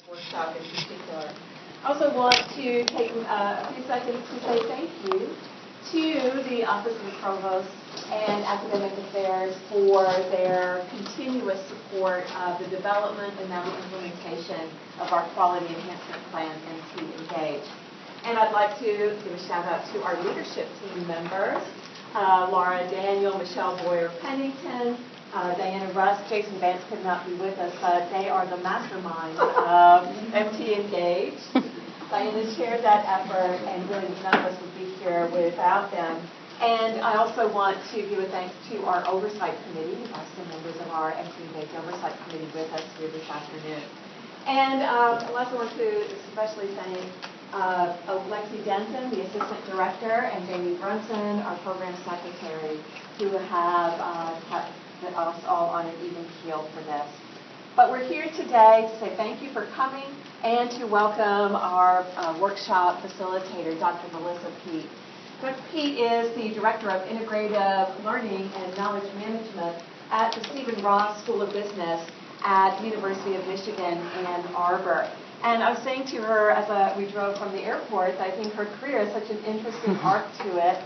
workshop in particular. I also want to take a few seconds to say thank you to the Office of the Provost and Academic Affairs for their continuous support of the development and now the implementation of our Quality Enhancement Plan and Peet Engage. And I'd like to give a shout out to our leadership team members, Laura Daniel, Michelle Boyer-Pennington, Diana Russ. Jason Vance could not be with us, but they are the masterminds of MT Engage. Diana chaired that effort, and really none of us would be here without them. And I also want to give a thanks to our Oversight Committee. We have some members of our MT Engage Oversight Committee with us here this afternoon. And I also want to especially thank Lexi Denton, the Assistant Director, and Jamie Brunson, our Program Secretary, who have kept us all on an even keel for this. But we're here today to say thank you for coming and to welcome our workshop facilitator, Dr. Melissa Peet. Dr. Peet is the Director of Integrative Learning and Knowledge Management at the Stephen Ross School of Business at the University of Michigan, Ann Arbor. And I was saying to her as we drove from the airport, I think her career has such an interesting arc to it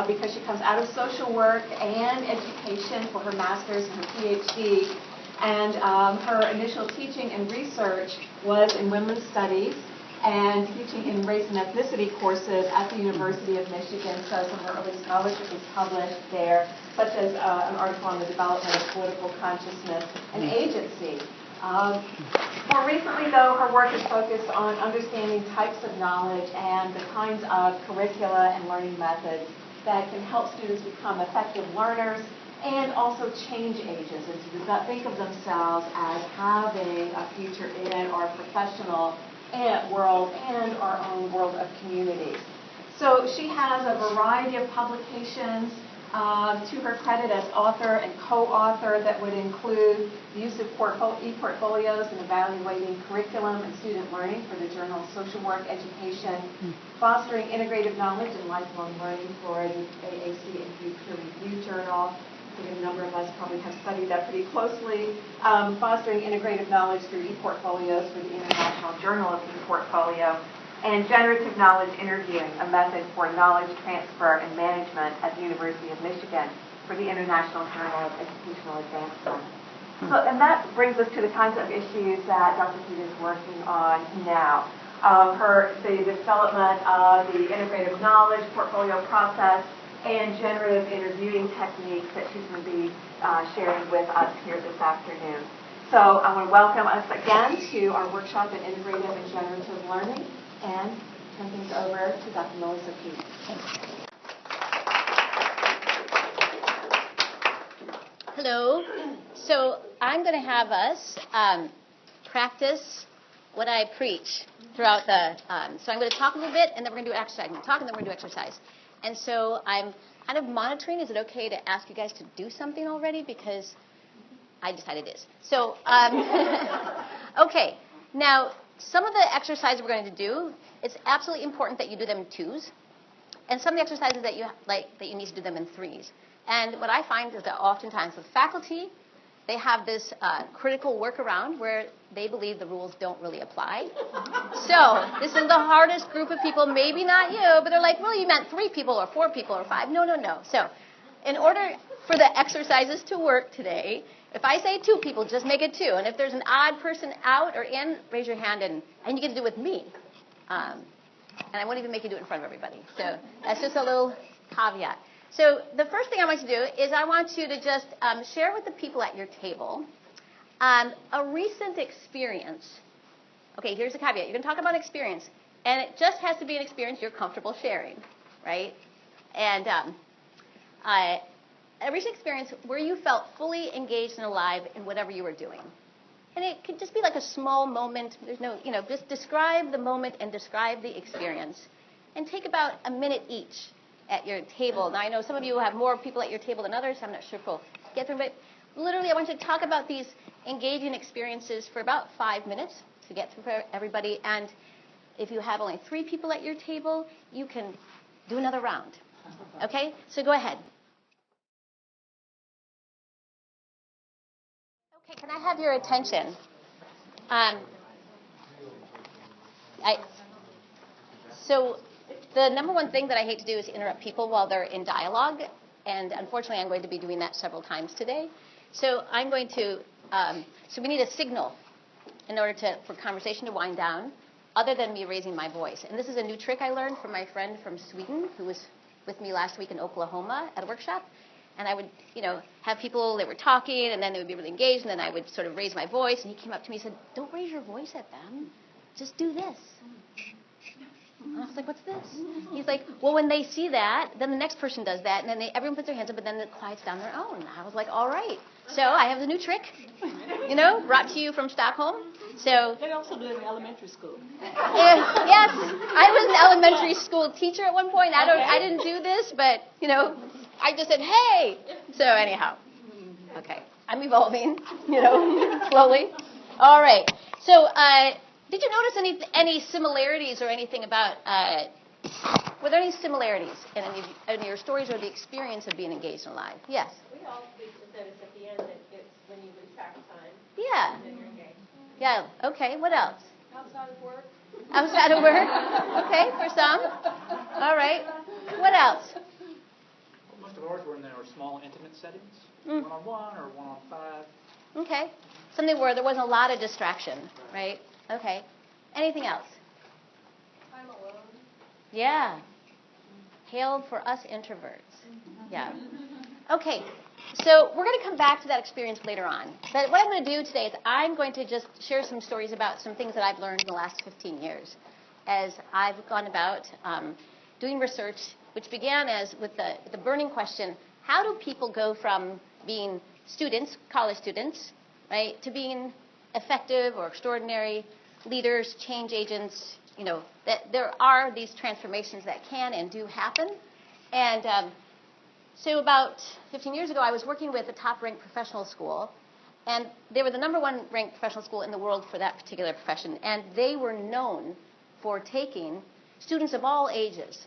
because she comes out of social work and education for her master's and her PhD. And her initial teaching and research was in women's studies and teaching in race and ethnicity courses at the University of Michigan. So some of her early scholarship was published there, such as an article on the development of political consciousness and agency. More recently, though, her work is focused on understanding types of knowledge and the kinds of curricula and learning methods that can help students become effective learners and also change agents, and to think of themselves as having a future in our professional world and our own world of communities. So she has a variety of publications to her credit as author and co-author that would include the use of e-portfolios and evaluating curriculum and student learning for the Journal of Social Work Education, fostering integrative knowledge and lifelong learning for the AAC and Peer Review Journal. I think a number of us probably have studied that pretty closely. Fostering integrative knowledge through e-portfolios for the International Journal of E-Portfolio, and generative knowledge interviewing, a method for knowledge transfer and management at the University of Michigan for the International Journal of Educational Advancement. So, and that brings us to the kinds of issues that Dr. Peet is working on now. The development of the integrative knowledge portfolio process and generative interviewing techniques that she's going to be sharing with us here this afternoon. So I want to welcome us again to our workshop in integrative and generative learning and turn things over to Dr. Melissa Peet. Hello. So I'm going to have us practice what I preach throughout the, so I'm going to talk a little bit and then we're going to do exercise. I'm going to talk and then we're going to do exercise. And so I'm kind of monitoring. Is it okay to ask you guys to do something already? Because I decided it is. So, okay. Now, some of the exercises we're going to do, it's absolutely important that you do them in twos. And some of the exercises that you need to do them in threes. And what I find is that oftentimes with faculty, they have this critical workaround where they believe the rules don't really apply. So this is the hardest group of people, maybe not you, but they're like, well, you meant 3 people or 4 people or 5. No, no, no. So in order for the exercises to work today, if I say 2 people, just make it 2. And if there's an odd person out or in, raise your hand, and you get to do it with me. And I won't even make you do it in front of everybody. So that's just a little caveat. So the first thing I want you to do is I want you to just share with the people at your table a recent experience. Okay, here's the caveat. You're going to talk about experience, and it just has to be an experience you're comfortable sharing, right? And a recent experience where you felt fully engaged and alive in whatever you were doing. And it could just be like a small moment. There's no, just describe the moment and describe the experience. And take about a minute each at your table. Now, I know some of you have more people at your table than others. I'm not sure if we'll get through it. But literally, I want you to talk about these engaging experiences for about 5 minutes to get through for everybody. And if you have only 3 people at your table, you can do another round. Okay? So go ahead. Okay, can I have your attention? So the number one thing that I hate to do is interrupt people while they're in dialogue, and unfortunately I'm going to be doing that several times today. So I'm going to, so we need a signal in order for conversation to wind down, other than me raising my voice. And this is a new trick I learned from my friend from Sweden, who was with me last week in Oklahoma at a workshop. And I would, have people, they were talking, and then they would be really engaged, and then I would sort of raise my voice, and he came up to me and said, "Don't raise your voice at them, just do this." And I was like, "What's this?" He's like, "Well, when they see that, then the next person does that, and then everyone puts their hands up, and then it quiets down their own." I was like, "All right." So I have the new trick, brought to you from Stockholm. So They also do it in elementary school. yes, I was an elementary school teacher at one point. I didn't do this, but I just said, "Hey." So anyhow, okay, I'm evolving, slowly. All right. So did you notice any similarities or anything about? Were there any similarities in your stories or the experience of being engaged and alive? Yes. We all notice at the end that it's when you lose track of time. Yeah. And then you're engaged. Yeah. Okay. What else? Outside of work. Outside of work. Okay. For some. All right. What else? Most of ours were in their small, intimate settings, one-on-one or one-on-five. Okay. Something where there wasn't a lot of distraction, right? Okay. Anything else? Time alone. Yeah. Hailed for us introverts. Yeah. Okay. So we're going to come back to that experience later on. But what I'm going to do today is I'm going to just share some stories about some things that I've learned in the last 15 years as I've gone about doing research, which began as with the burning question, how do people go from being students, college students, right, to being effective or extraordinary leaders, change agents, that there are these transformations that can and do happen. And so about 15 years ago, I was working with a top-ranked professional school, and they were the number one ranked professional school in the world for that particular profession, and they were known for taking students of all ages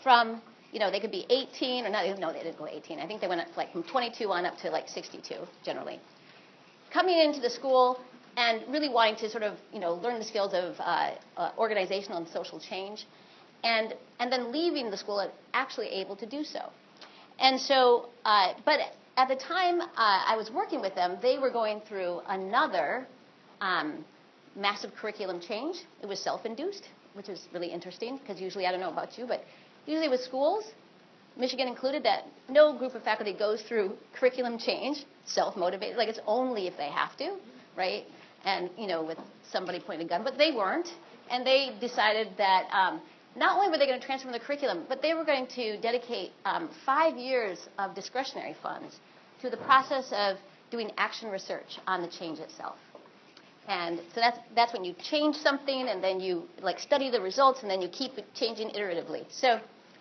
from, they could be 18, or not, no, they didn't go 18. I think they went up from 22 on up to 62, generally. Coming into the school and really wanting to sort of, learn the skills of organizational and social change, and then leaving the school actually able to do so. And so, but at the time I was working with them, they were going through another massive curriculum change. It was self-induced, which is really interesting, because usually, I don't know about you, but usually with schools, Michigan included, that no group of faculty goes through curriculum change, self-motivated, like it's only if they have to, right? And, with somebody pointing a gun, but they weren't. And they decided that not only were they going to transform the curriculum, but they were going to dedicate 5 years of discretionary funds to the process of doing action research on the change itself. And so that's when you change something, and then you study the results, and then you keep it changing iteratively. So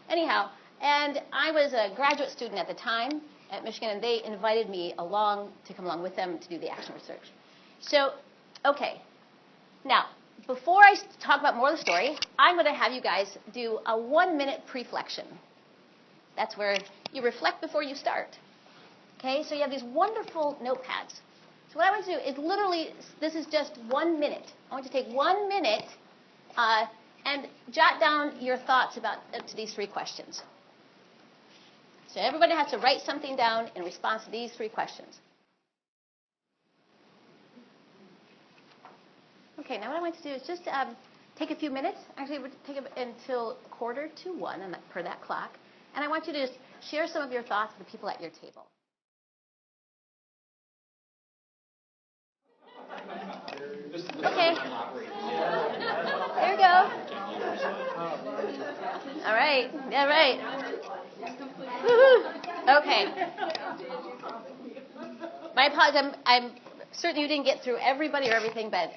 anyhow, and I was a graduate student at the time at Michigan, and they invited me to come along with them to do the action research. So, okay. Now, before I talk about more of the story, I'm going to have you guys do a 1-minute preflection. That's where you reflect before you start. Okay, so you have these wonderful notepads. So what I want you to do is literally, this is just 1 minute. I want you to take 1 minute and jot down your thoughts to these 3 questions. So everybody has to write something down in response to these 3 questions. Okay, now what I want to do is just take a few minutes. Actually, we'll take it until 1:45 per that clock. And I want you to just share some of your thoughts with the people at your table. Okay. There you go. All right. Yeah, right. Woo-hoo. Okay. My apologies. I'm certain you didn't get through everybody or everything, but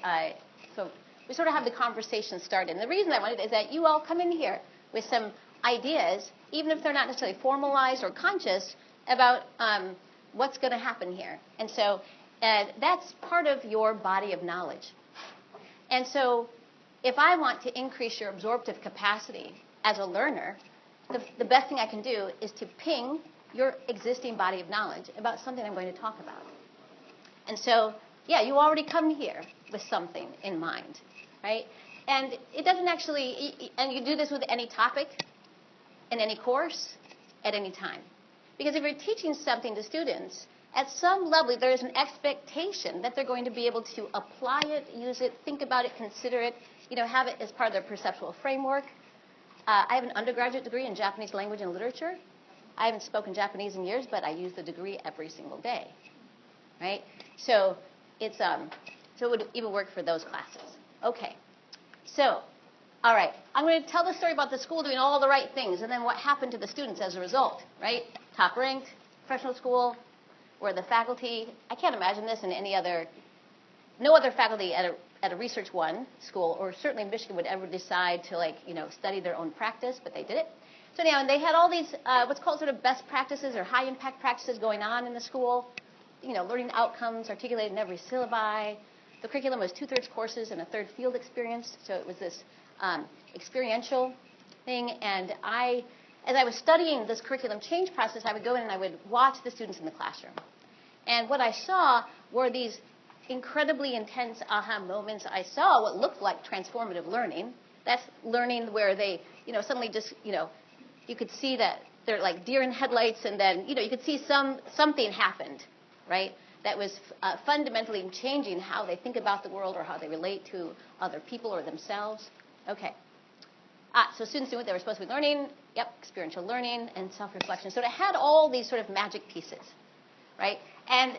so we sort of have the conversation started. And the reason I wanted is that you all come in here with some ideas, even if they're not necessarily formalized or conscious, about what's going to happen here. And so that's part of your body of knowledge. And so if I want to increase your absorptive capacity as a learner, the best thing I can do is to ping your existing body of knowledge about something I'm going to talk about. And so, yeah, you already come here with something in mind, right? And it doesn't actually, and you do this with any topic, in any course, at any time. Because if you're teaching something to students, at some level there is an expectation that they're going to be able to apply it, use it, think about it, consider it, have it as part of their perceptual framework. I have an undergraduate degree in Japanese language and literature. I haven't spoken Japanese in years, but I use the degree every single day, right? So it would even work for those classes. Okay, so, all right, I'm going to tell the story about the school doing all the right things, and then what happened to the students as a result, right? Top ranked, professional school, where the faculty, I can't imagine this in no other faculty at a Research 1 school, or certainly in Michigan, would ever decide to study their own practice, but they did it. So anyhow, and they had all these what's called sort of best practices or high impact practices going on in the school. Learning outcomes articulated in every syllabi. The curriculum was 2/3 courses and 1/3 field experience. So it was this experiential thing. And as I was studying this curriculum change process, I would go in and I would watch the students in the classroom. And what I saw were these incredibly intense aha moments. I saw what looked like transformative learning. That's learning where they, suddenly just, you could see that they're like deer in headlights, and then, you could see something happened, right? That was fundamentally changing how they think about the world or how they relate to other people or themselves. Okay. So students knew what they were supposed to be learning. Yep, experiential learning and self-reflection. So it had all these sort of magic pieces, right? And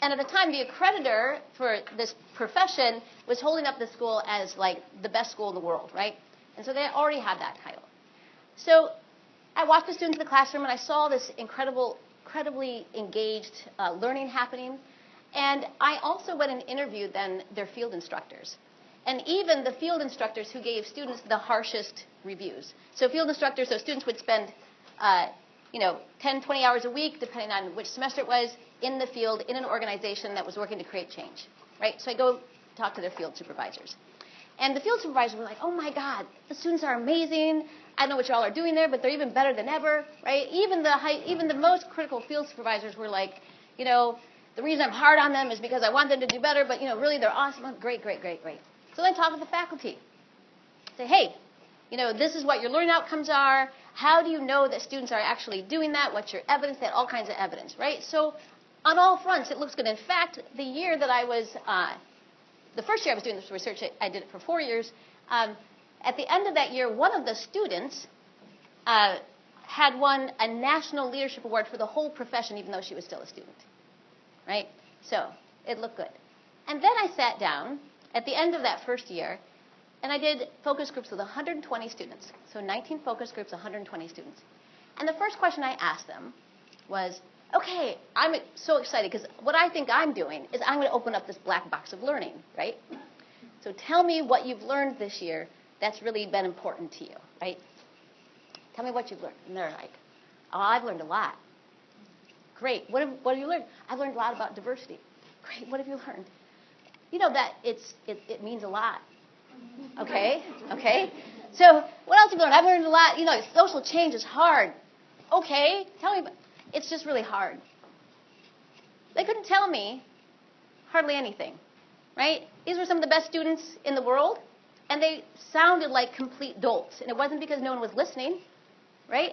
at the time, the accreditor for this profession was holding up the school as like the best school in the world, right? And so they already had that title. So I watched the students in the classroom, and I saw this incredibly engaged learning happening. And I also went and interviewed then their field instructors, and even the field instructors who gave students the harshest reviews. So field instructors, so students would spend 10, 20 hours a week, depending on which semester it was, in the field, in an organization that was working to create change, right? So I go talk to their field supervisors. And the field supervisors were like, oh my God, the students are amazing. I don't know what you all are doing there, but they're even better than ever, right? Even the most critical field supervisors were like, the reason I'm hard on them is because I want them to do better, but really they're awesome. Great. So then I talk with the faculty. Say, hey, this is what your learning outcomes are. How do you know that students are actually doing that? What's your evidence? They had all kinds of evidence, right? So on all fronts, it looks good. In fact, the year that I was, the first year I was doing this research, I did it for 4 years. At the end of that year, one of the students had won a national leadership award for the whole profession, even though she was still a student, right? So it looked good. And then I sat down at the end of that first year, and I did focus groups with 120 students. So 19 focus groups, 120 students. And the first question I asked them was, okay, I'm so excited because what I think I'm doing is I'm going to open up this black box of learning, right? So tell me what you've learned this year that's really been important to you, right? Tell me what you've learned. And they're like, oh, I've learned a lot. Great. What have you learned? I've learned a lot about diversity. Great. What have you learned? That it means a lot. Okay? So what else have you learned? I've learned a lot. Social change is hard. Okay. Tell me about it's just really hard. They couldn't tell me hardly anything, right? These were some of the best students in the world, and they sounded like complete dolts. And it wasn't because no one was listening, right?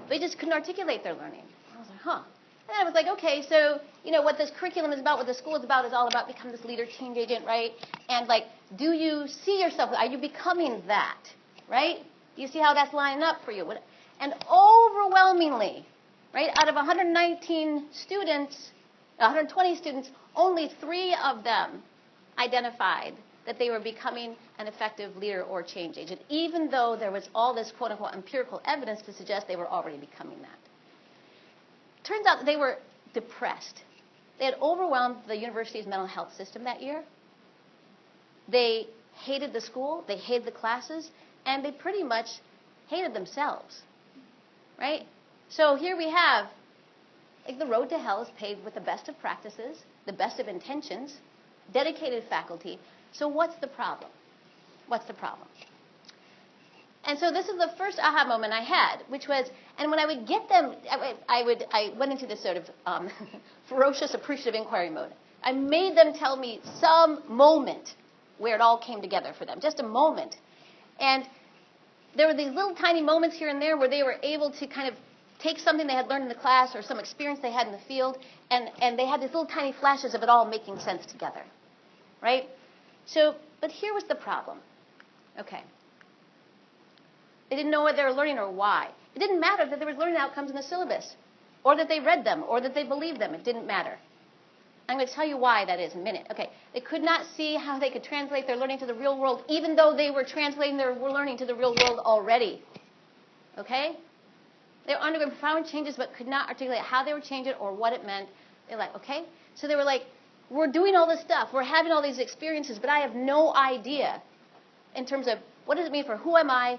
They just couldn't articulate their learning. I was like, huh. And I was like, okay, so, what this curriculum is about, what the school is all about become this leader, change agent, right? And, do you see yourself? Are you becoming that, right? Do you see how that's lining up for you? And overwhelmingly, right, out of 119 students, 120 students, only 3 of them identified that they were becoming an effective leader or change agent, even though there was all this quote-unquote empirical evidence to suggest they were already becoming that. Turns out that they were depressed. They had overwhelmed the university's mental health system that year. They hated the school, they hated the classes, and they pretty much hated themselves, right? So here we have, the road to hell is paved with the best of practices, the best of intentions, dedicated faculty. So what's the problem? And so this is the first aha moment I had, which was, and when I would get them, I went into this sort of ferocious appreciative inquiry mode. I made them tell me some moment where it all came together for them, just a moment. And there were these little tiny moments here and there where they were able to kind of take something they had learned in the class or some experience they had in the field, and they had these little tiny flashes of it all making sense together, right? So, but here was the problem. Okay. They didn't know what they were learning or why. It didn't matter that there was learning outcomes in the syllabus, or that they read them, or that they believed them. It didn't matter. I'm going to tell you why that is in a minute. Okay. They could not see how they could translate their learning to the real world, even though they were translating their learning to the real world already. Okay? They were undergoing profound changes, but could not articulate how they were changing or what it meant. They're like, okay? So they were like, we're doing all this stuff. We're having all these experiences, but I have no idea in terms of what does it mean for who am I?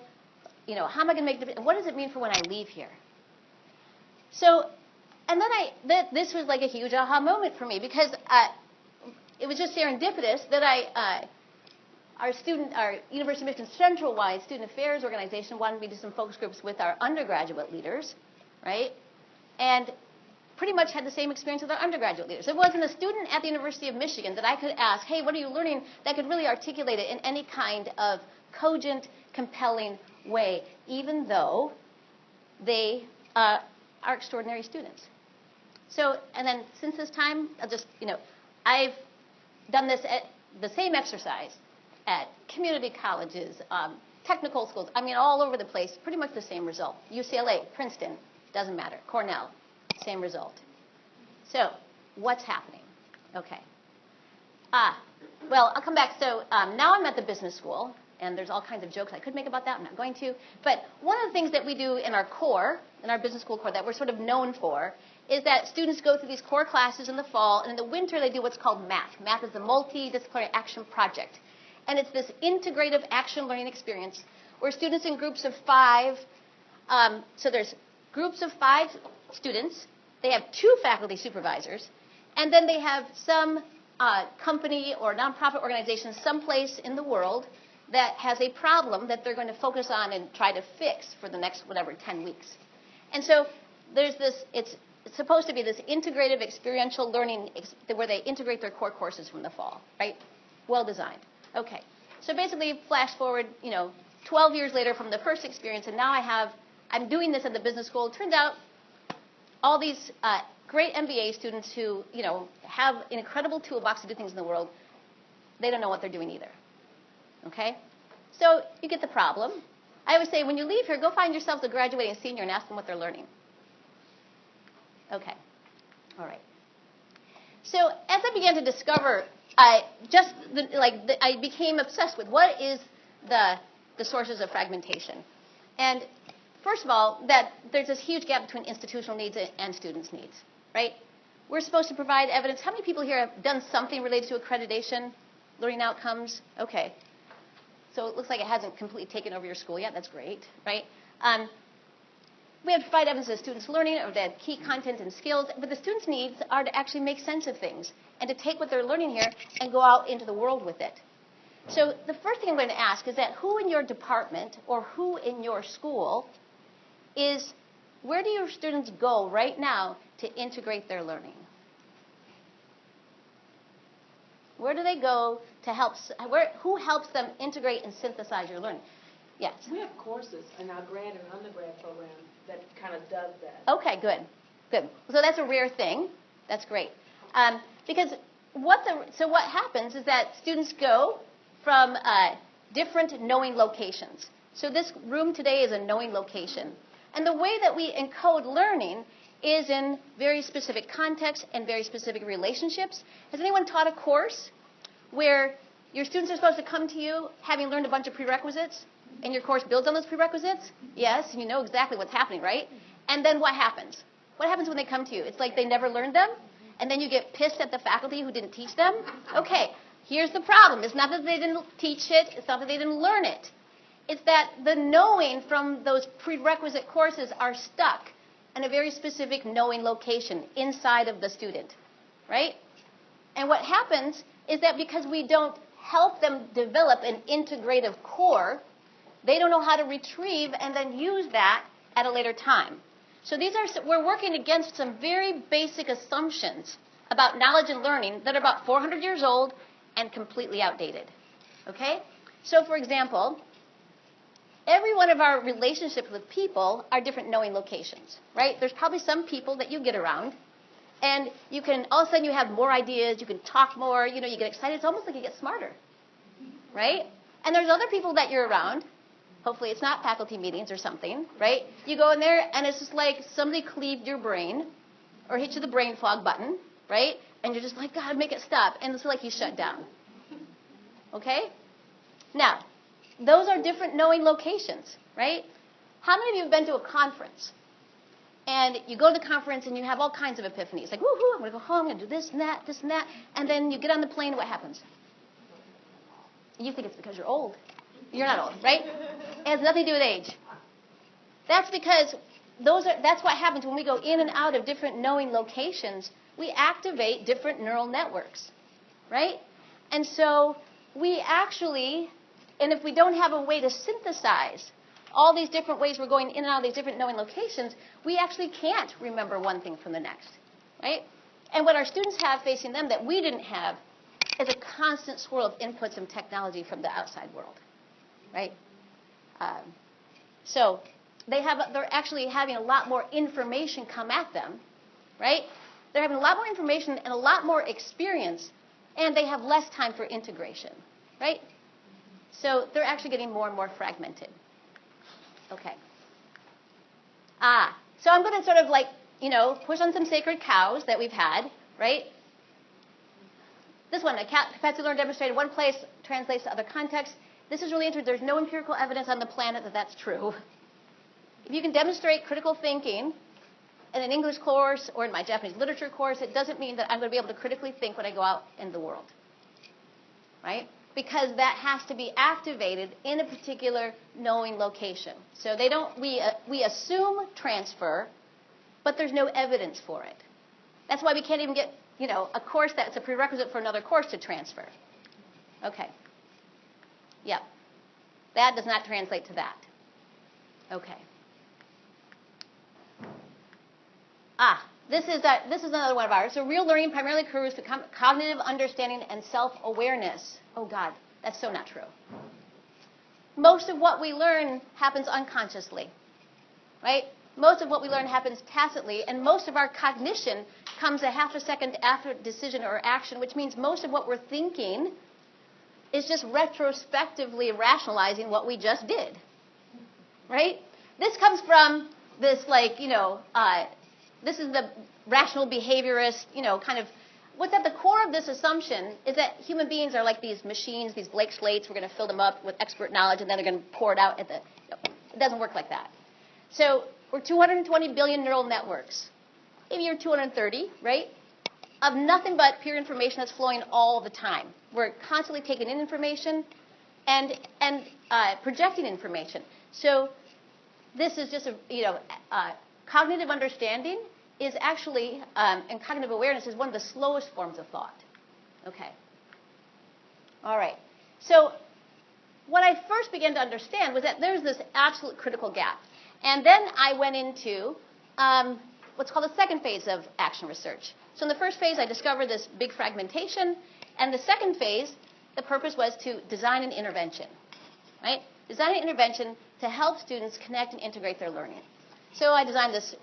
You know, how am I going to make the difference? What does it mean for when I leave here? So, and then this was like a huge aha moment for me because it was just serendipitous that our University of Michigan Central-wide Student Affairs Organization wanted me to do some focus groups with our undergraduate leaders, right? And pretty much had the same experience with our undergraduate leaders. There wasn't a student at the University of Michigan that I could ask, hey, what are you learning, that could really articulate it in any kind of cogent, compelling way, even though they are extraordinary students. So, and then since this time, I've done this at the same exercise at community colleges, technical schools, all over the place, pretty much the same result. UCLA, Princeton, doesn't matter. Cornell, same result. So, what's happening? Okay. Well, I'll come back. So, now I'm at the business school, and there's all kinds of jokes I could make about that. I'm not going to. But one of the things that we do in our core, in our business school core, that we're sort of known for, is that students go through these core classes in the fall, and in the winter they do what's called MAP. MAP is the Multidisciplinary Action Project. And it's this integrative action learning experience where students in groups of 5, so there's groups of 5 students, they have 2 faculty supervisors, and then they have some company or nonprofit organization someplace in the world that has a problem that they're going to focus on and try to fix for the next, 10 weeks. And so there's this, it's supposed to be this integrative experiential learning where they integrate their core courses from the fall, right? Well designed. Okay. So basically, flash forward, 12 years later from the first experience, and now I'm doing this at the business school. It turns out all these great MBA students who, have an incredible toolbox to do things in the world, they don't know what they're doing either. Okay? So you get the problem. I always say, when you leave here, go find yourself a graduating senior and ask them what they're learning. Okay. All right. So as I began to discover, I became obsessed with what is the sources of fragmentation. And first of all, that there's this huge gap between institutional needs and students' needs, right? We're supposed to provide evidence. How many people here have done something related to accreditation, learning outcomes? Okay. So it looks like it hasn't completely taken over your school yet. That's great, right? We have to provide evidence of students' learning or the key content and skills, but the students' needs are to actually make sense of things and to take what they're learning here and go out into the world with it. So the first thing I'm going to ask is that who in your department or who in your school where do your students go right now to integrate their learning? Where do they go to who helps them integrate and synthesize your learning? Yes? We have courses in our grad and undergrad program that kind of does that. Okay, good. Good. So that's a rare thing. That's great. Because what happens is that students go from different knowing locations. So this room today is a knowing location. And the way that we encode learning is in very specific contexts and very specific relationships. Has anyone taught a course where your students are supposed to come to you having learned a bunch of prerequisites, and your course builds on those prerequisites? Yes, you know exactly what's happening, right? And then what happens? What happens when they come to you? It's like they never learned them, and then you get pissed at the faculty who didn't teach them? Okay, here's the problem. It's not that they didn't teach it. It's not that they didn't learn it. It's that the knowing from those prerequisite courses are stuck in a very specific knowing location inside of the student, right? And what happens is that because we don't help them develop an integrative core, they don't know how to retrieve and then use that at a later time. So we're working against some very basic assumptions about knowledge and learning that are about 400 years old and completely outdated. Okay? So, for example, every one of our relationships with people are different knowing locations, right? There's probably some people that you get around, and you can, all of a sudden you have more ideas, you can talk more, you get excited. It's almost like you get smarter, right? And there's other people that you're around. Hopefully it's not faculty meetings or something, right? You go in there, and it's just like somebody cleaved your brain or hit you the brain fog button, right? And you're just like, God, make it stop. And it's like you shut down. Okay? Now, those are different knowing locations, right? How many of you have been to a conference? And you go to the conference and you have all kinds of epiphanies. Like, woohoo, I'm going to go home, I'm going to do this and that. And then you get on the plane, what happens? You think it's because you're old. You're not old, right? It has nothing to do with age. That's because that's what happens when we go in and out of different knowing locations. We activate different neural networks, right? And so we actually, and if we don't have a way to synthesize all these different ways we're going in and out of these different knowing locations, we actually can't remember one thing from the next, right? And what our students have facing them that we didn't have is a constant swirl of inputs and technology from the outside world, right? So they're actually having a lot more information come at them, right? They're having a lot more information and a lot more experience, and they have less time for integration, right? So they're actually getting more and more fragmented. Okay. So I'm going to sort of like, push on some sacred cows that we've had, right? This one, a capacity to learn demonstrated one place translates to other contexts. This is really interesting. There's no empirical evidence on the planet that that's true. If you can demonstrate critical thinking in an English course or in my Japanese literature course, it doesn't mean that I'm going to be able to critically think when I go out in the world, right? Because that has to be activated in a particular knowing location. So we assume transfer, but there's no evidence for it. That's why we can't even get, a course that's a prerequisite for another course to transfer. Okay. Yep. That does not translate to that. Okay. This is another one of ours. So real learning primarily occurs through cognitive understanding and self-awareness. Oh, God, that's so not true. Most of what we learn happens unconsciously, right? Most of what we learn happens tacitly, and most of our cognition comes a half a second after decision or action, which means most of what we're thinking is just retrospectively rationalizing what we just did, right? This comes from this, this is the rational behaviorist, kind of, what's at the core of this assumption is that human beings are like these machines, these blank slates. We're going to fill them up with expert knowledge, and then they're going to pour it out at it doesn't work like that. So we're 220 billion neural networks. Maybe you're 230, right? Of nothing but pure information that's flowing all the time. We're constantly taking in information and projecting information. So this is just cognitive understanding is actually, and cognitive awareness is one of the slowest forms of thought. Okay. All right. So what I first began to understand was that there's this absolute critical gap. And then I went into what's called the second phase of action research. So in the first phase, I discovered this big fragmentation. And the second phase, the purpose was to design an intervention, right? Design an intervention to help students connect and integrate their learning. So I designed this,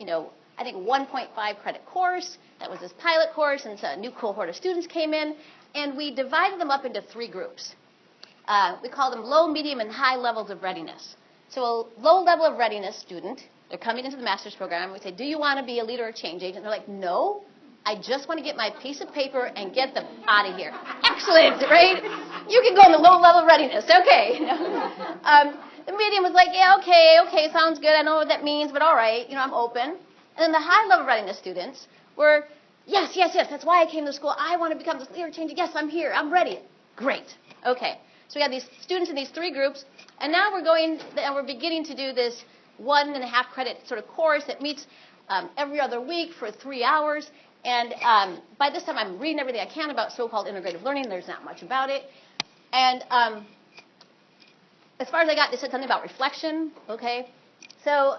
I think 1.5 credit course. That was this pilot course, and so a new cohort of students came in. And we divided them up into 3 groups. We call them low, medium, and high levels of readiness. So a low level of readiness student, they're coming into the master's program. We say, do you want to be a leader or change agent? They're like, no, I just want to get my piece of paper and get them out of here. Excellent, right? You can go in the low level of readiness. Okay. The medium was like, yeah, okay, sounds good. I know what that means, but all right, I'm open. And then the high level readiness students were, yes, that's why I came to school. I want to become this leader changer. Yes, I'm here. I'm ready. Great. Okay. So we have these students in these 3 groups, and now we're beginning to do this 1.5 credit sort of course that meets every other week for 3 hours. And by this time, I'm reading everything I can about so-called integrative learning. There's not much about it. And as far as I got, they said something about reflection. Okay. So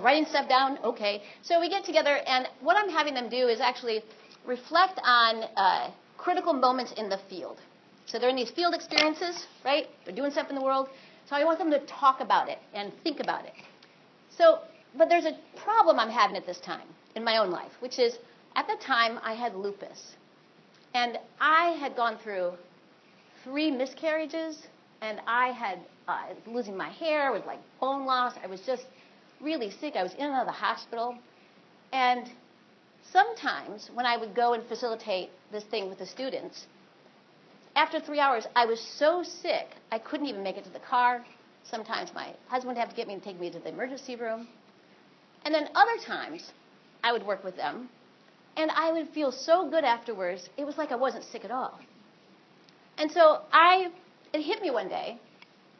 writing stuff down. Okay. So we get together, and what I'm having them do is actually reflect on critical moments in the field. So they're in these field experiences, right? They're doing stuff in the world. So I want them to talk about it and think about it. So, but there's a problem I'm having at this time in my own life, which is at the time I had lupus. And I had gone through 3 miscarriages, and I had losing my hair with like bone loss. I was just really sick. I was in and out of the hospital. And sometimes when I would go and facilitate this thing with the students, after 3 hours, I was so sick, I couldn't even make it to the car. Sometimes my husband would have to get me and take me to the emergency room. And then other times, I would work with them, and I would feel so good afterwards, it was like I wasn't sick at all. And so it hit me one day,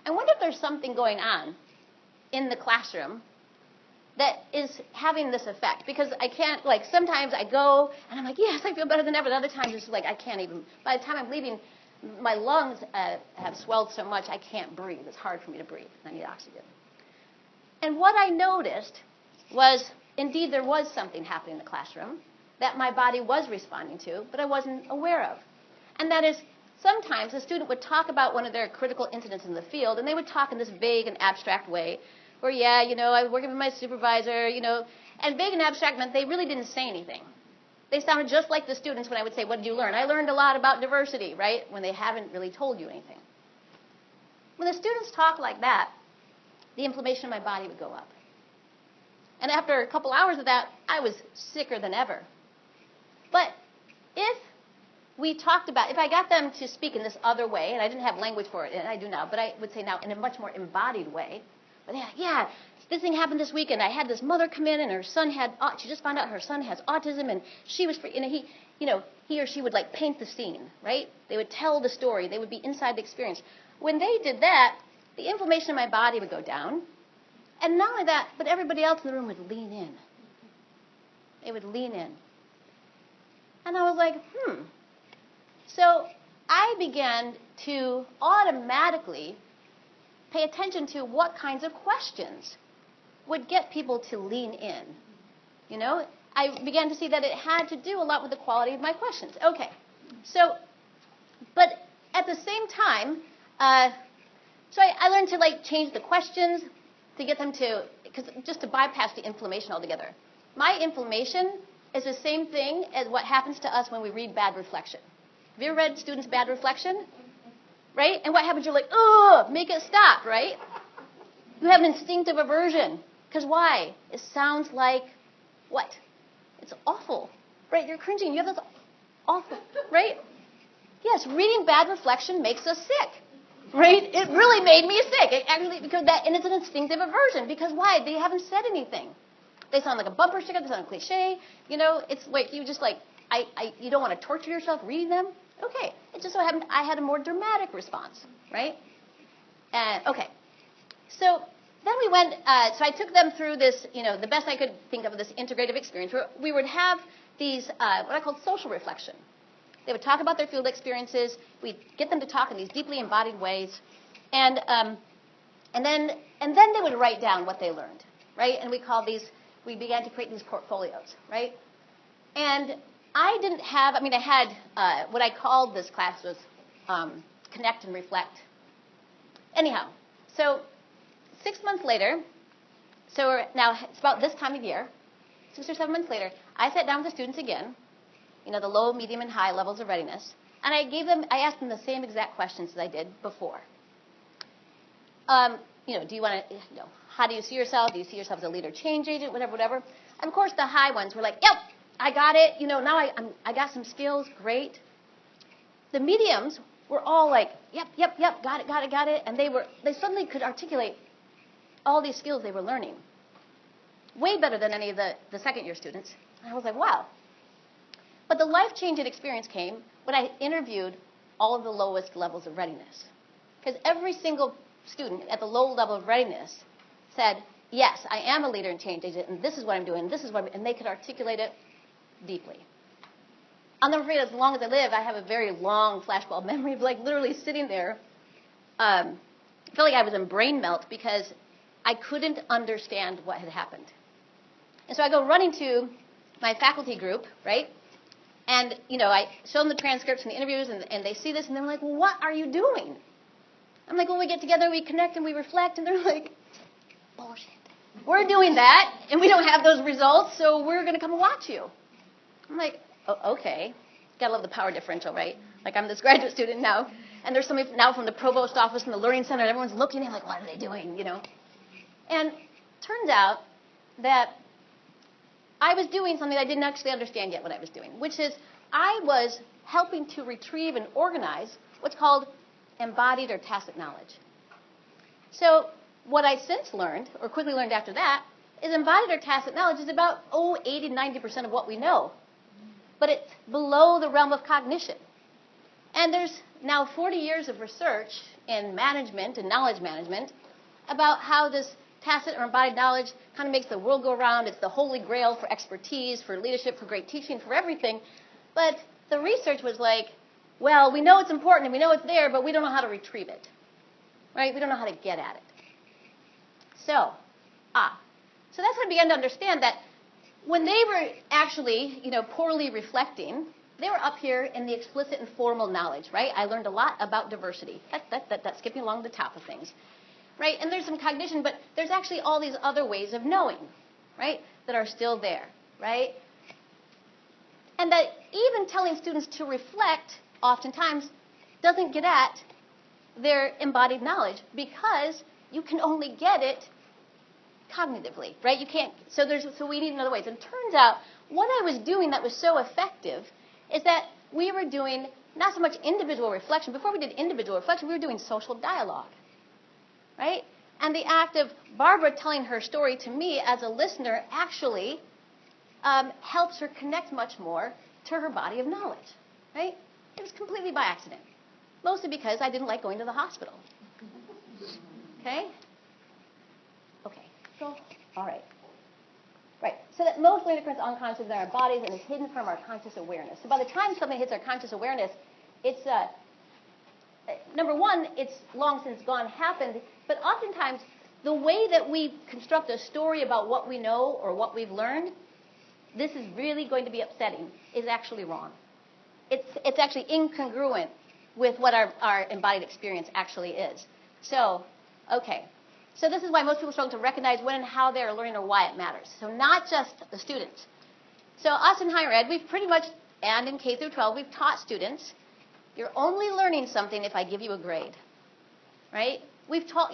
I wonder if there's something going on in the classroom that is having this effect. Because I can't, like, sometimes I go, and I'm like, yes, I feel better than ever. And other times, it's like, I can't even, by the time I'm leaving, my lungs have swelled so much, I can't breathe. It's hard for me to breathe. I need oxygen. And what I noticed was, indeed, there was something happening in the classroom that my body was responding to, but I wasn't aware of. And that is, sometimes a student would talk about one of their critical incidents in the field, and they would talk in this vague and abstract way, where, yeah, you know, I was working with my supervisor, you know, and vague and abstract meant they really didn't say anything. They sounded just like the students when I would say, what did you learn? I learned a lot about diversity, right? When they haven't really told you anything. When the students talk like that, the inflammation in my body would go up. And after a couple hours of that, I was sicker than ever. But if I got them to speak in this other way, and I didn't have language for it, and I do now, but I would say now in a much more embodied way, but they're like, yeah, this thing happened this weekend. I had this mother come in, and her son she just found out her son has autism, and she was, he or she would like paint the scene, right? They would tell the story. They would be inside the experience. When they did that, the inflammation in my body would go down. And not only that, but everybody else in the room would lean in. They would lean in. And I was like, So I began to automatically pay attention to what kinds of questions would get people to lean in. You know, I began to see that it had to do a lot with the quality of my questions. Okay, so, but at the same time, so I learned to like change the questions to get them to, just to bypass the inflammation altogether. My inflammation is the same thing as what happens to us when we read bad reflection. Have you ever read students' bad reflection? Right? And what happens? You're like, oh, make it stop, right? You have an instinctive aversion. Because why? It sounds like what? It's awful, right? You're cringing. You have this awful, right? Yes, reading bad reflection makes us sick, right? It really made me sick. It actually, and it's an instinctive aversion. Because why? They haven't said anything. They sound like a bumper sticker. They sound cliche. You know, it's like you just like, you don't want to torture yourself reading them. Okay. It just so happened I had a more dramatic response, right? Okay. So then we went, so I took them through this, the best I could think of this integrative experience, where we would have these, what I called social reflection. They would talk about their field experiences. We'd get them to talk in these deeply embodied ways. And then they would write down what they learned, right? And we began to create these portfolios, right? And I had what I called this class was connect and reflect. Anyhow, so 6 months later, now it's about this time of year, 6 or 7 months later, I sat down with the students again, the low, medium, and high levels of readiness, and I asked them the same exact questions as I did before. Do you want to, how do you see yourself? Do you see yourself as a leader, change agent, whatever? And of course, the high ones were like, yep, I got it. Now I got some skills, great. The mediums were all like, yep, got it. And they suddenly could articulate all these skills they were learning, way better than any of the second-year students. And I was like, wow. But the life-changing experience came when I interviewed all of the lowest levels of readiness. Because every single student at the low level of readiness said, yes, I am a leader and change agent, and this is what I'm doing, and they could articulate it deeply. I'm never afraid, as long as I live, I have a very long flashbulb memory of like literally sitting there. I felt like I was in brain melt because I couldn't understand what had happened. And so I go running to my faculty group, right? And, I show them the transcripts and the interviews, and they see this, and they're like, well, what are you doing? I'm like, well, we get together, we connect, and we reflect, and they're like, bullshit. We're doing that, and we don't have those results, so we're going to come and watch you. I'm like, oh, okay. Got to love the power differential, right? Like, I'm this graduate student now, and there's somebody now from the provost office and the learning center, and everyone's looking at me like, what are they doing, And turns out that I was doing something I didn't actually understand yet what I was doing, which is I was helping to retrieve and organize what's called embodied or tacit knowledge. So what I since learned, or quickly learned after that, is embodied or tacit knowledge is about, 80, 90% of what we know. But it's below the realm of cognition. And there's now 40 years of research in management and knowledge management about how this tacit or embodied knowledge kind of makes the world go around. It's the holy grail for expertise, for leadership, for great teaching, for everything. But the research was like, well, we know it's important and we know it's there, but we don't know how to retrieve it. Right? We don't know how to get at it. So that's when I began to understand that when they were actually, poorly reflecting, they were up here in the explicit and formal knowledge, right? I learned a lot about diversity. That's skipping along the top of things, right? And there's some cognition, but there's actually all these other ways of knowing, right, that are still there, right? And that even telling students to reflect oftentimes doesn't get at their embodied knowledge because you can only get it cognitively, right? You can't. So we need other ways. And it turns out what I was doing that was so effective is that we were doing not so much individual reflection. Before we did individual reflection, we were doing social dialogue, right? And the act of Barbara telling her story to me as a listener actually helps her connect much more to her body of knowledge, right? It was completely by accident, mostly because I didn't like going to the hospital. Okay? So, all right. Right. So that most learning occurs unconscious in our bodies and is hidden from our conscious awareness. So by the time something hits our conscious awareness, it's, number one, it's long since gone, happened, but oftentimes the way that we construct a story about what we know or what we've learned, this is really going to be upsetting, is actually wrong. It's actually incongruent with what our embodied experience actually is. So, okay. So this is why most people struggle to recognize when and how they're learning or why it matters. So not just the students. So us in higher ed, we've pretty much, and in K through 12, we've taught students, you're only learning something if I give you a grade, right? We've taught,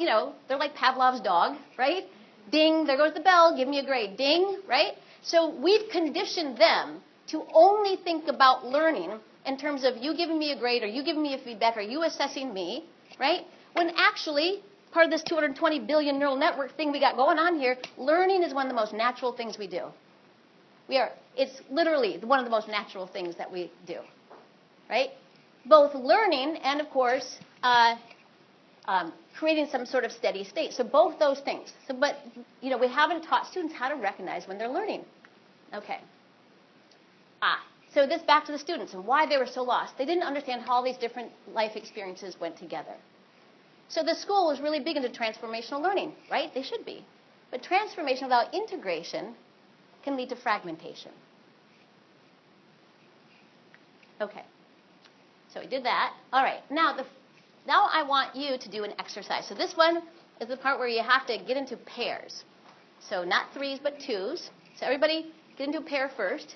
they're like Pavlov's dog, right? Ding, there goes the bell, give me a grade. Ding, right? So we've conditioned them to only think about learning in terms of you giving me a grade or you giving me a feedback or you assessing me, right? When actually, part of this 220 billion neural network thing we got going on here, learning is one of the most natural things we do. It's literally one of the most natural things that we do, right? Both learning and, of course, creating some sort of steady state. So both those things. But we haven't taught students how to recognize when they're learning. Okay. So this back to the students and why they were so lost. They didn't understand how all these different life experiences went together. So the school was really big into transformational learning, right? They should be. But transformation without integration can lead to fragmentation. Okay. So we did that. All right. Now I want you to do an exercise. So this one is the part where you have to get into pairs. So not threes, but twos. So everybody get into a pair first.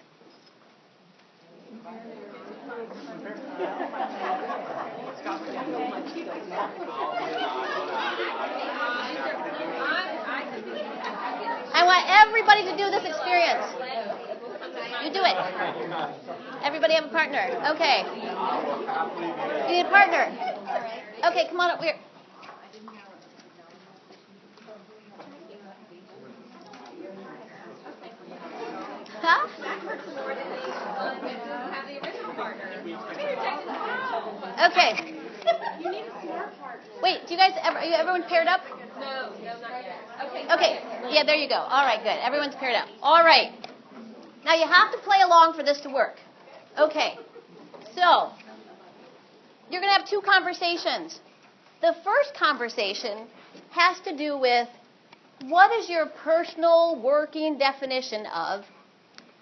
I want everybody to do this experience. You do it. Everybody have a partner. Okay. You need a partner. Okay, come on up here. Huh? Okay. Wait, do you guys are everyone paired up? No, not yet. Okay. Yeah, there you go. All right, good. Everyone's paired up. All right. Now you have to play along for this to work. Okay. So, you're going to have two conversations. The first conversation has to do with what is your personal working definition of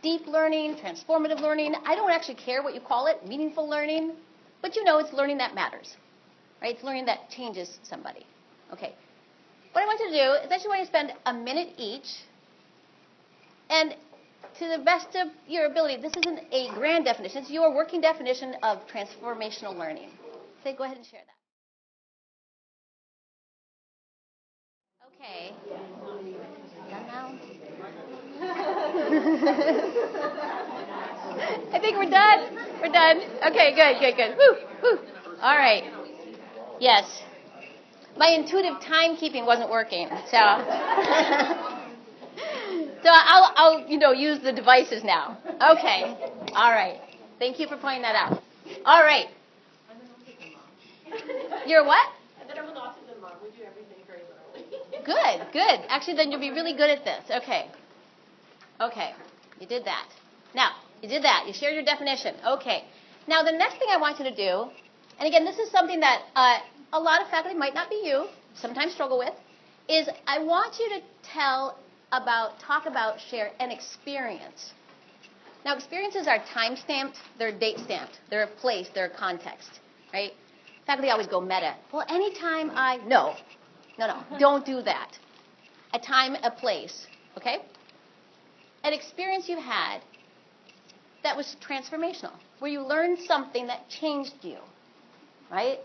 deep learning, transformative learning. I don't actually care what you call it, meaningful learning, but you know it's learning that matters, right? It's learning that changes somebody. Okay. What I want you to do is I just want you to spend a minute each, and to the best of your ability, this isn't a grand definition, it's your working definition of transformational learning. So go ahead and share that. Okay. Done now? I think we're done. We're done. Okay, good. Woo, woo. All right. Yes. My intuitive timekeeping wasn't working, so so I'll use the devices now. Okay. All right. Thank you for pointing that out. All right. You're what? And then I'm an autism mom. We do everything very thoroughly. Good. Actually, then you'll be really good at this. Okay. You did that. Now, you did that. You shared your definition. Okay. Now, the next thing I want you to do, and again, this is something that a lot of faculty, might not be you, sometimes struggle with, is I want you to talk about, share an experience. Now, experiences are time-stamped, they're date-stamped, they're a place, they're a context, right? Faculty always go meta. Well, anytime No, don't do that. A time, a place, okay? An experience you had that was transformational, where you learned something that changed you, right?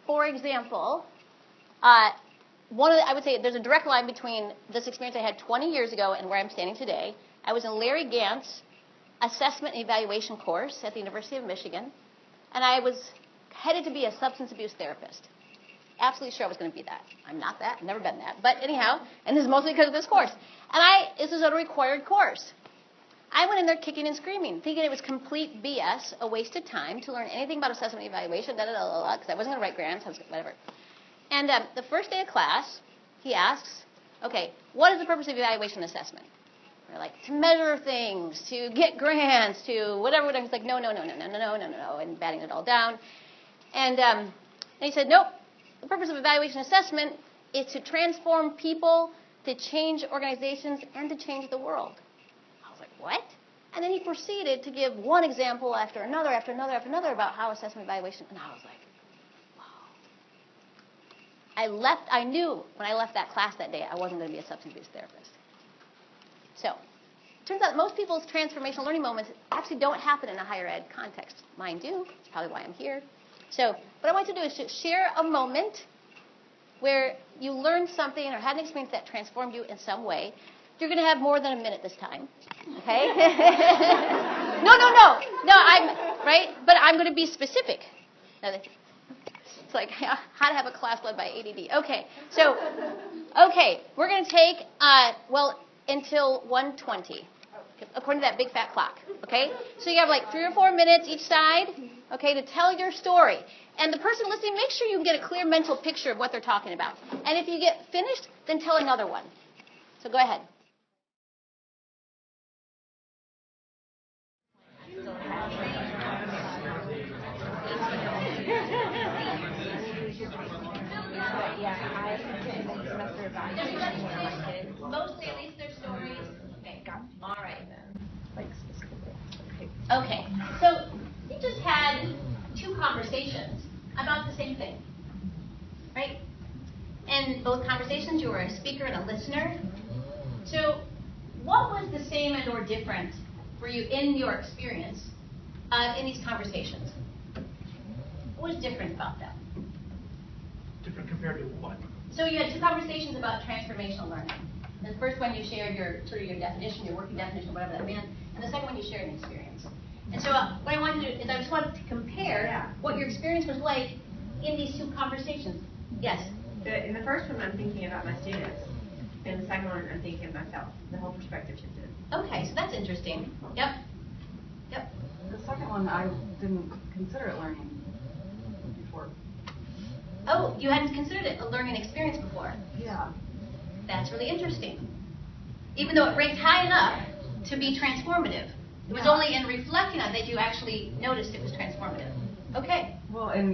For example, I would say there's a direct line between this experience I had 20 years ago and where I'm standing today. I was in Larry Gant's assessment and evaluation course at the University of Michigan, and I was headed to be a substance abuse therapist. Absolutely sure I was going to be that. I'm not that. I've never been that. But anyhow, and this is mostly because of this course. And this is a required course. I went in there kicking and screaming, thinking it was complete BS, a waste of time to learn anything about assessment and evaluation, because I wasn't going to write grants, whatever. And the first day of class, he asks, okay, what is the purpose of evaluation and assessment? We're like, to measure things, to get grants, to whatever. He's like, no, and batting it all down. And he said, nope, the purpose of evaluation and assessment is to transform people, to change organizations, and to change the world. I was like, what? And then he proceeded to give one example after another about how assessment evaluation, and I was like, wow. I knew when I left that class that day I wasn't going to be a substance abuse therapist. So, it turns out most people's transformational learning moments actually don't happen in a higher ed context. Mine do. That's probably why I'm here. So, what I want you to do is to share a moment where you learned something or had an experience that transformed you in some way. You're going to have more than a minute this time. Okay? No, right? But I'm going to be specific. It's like how to have a class led by ADD. Okay, so, we're going to take, until 1:20, according to that big fat clock, okay? So you have like 3 or 4 minutes each side, okay, to tell your story. And the person listening, make sure you can get a clear mental picture of what they're talking about. And if you get finished, then tell another one. So go ahead. Mostly at least their stories. Okay. All right. Okay. So you just had 2 conversations about the same thing, right? And both conversations, you were a speaker and a listener. So what was the same and or different for you in your experience in these conversations? What was different about them? Different compared to what? So you had 2 conversations about transformational learning. The first one you shared your definition, your working definition, whatever that meant, and the second one you shared an experience. And so what I wanted to do is I just wanted to compare what your experience was like in these 2 conversations. Yes? In the first one, I'm thinking about my students. In the second one, I'm thinking of myself. The whole perspective shifted. Okay, so that's interesting. Yep. The second one, I didn't consider it learning before. Oh, you hadn't considered it a learning experience before. Yeah. That's really interesting. Even though it ranked high enough to be transformative. It was only in reflecting on it that you actually noticed it was transformative. Okay. Well, and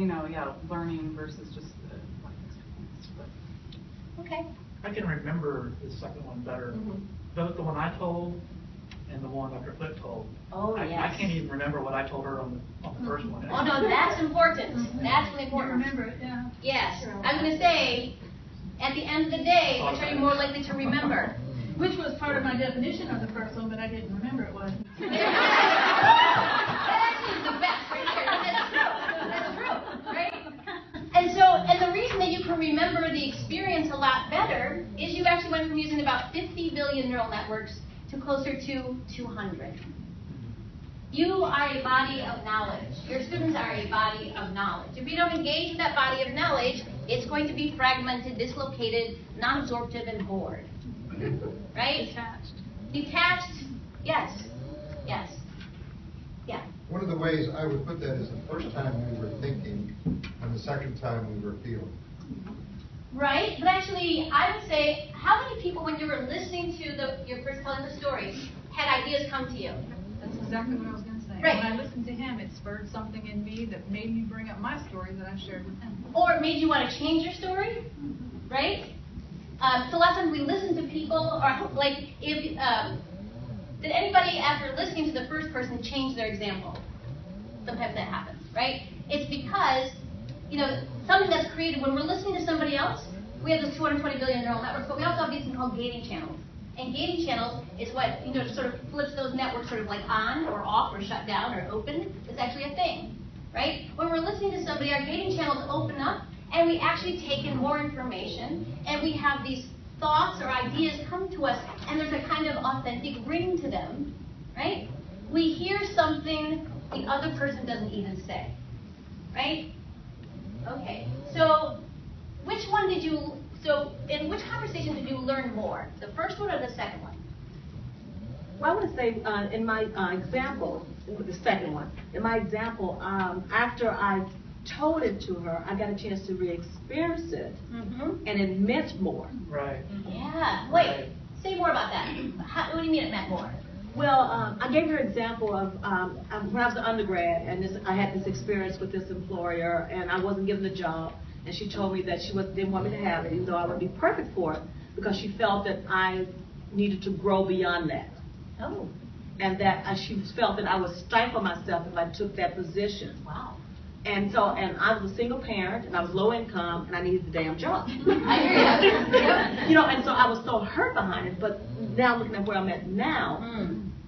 learning versus just the life experience. But. Okay. I can remember the second one better. Both the one I told and the one Dr. Flip told. Oh, I yes. can't even remember what I told her on the first one. Oh, no, that's important. That's really You important. remember it, yeah. Yes. I'm going to say, at the end of the day, which are you more likely to remember? Which was part of my definition of the first one, but I didn't remember it was. That is the best right there. That's true. That's true, right? And the reason that you can remember the experience a lot better is you actually went from using about 50 billion neural networks to closer to 200. You are a body of knowledge. Your students are a body of knowledge. If you don't engage with that body of knowledge, it's going to be fragmented, dislocated, non-absorptive, and bored. Right? Detached. Yes. Yes. Yeah. One of the ways I would put that is the first time we were thinking and the second time we were feeling. Right? But actually, I would say, how many people, when you were listening to your first telling the story, had ideas come to you? That's exactly what I was going to say. Right. When I listened to him, it spurred something in me that made me bring up my story that I shared with him. Or it made you want to change your story? Right? So a lot of times we listen to people, or like, if did anybody, after listening to the first person, change their example? Sometimes that happens, right? It's because, something that's created when we're listening to somebody else, we have those 220 billion neural networks, but we also have these things called gating channels. And gating channels is what, sort of flips those networks sort of like on or off or shut down or open. It's actually a thing, right? When we're listening to somebody, our gating channels open up, and we actually take in more information, and we have these thoughts or ideas come to us, and there's a kind of authentic ring to them, right? We hear something the other person doesn't even say, right? Okay, so in which conversation did you learn more? The first one or the second one? Well, I want to say in my example, the second one, in my example, after I told it to her, I got a chance to re-experience it, Mm-hmm. and it meant more. Right. Yeah. Wait. Right. Say more about that. What do you mean it meant more? Well, I gave her an example of when I was an undergrad, and I had this experience with this employer, and I wasn't given the job, and she told me that she didn't want me to have it, even though I would be perfect for it, because she felt that I needed to grow beyond that. Oh. And that she felt that I would stifle myself if I took that position. Wow. And I was a single parent, and I was low income, and I needed the damn job. I hear you. And so I was so hurt behind it. But now looking at where I'm at now,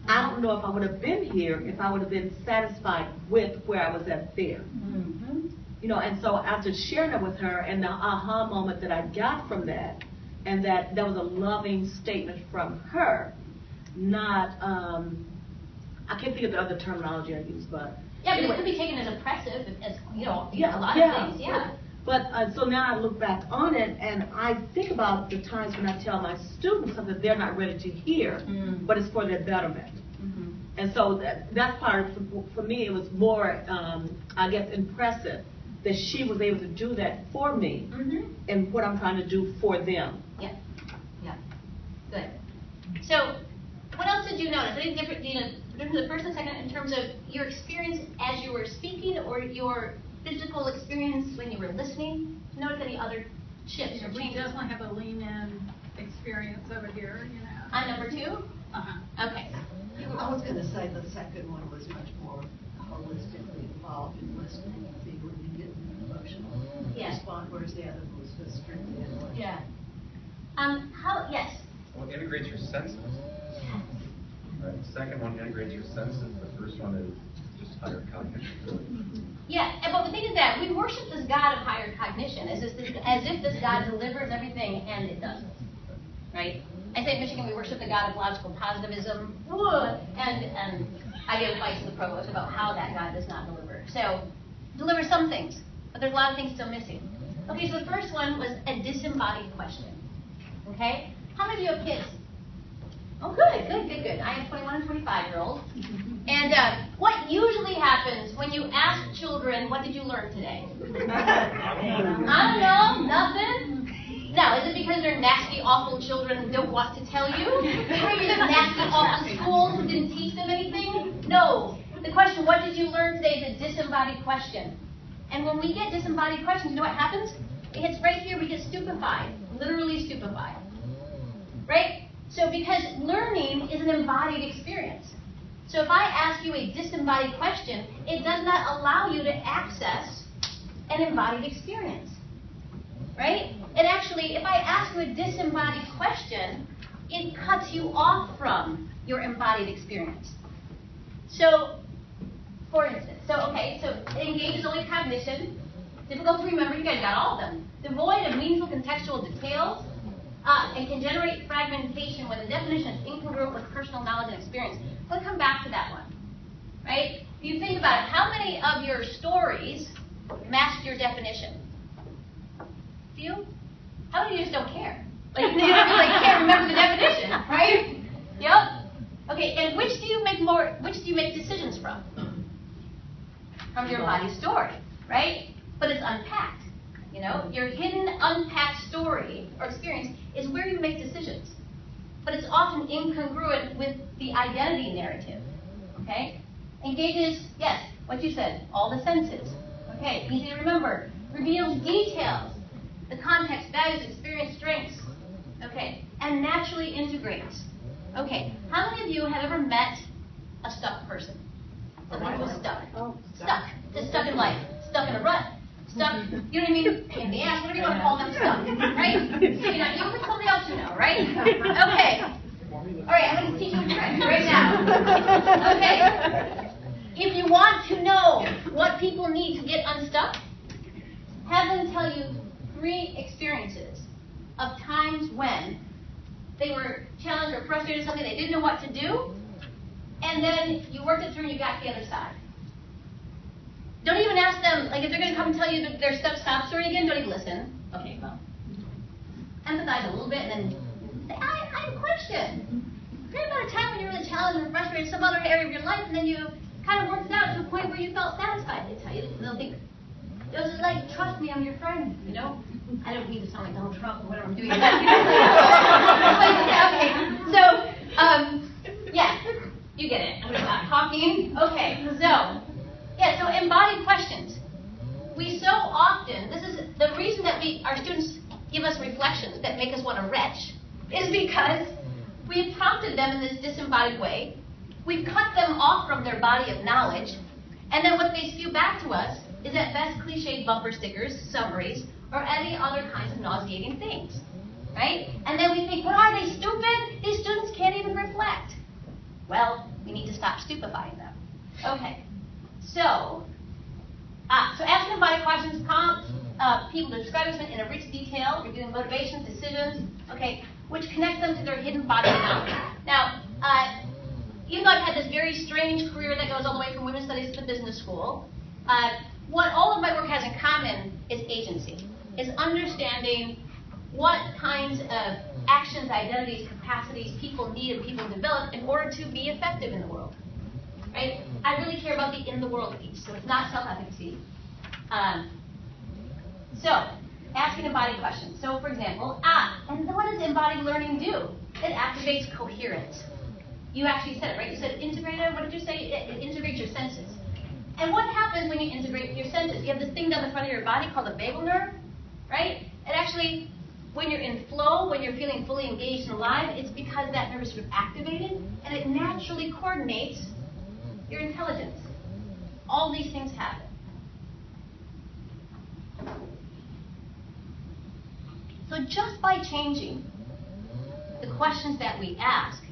I don't know if I would have been here if I would have been satisfied with where I was at there. Mm-hmm. And so after sharing it with her, and the aha moment that I got from that, and that was a loving statement from her, not I can't think of the other terminology I use, but. Yeah, but it could be taken as oppressive, as a lot of things. Yeah. But so now I look back on it, and I think about the times when I tell my students something they're not ready to hear, but it's for their betterment. Mm-hmm. And so that part, for me, it was more, I guess, impressive that she was able to do that for me, and what I'm trying to do for them. Yeah. Yeah. Good. So, what else did you notice? Anything different, between the first and second in terms of your experience as you were speaking, or your physical experience when you were listening? Notice any other shifts or We changes? definitely have a lean-in experience over here, On number 2? Uh-huh. Okay. I was going to say the second one was much more holistically involved in listening and feeling and getting an emotional response, whereas the other one was just strictly intellectual. Yeah. Yes. Well, it integrates your senses. Right. The second one integrates your senses. The first one is just higher cognition. Yeah, but the thing is that we worship this God of higher cognition as if this God delivers everything, and it doesn't. Right? I say in Michigan we worship the God of logical positivism, and I get advice to the provost about how that God does not deliver. So, deliver some things, but there's a lot of things still missing. Okay, so the first one was a disembodied question. Okay? How many of you have kids? Oh, good. I have 21 and 25-year-olds. And what usually happens when you ask children, what did you learn today? I don't know, nothing. Now, is it because they're nasty, awful children who don't want to tell you? Or are you just nasty, awful schools who didn't teach them anything? No. The question, what did you learn today, is a disembodied question. And when we get disembodied questions, you know what happens? It hits right here, we get stupefied. Literally stupefied. Right? So because learning is an embodied experience. So if I ask you a disembodied question, it does not allow you to access an embodied experience, right? And actually, if I ask you a disembodied question, it cuts you off from your embodied experience. So, for instance, so it engages only cognition, difficult to remember, you guys got all of them, devoid of meaningful contextual details, and can generate fragmentation when the definition is incongruent with personal knowledge and experience. We'll come back to that one, right? If you think about it, how many of your stories matched your definition? Few? How many of you just don't care? Like, you really can't remember the definition, right? Yep. Okay, and which do you make decisions from? From your embodied story, right? But it's unpacked. You know, your hidden, unpacked story or experience is where you make decisions. But it's often incongruent with the identity narrative. Okay? Engages, yes, what you said, all the senses. Okay, easy to remember. Reveals details, the context, values, experience, strengths. Okay, and naturally integrates. Okay, how many of you have ever met a stuck person? Somebody who's stuck. Stuck. Just stuck in life. Stuck in a rut. Stuck, you know what I mean? Pain in the ass, whatever you want to call them, stuck. Right? Maybe not you, but somebody else you know, right? Okay. All right, I'm going to teach you a trick right now. Okay. If you want to know what people need to get unstuck, have them tell you 3 experiences of times when they were challenged or frustrated with something they didn't know what to do, and then you worked it through and you got to the other side. Don't even ask them, like if they're going to come and tell you their stop story again, don't even listen. Okay, well, empathize a little bit and then say, I have a question. Think about a time when you were really challenged or frustrated in some other area of your life, and then you kind of worked it out to a point where you felt satisfied. They tell you, they'll think, it was like, trust me, I'm your friend, you know? I don't mean to sound like Donald Trump or whatever I'm doing. Okay, so, yeah, you get it. I'm going to stop talking. Okay, so, yeah, so embodied questions. We so often, this is the reason that our students give us reflections that make us want to retch, is because we've prompted them in this disembodied way. We've cut them off from their body of knowledge, and then what they spew back to us is at best cliched bumper stickers, summaries, or any other kinds of nauseating things, right? And then we think, what are they, stupid? These students can't even reflect. Well, we need to stop stupefying them. Okay, so asking embodied questions prompts people to describe this in a rich detail, reviewing motivations, decisions, okay, which connect them to their hidden body of knowledge. Now, even though I've had this very strange career that goes all the way from women's studies to the business school, what all of my work has in common is agency, is understanding what kinds of actions, identities, capacities people need and people develop in order to be effective in the world, right? I really care about the in the world piece, so it's not self-efficacy. So, asking embodied questions. So, for example, and what does embodied learning do? It activates coherence. You actually said it, right? You said integrative. What did you say? It integrates your senses. And what happens when you integrate your senses? You have this thing down the front of your body called the vagal nerve, right? It actually, when you're in flow, when you're feeling fully engaged and alive, it's because that nerve is sort of activated, and it naturally coordinates your intelligence. All these things happen. So just by changing the questions that we ask,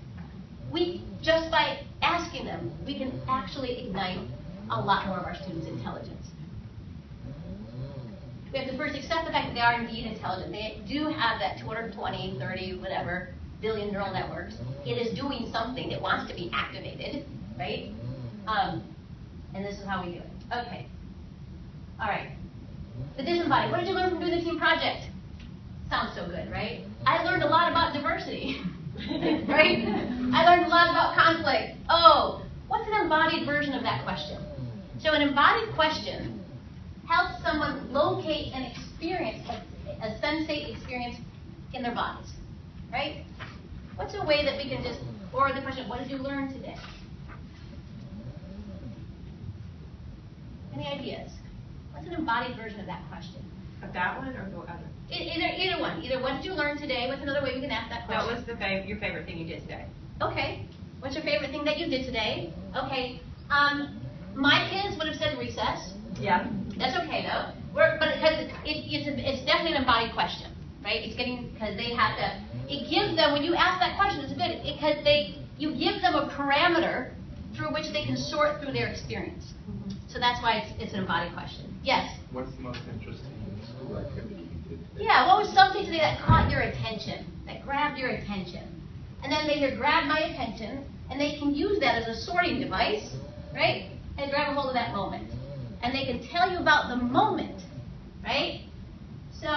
just by asking them, we can actually ignite a lot more of our students' intelligence. We have to first accept the fact that they are indeed intelligent. They do have that 220, 30, whatever, billion neural networks. It is doing something. It wants to be activated, right? And this is how we do it. Okay. All right. The disembodied. What did you learn from doing the team project? Sounds so good, right? I learned a lot about diversity, right? I learned a lot about conflict. Oh, what's an embodied version of that question? So an embodied question helps someone locate and experience a sensate experience in their bodies, right? What's a way that we can just, or the question, what did you learn today? Any ideas? What's an embodied version of that question? Of that one or the other? Either one. Either what did you learn today? What's another way we can ask that question? What was your favorite thing you did today? Okay. What's your favorite thing that you did today? Okay. My kids would have said recess. Yeah. That's okay though. But because it's definitely an embodied question, right? It's getting, because they have to. It gives them, when you ask that question, it's good because you give them a parameter through which they can sort through their experience. So that's why it's an embodied question. Yes. What's the most interesting school activity you did today? Yeah. What was something today that caught your attention, that grabbed your attention? And then they hear grab my attention, and they can use that as a sorting device, right? And grab a hold of that moment. And they can tell you about the moment, right? So,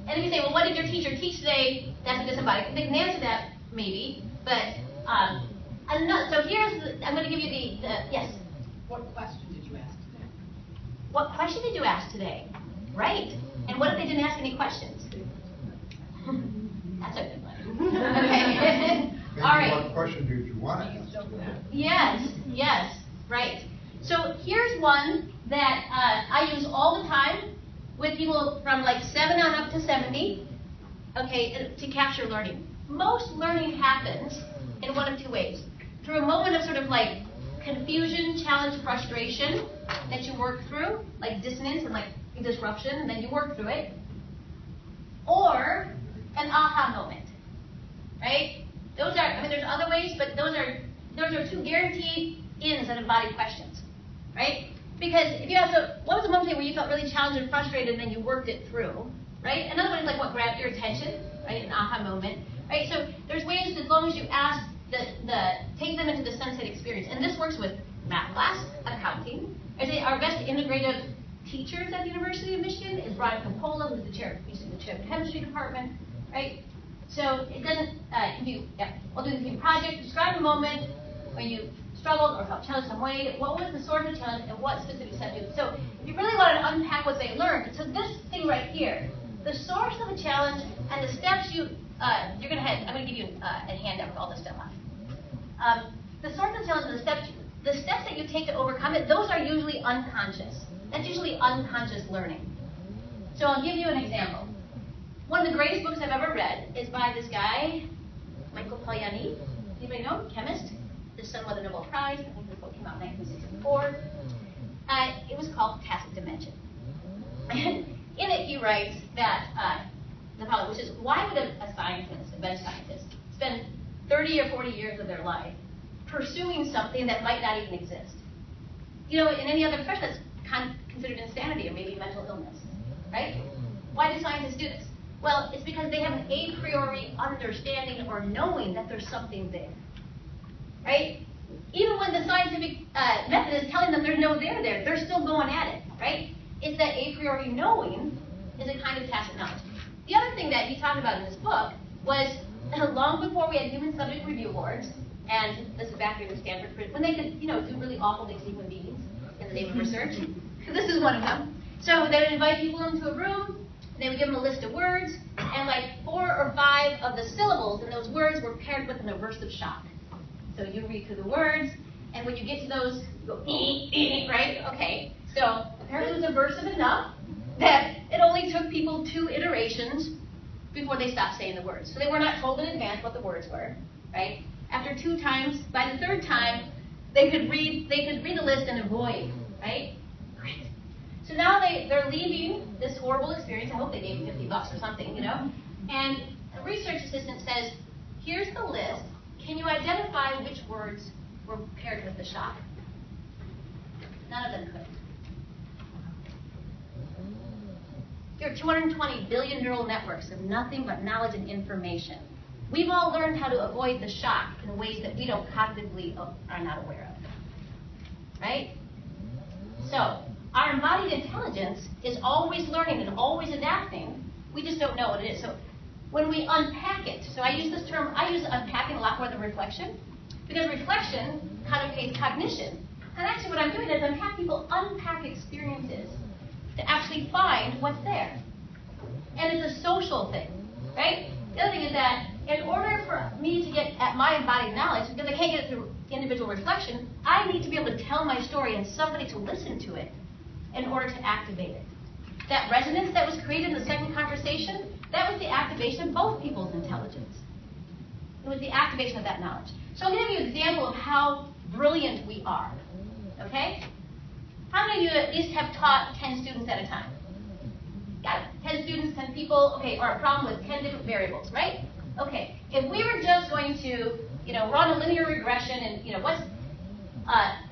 and if you say, well, what did your teacher teach today? That's a disembodied. They can answer that, maybe, but I'm not. So I'm going to give you the yes. What question did you ask today? What question did you ask today? Right. And what if they didn't ask any questions? That's a good one. Okay. Maybe All right. what question did you want to ask today? Yes, right. So here's one that I use all the time with people from like 7 on up to 70, okay, to capture learning. Most learning happens in one of two ways. Through a moment of sort of like confusion, challenge, frustration that you work through, like dissonance and like disruption, and then you work through it. Or an aha moment, right? Those are, I mean, there's other ways, but those are two guaranteed ins and embodied questions, right? Because if you ask, what was the moment where you felt really challenged and frustrated and then you worked it through, right? Another one is like what grabbed your attention, right? An aha moment, right? So there's ways, as long as you ask, take them into the sensate experience. And this works with math class, accounting. I say our best integrative teachers at the University of Michigan is Brian Capola, who's the chair of the chemistry department, right? So it doesn't, I'll do the team project, describe a moment when you struggled or felt challenged some way, what was the source of the challenge and what specific steps you. So if you really want to unpack what they learned, so this thing right here, the source of the challenge and the steps you're going to have, I'm going to give you a handout with all this stuff on. The source of the challenge and the steps that you take to overcome it, those are usually unconscious. That's usually unconscious learning. So I'll give you an example. One of the greatest books I've ever read is by this guy, Michael Polanyi. Anybody know? Chemist. His son won the Nobel Prize. I think this book came out in 1964. It was called Tacit Dimension. And in it, he writes that the following, which is, why would a scientist, a bench scientist, spend 30 or 40 years of their life pursuing something that might not even exist? You know, in any other profession, that's considered insanity or maybe mental illness, right? Why do scientists do this? Well, it's because they have an a priori understanding or knowing that there's something there, right? Even when the scientific method is telling them there's no there there, they're still going at it, right? It's that a priori knowing is a kind of tacit knowledge. The other thing that he talked about in this book was long before we had human subject review boards, and this is back during the Stanford, when they could, do really awful things to human beings in the name of research. This is one of them. So they would invite people into a room. They would give them a list of words, and like 4 or 5 of the syllables in those words were paired with an aversive shock. So you read through the words, and when you get to those, you go, right? Okay. So apparently it was aversive enough that it only took people 2 iterations before they stopped saying the words. So they were not told in advance what the words were, right? After 2 times, by the 3rd time, they could read the list and avoid, right? Great. So now they're leaving this horrible experience. I hope they gave them $50 or something, And the research assistant says, here's the list. Can you identify which words were paired with the shock? None of them could. There are 220 billion neural networks of nothing but knowledge and information. We've all learned how to avoid the shock in ways that we don't cognitively are not aware of. Right? So, our embodied intelligence is always learning and always adapting. We just don't know what it is. So when we unpack it, so I use unpacking a lot more than reflection, because reflection connotates cognition. And actually what I'm doing is I'm having people unpack experiences to actually find what's there. And it's a social thing, right? The other thing is that in order for me to get at my embodied knowledge, because I can't get it through individual reflection, I need to be able to tell my story and somebody to listen to it in order to activate it. that resonance that was created in the second conversation, that was the activation of both people's intelligence. It was the activation of that knowledge. So I'm going to give you an example of how brilliant we are. Okay? How many of you at least have taught 10 students at a time? Got it. 10 students, 10 people, okay, or a problem with 10 different variables, right? Okay. If we were just going to, run a linear regression and, if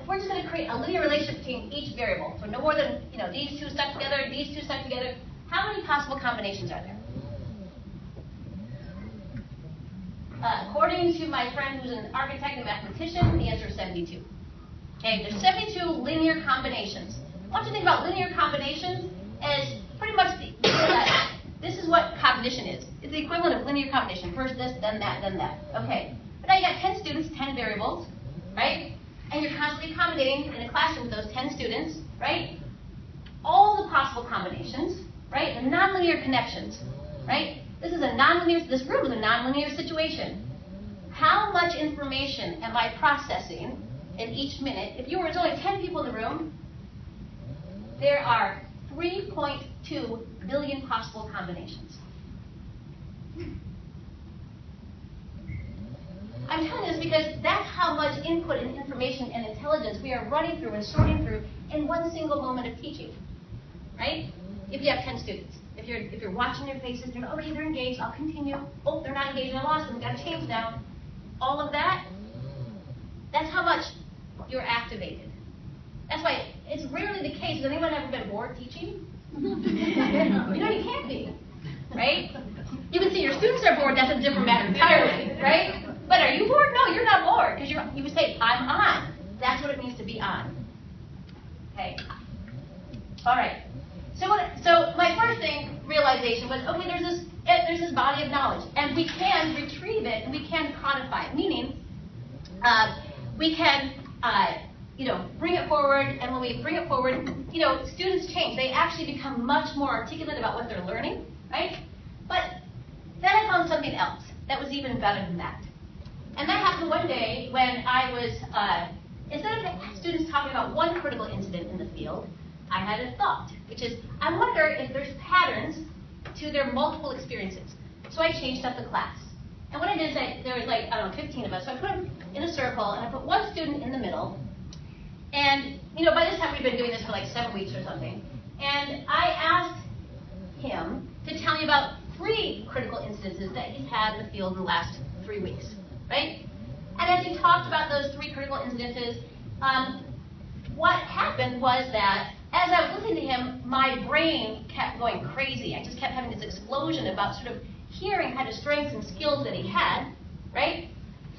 we're just going to create a linear relationship between each variable, so no more than, these two stuck together, these two stuck together, how many possible combinations are there? According to my friend who's an architect and mathematician, the answer is 72. Okay, there's 72 linear combinations. I want you to think about linear combinations as pretty much this is what cognition is. It's the equivalent of linear combination. First this, then that, then that. Okay. But now you got 10 students, 10 variables, right? And you're constantly accommodating in a classroom with those 10 students, right? All the possible combinations, right? The nonlinear connections, right? This room is a nonlinear situation. How much information am I processing in each minute? If there's only 10 people in the room, there are 3.2 billion possible combinations. I'm telling you this because that's how much input and information and intelligence we are running through and sorting through in one single moment of teaching, right? If you have 10 students. If you're watching their faces, you're okay, they're engaged, I'll continue. Oh, they're not engaged, I lost them, we've got to change now. All of that, that's how much you're activated. That's why it's rarely the case. Has anyone ever been bored teaching? You can't be, right? You can see your students are bored, that's a different matter entirely, right? But are you bored? No, you're not bored, because you would say, I'm on. That's what it means to be on. Okay. All right. So my first realization was, okay, there's this body of knowledge, and we can retrieve it and we can codify it. Meaning, we can, bring it forward, and when we bring it forward, students change. They actually become much more articulate about what they're learning, right? But then I found something else that was even better than that, and that happened one day when I was, instead of students talking about one critical incident in the field, I had a thought, which is, I wonder if there's patterns to their multiple experiences. So I changed up the class. And what I did is there was 15 of us. So I put them in a circle, and I put one student in the middle. And, by this time we've been doing this for 7 weeks or something. And I asked him to tell me about 3 critical instances that he's had in the field in the last 3 weeks, right? And as he talked about those 3 critical incidences, what happened was that as I was listening to him, my brain kept going crazy. I just kept having this explosion about sort of hearing kind of strengths and skills that he had, right?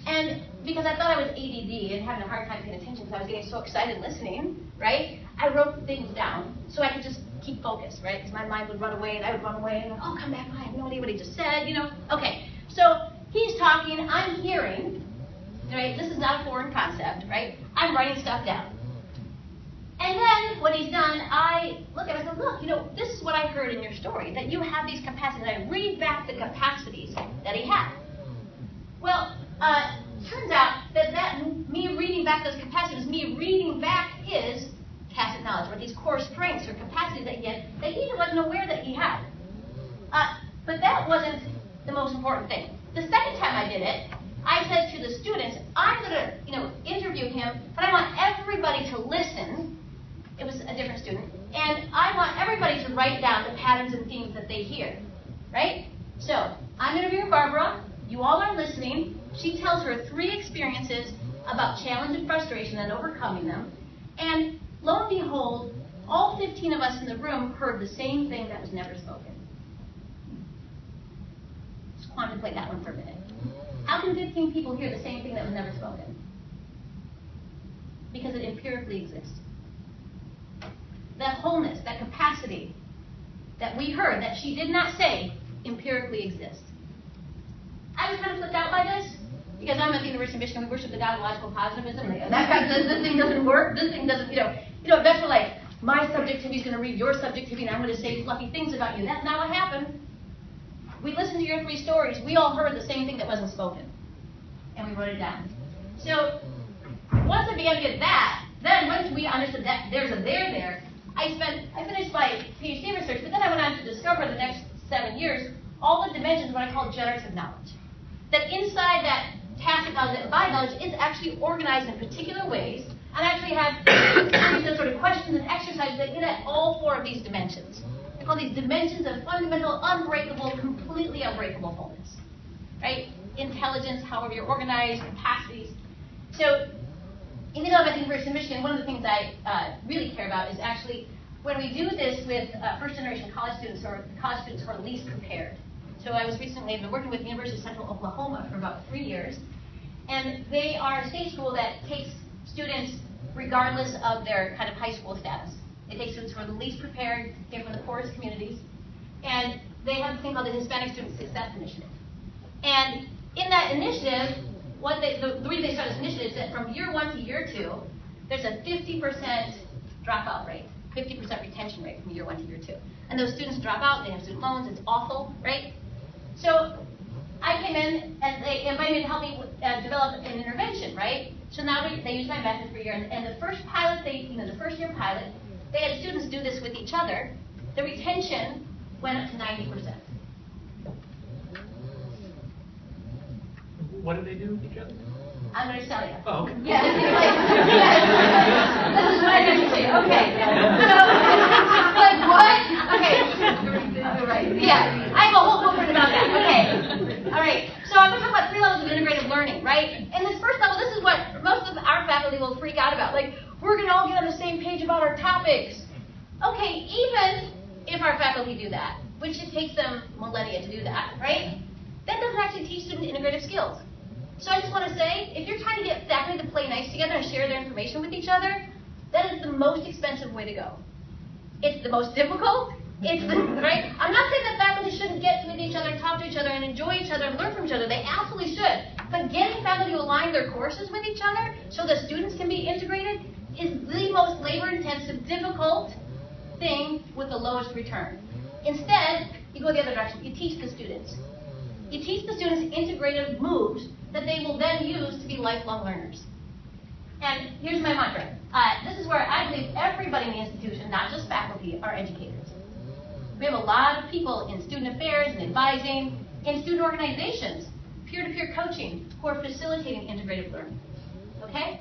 And because I thought I was ADD and having a hard time paying attention because I was getting so excited listening, right? I wrote things down so I could just keep focused, right? Because my mind would run away and I would run away and oh, come back, I have no idea what he just said, Okay, so he's talking, I'm hearing, right? This is not a foreign concept, right? I'm writing stuff down. And then, when he's done, I look at it and go, look, this is what I heard in your story, that you have these capacities. And I read back the capacities that he had. Well, turns out that me reading back those capacities, me reading back his tacit knowledge, or these core strengths or capacities that he had, that he wasn't aware that he had. But that wasn't the most important thing. The second time I did it, I said to the students, I'm going to, interview him, but I want everybody to listen. It was a different student. And I want everybody to write down the patterns and themes that they hear, right? So, I'm interviewing Barbara. You all are listening. She tells her 3 experiences about challenge and frustration and overcoming them. And lo and behold, all 15 of us in the room heard the same thing that was never spoken. Just contemplate that one for a minute. How can 15 people hear the same thing that was never spoken? Because it empirically exists. That wholeness, that capacity that we heard, that she did not say, empirically exists. I was kind of flipped out by this, because I'm at the University of Michigan, we worship the God of logical positivism, and that kind of, this thing doesn't work, this thing doesn't, that's what my subjectivity is going to read your subjectivity, and I'm going to say fluffy things about you. That's not what happened. We listened to your 3 stories, we all heard the same thing that wasn't spoken, and we wrote it down. So, once I began to get that, then once we understood that there's a there there, I finished my PhD research, but then I went on to discover the next 7 years all the dimensions of what I call generative knowledge. That inside that tacit knowledge, that embodied knowledge, is actually organized in particular ways, and I actually have series of sort of questions and exercises that get at all 4 of these dimensions. I call these dimensions of fundamental, unbreakable, completely unbreakable wholeness. Right? Intelligence, however you're organized, capacities. So, even though I'm at the University of Michigan, one of the things I really care about is actually when we do this with first-generation college students or college students who are least prepared. So I was recently been working with the University of Central Oklahoma for about 3 years, and they are a state school that takes students regardless of their kind of high school status. They take students who are the least prepared, came from the poorest communities, and they have a thing called the Hispanic Student Success Initiative. And in that initiative, the reason they started this initiative is that from year 1 to year 2, there's a 50% dropout rate, 50% retention rate from year 1 to year 2. And those students drop out, they have student loans, it's awful, right? So I came in and they invited me to help me develop an intervention, right? So now they use my method for a year. And the first pilot, the first year pilot, they had students do this with each other. The retention went up to 90%. What do they do with each other? I'm going to tell you. Oh, okay. Yeah, this is what I have to say. Okay. So, like what? Okay. Right. Yeah. I have a whole book written about that. Okay. All right. So I'm going to talk about 3 levels of integrative learning, right? And this first level, this is what most of our faculty will freak out about. Like, we're going to all get on the same page about our topics. Okay, even if our faculty do that, which it takes them millennia to do that, right? That doesn't actually teach students integrative skills. So I just want to say, if you're trying to get faculty to play nice together and share their information with each other, that is the most expensive way to go. It's the most difficult. It's the, right? I'm not saying that faculty shouldn't get with each other, talk to each other, and enjoy each other and learn from each other. They absolutely should. But getting faculty to align their courses with each other so that students can be integrated is the most labor-intensive, difficult thing with the lowest return. Instead, you go the other direction. You teach the students. You teach the students integrative moves that they will then use to be lifelong learners. And here's my mantra. This is where I believe everybody in the institution, not just faculty, are educators. We have a lot of people in student affairs and advising, in student organizations, peer-to-peer coaching, who are facilitating integrative learning. Okay?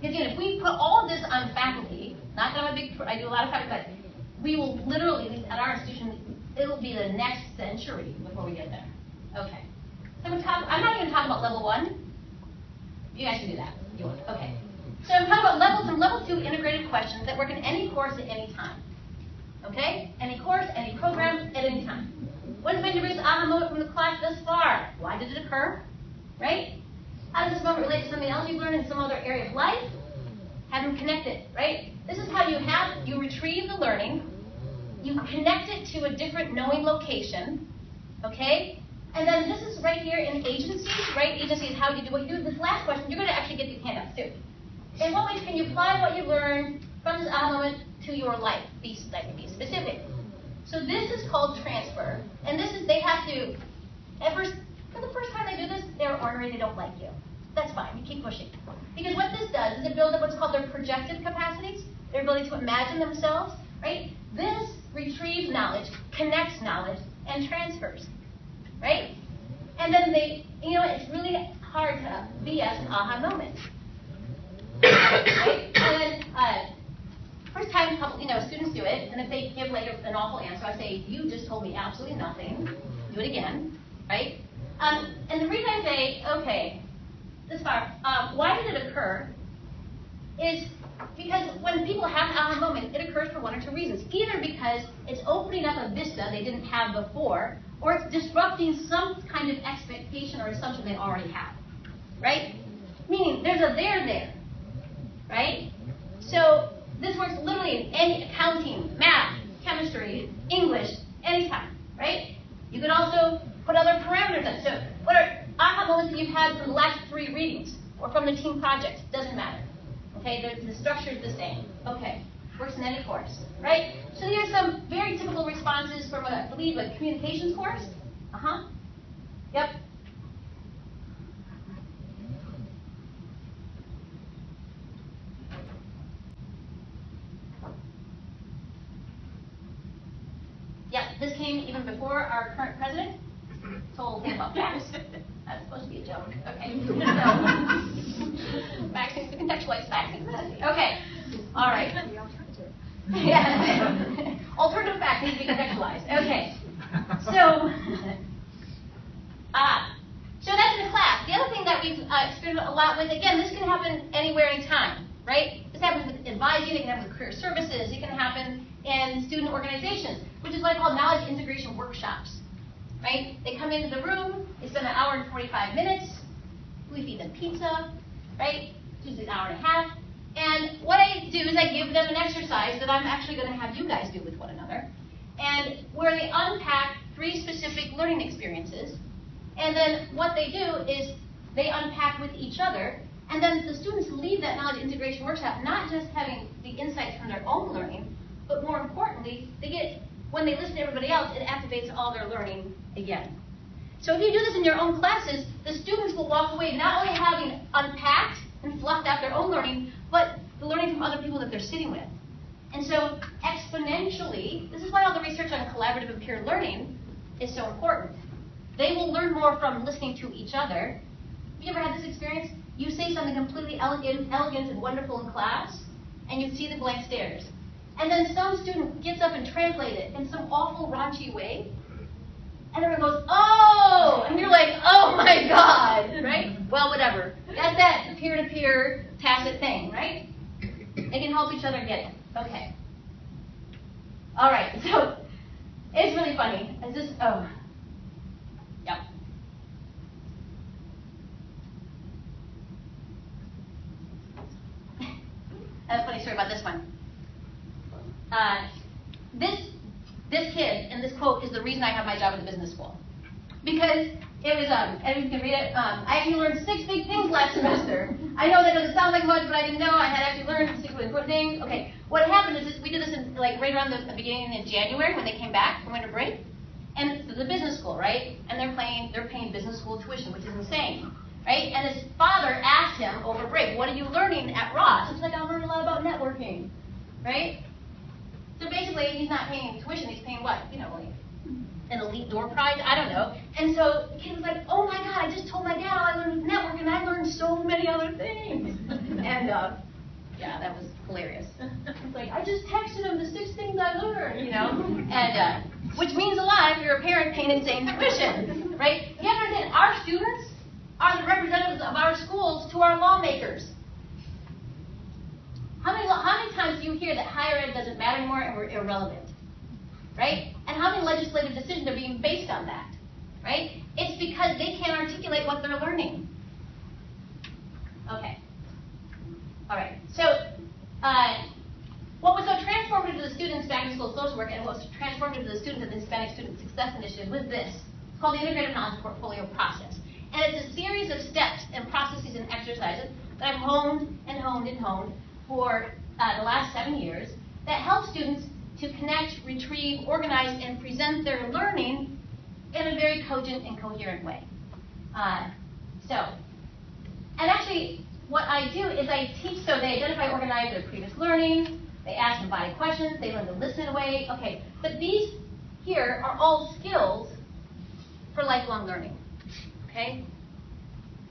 Because again, if we put all of this on faculty, not that I do a lot of faculty, but we will literally, at least at our institution, it'll be the next century before we get there. Okay. So I'm not even talking about level 1. You guys can do that. You want. Okay. So I'm talking about level 1 and level 2 integrated questions that work in any course at any time. Okay? Any course, any program, at any time. What is my greatest aha moment from the class thus far? Why did it occur? Right? How does this moment relate to something else you've learned in some other area of life? Have them connect it, right? This is how you retrieve the learning, you connect it to a different knowing location, okay? And then this is right here in agency, right? Agency is how you do what you do. This last question, you're going to actually get these handouts too. In what ways can you apply what you learned from this aha moment to your life? Be specific. So this is called transfer, and this is, they have to, for the first time they do this, they're ornery, they don't like you. That's fine, you keep pushing. Because what this does is it builds up what's called their projective capacities, their ability to imagine themselves, right? This retrieves knowledge, connects knowledge, and transfers, right? And then it's really hard to BS an aha moment. Right? And then, first time students do it, and if they give later an awful answer, I say, you just told me absolutely nothing. Do it again, right? And the reason I say, okay, this far, why did it occur is because when people have an aha moment, it occurs for 1 or 2 reasons. Either because it's opening up a vista they didn't have before, or it's disrupting some kind of expectation or assumption they already have, right? Meaning, there's a there, right? So this works literally in any accounting, math, chemistry, English, anytime, right? You could also put other parameters in. So what are aha moments that you've had from the last 3 readings or from the team project? Doesn't matter. Okay, the structure is the same. Okay, works in any course, right? So these are some very typical responses from, I believe, a communications course. Yep. Yeah, this came even before our current president told him about facts. That's supposed to be a joke. Okay. Facts needs to contextualize facts. Okay. All right. Yeah. Alternative facts need to be contextualized. Okay. So that's in the class. The other thing that we've experienced a lot with, again, this can happen anywhere in time, right? This happens with advising, it can happen with career services, it can happen in student organizations, which is what I call knowledge integration workshops, right? They come into the room, they spend an hour and 45 minutes, we feed them pizza, right? Usually an hour and a half. And what I do is I give them an exercise that I'm actually going to have you guys do with one another, and where they unpack 3 specific learning experiences. And then what they do is they unpack with each other, and then the students leave that knowledge integration workshop not just having the insights from their own learning, but more importantly, they get, when they listen to everybody else, it activates all their learning again. So if you do this in your own classes, the students will walk away not only having unpacked and fluffed out their own learning, but the learning from other people that they're sitting with. And so exponentially, this is why all the research on collaborative and peer learning is so important. They will learn more from listening to each other. Have you ever had this experience? You say something completely elegant and wonderful in class, and you see the blank stares. And then some student gets up and translates it in some awful raunchy way, and everyone goes, oh! And you're like, oh my God, right? Well, whatever. That's that peer-to-peer tacit thing, right? They can help each other get it. Okay. All right, so it's really funny. Is this, oh. Yep. I have a funny story about this one. This kid and this quote is the reason I have my job at the business school. Because it was, and you can read it, I actually learned 6 big things last semester. I know that doesn't sound like much, but I didn't know. I had actually learned 6 really important things. Okay, what happened is we did this in, like, right around the beginning in January when they came back from winter break. And it's the business school, right? And they're paying business school tuition, which is insane, right? And his father asked him over break, what are you learning at Ross? He's like, I'm learning a lot about networking, right? So basically, he's not paying tuition, he's paying what? You know, like an elite door prize? I don't know. And so the kid was like, oh my God, I just told my dad all I learned was networking, and I learned so many other things. And yeah, that was hilarious. It's like, I just texted him the 6 things I learned, you know? And which means a lot if you're a parent paying insane tuition, right? You have to understand, our students are the representatives of our schools to our lawmakers. How many times do you hear that higher ed doesn't matter anymore and we're irrelevant, right? And how many legislative decisions are being based on that, right? It's because they can't articulate what they're learning. Okay. All right. So, what was so transformative to the students back in school social work and what was transformative to the students at the Hispanic Student Success Initiative was this. It's called the Integrative Knowledge Portfolio Process. And it's a series of steps and processes and exercises that I've honed and honed and honed for the last 7 years that help students to connect, retrieve, organize, and present their learning in a very cogent and coherent way. And actually, what I do is I teach, so they identify, organize their previous learning, they ask embodied questions, they learn to listen in a way. Okay, but these here are all skills for lifelong learning. Okay?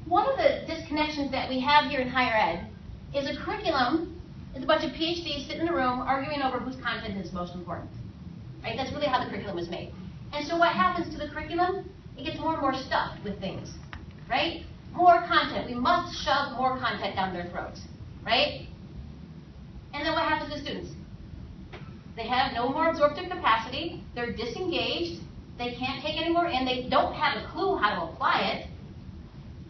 One of the disconnections that we have here in higher ed is a curriculum is a bunch of PhDs sitting in a room arguing over whose content is most important. Right? That's really how the curriculum is made. And so what happens to the curriculum? It gets more and more stuffed with things. Right? More content. We must shove more content down their throats. Right? And then what happens to students? They have no more absorptive capacity. They're disengaged. They can't take any more in. They don't have a clue how to apply it.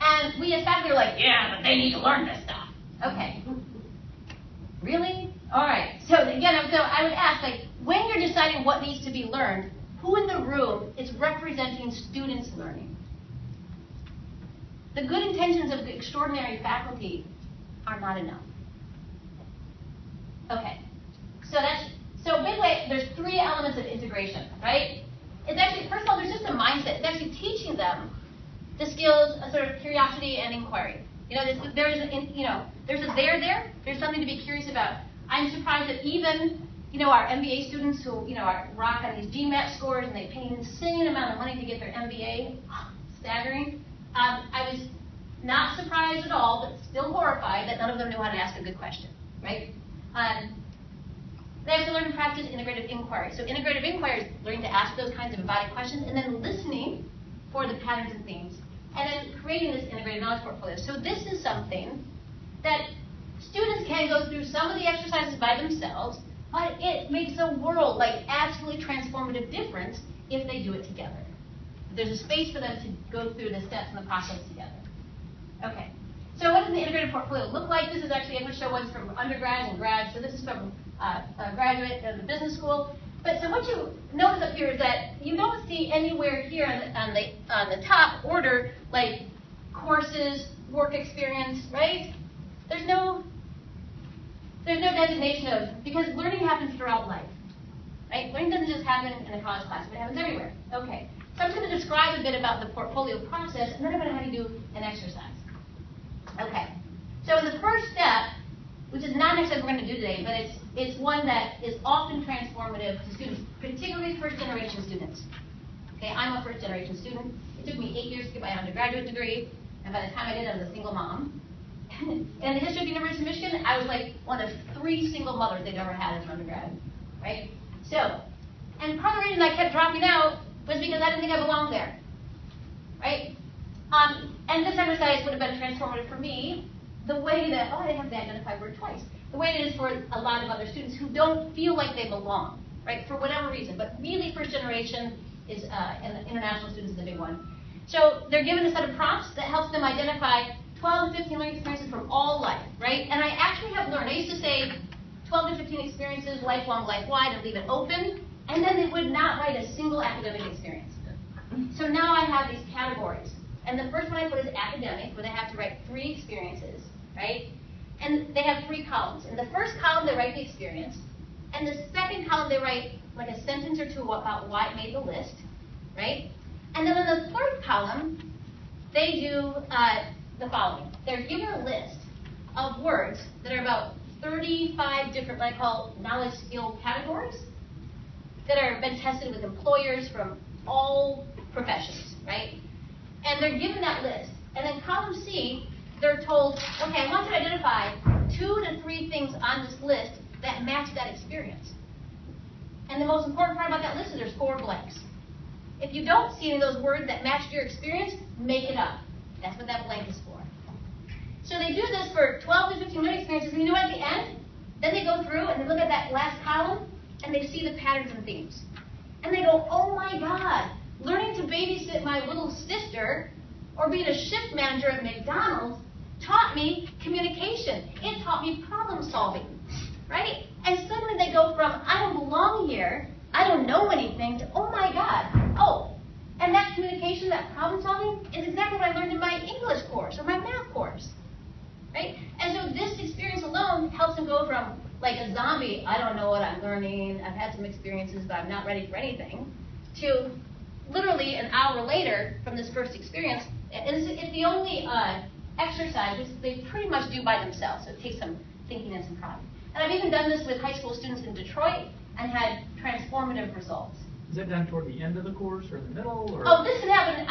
And we as faculty are like, yeah, but they need to learn this stuff. Okay. Really? All right. So again, I would ask, like, when you're deciding what needs to be learned, who in the room is representing students' learning? The good intentions of extraordinary faculty are not enough. Okay. So big way, there's 3 elements of integration, right? It's actually, first of all, there's just a mindset. It's actually teaching them the skills of sort of curiosity and inquiry. You know, there's a there there. There's something to be curious about. I'm surprised that even, our MBA students who, are rock on these GMAT scores and they pay an insane amount of money to get their MBA, staggering. I was not surprised at all, but still horrified that none of them knew how to ask a good question, right? They have to learn and practice integrative inquiry. So integrative inquiry is learning to ask those kinds of embodied questions and then listening for the patterns and themes, and then creating this integrated knowledge portfolio. So this is something that students can go through some of the exercises by themselves, but it makes a world, absolutely transformative difference if they do it together. There's a space for them to go through the steps and the process together. Okay, so what does the integrated portfolio look like? This is actually, I'm going to show ones from undergrad and grad. So this is from a graduate of the business school. But so what you notice up here is that you don't see anywhere here on the top order courses, work experience, right? There's no designation of, because learning happens throughout life, right? Learning doesn't just happen in a college class, it happens everywhere. Okay, so I'm going to describe a bit about the portfolio process, and then I'm going to have you do an exercise. Okay, so in the first step, which is not an exercise we're going to do today, but it's one that is often transformative to students, particularly first-generation students. Okay, I'm a first-generation student. It took me 8 years to get my undergraduate degree, and by the time I did, I was a single mom. In the history of the University of Michigan, I was one of 3 single mothers they'd ever had as an undergrad, right? So, and part of the reason I kept dropping out was because I didn't think I belonged there, right? And this exercise would have been transformative for me, the way that, I have the identified word twice, the way it is for a lot of other students who don't feel like they belong, right, for whatever reason. But really, first generation is, and the international students is the big one. So they're given a set of prompts that helps them identify 12 to 15 learning experiences from all life, right? And I actually have learned, I used to say 12 to 15 experiences, lifelong, life-wide, and leave it open, and then they would not write a single academic experience. So now I have these categories. And the first one I put is academic, where they have to write 3 experiences, right? And they have 3 columns. In the first column, they write the experience. And the second column, they write a sentence or 2 about why it made the list, right? And then in the third column, they do the following. They're given a list of words that are about 35 different, what I call knowledge skill categories, that are been tested with employers from all professions, right? And they're given that list. And then column C, they're told, okay, I want you to identify 2 to 3 things on this list that match that experience. And the most important part about that list is there's 4 blanks. If you don't see any of those words that match your experience, make it up. That's what that blank is for. So they do this for 12 to 15 learning experiences, and you know at the end, then they go through and they look at that last column, and they see the patterns and themes. And they go, oh my God, learning to babysit my little sister or being a shift manager at McDonald's taught me communication. It taught me problem solving, right? And suddenly they go from, I don't belong here, I don't know anything, to, oh my God, oh, and that communication, that problem solving is exactly what I learned in my English course or my math course, right? And so this experience alone helps them go from a zombie, I don't know what I'm learning, I've had some experiences, but I'm not ready for anything, to literally an hour later from this first experience. And it's the only exercise which they pretty much do by themselves, so it takes some thinking and some trying. And I've even done this with high school students in Detroit and had transformative results. Is that done toward the end of the course or in the middle? Or? Oh, this can happen.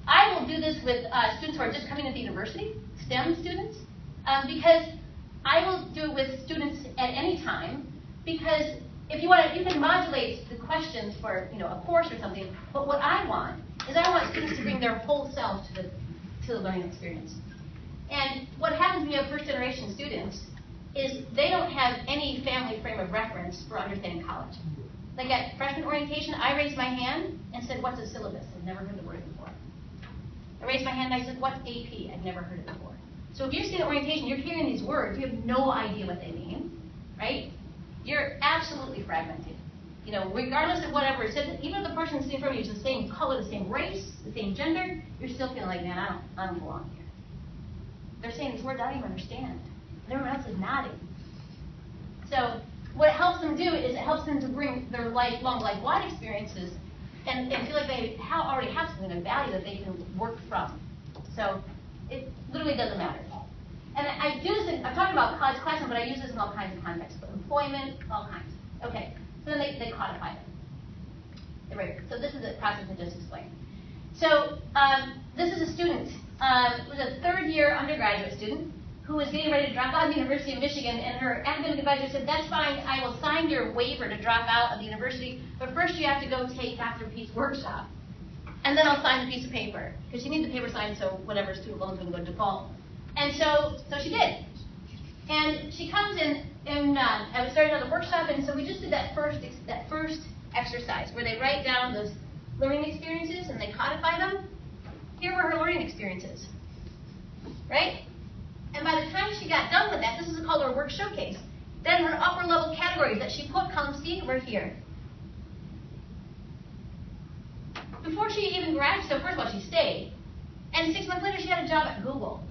I will do this with students who are just coming into university, STEM students, because I will do it with students at any time, because if you want to, you can modulate the questions for a course or something. But what I want is I want students to bring their whole self to the learning experience. And what happens when you have first generation students is they don't have any family frame of reference for understanding college. Like at freshman orientation, I raised my hand and said, "What's a syllabus?" I'd never heard the word before. I raised my hand and I said, "What's AP?" I'd never heard it before. So if you're sitting at orientation, you're hearing these words, you have no idea what they mean, right? You're absolutely fragmented. Regardless of whatever it says, even if the person sitting in front of you is the same color, the same race, the same gender, you're still feeling like, man, I don't belong here. They're saying these words I don't even understand. And everyone else is nodding. So what it helps them do is it helps them to bring their lifelong, life-wide experiences and feel like they already have something of value that they can work from. So it literally doesn't matter. And I do this, I'm talking about college classroom, but I use this in all kinds of contexts. Employment, all kinds. Okay, so then they codify them. So this is the process I just explained. So this is a student, it was a third-year undergraduate student who was getting ready to drop out of the University of Michigan, and her academic advisor said, that's fine, I will sign your waiver to drop out of the university, but first you have to go take Dr. Peet's workshop, and then I'll sign the piece of paper, because she needs the paper signed so whatever student loan's going to go to default. And so she did. And she comes in, and I was starting on the workshop, and so we just did that first exercise where they write down those learning experiences and they codify them. Here were her learning experiences, right? And by the time she got done with that, this is called her work showcase. Then her upper level categories that she put, come see, were here. Before she even graduated, so first of all, she stayed. And 6 months later, she had a job at Google.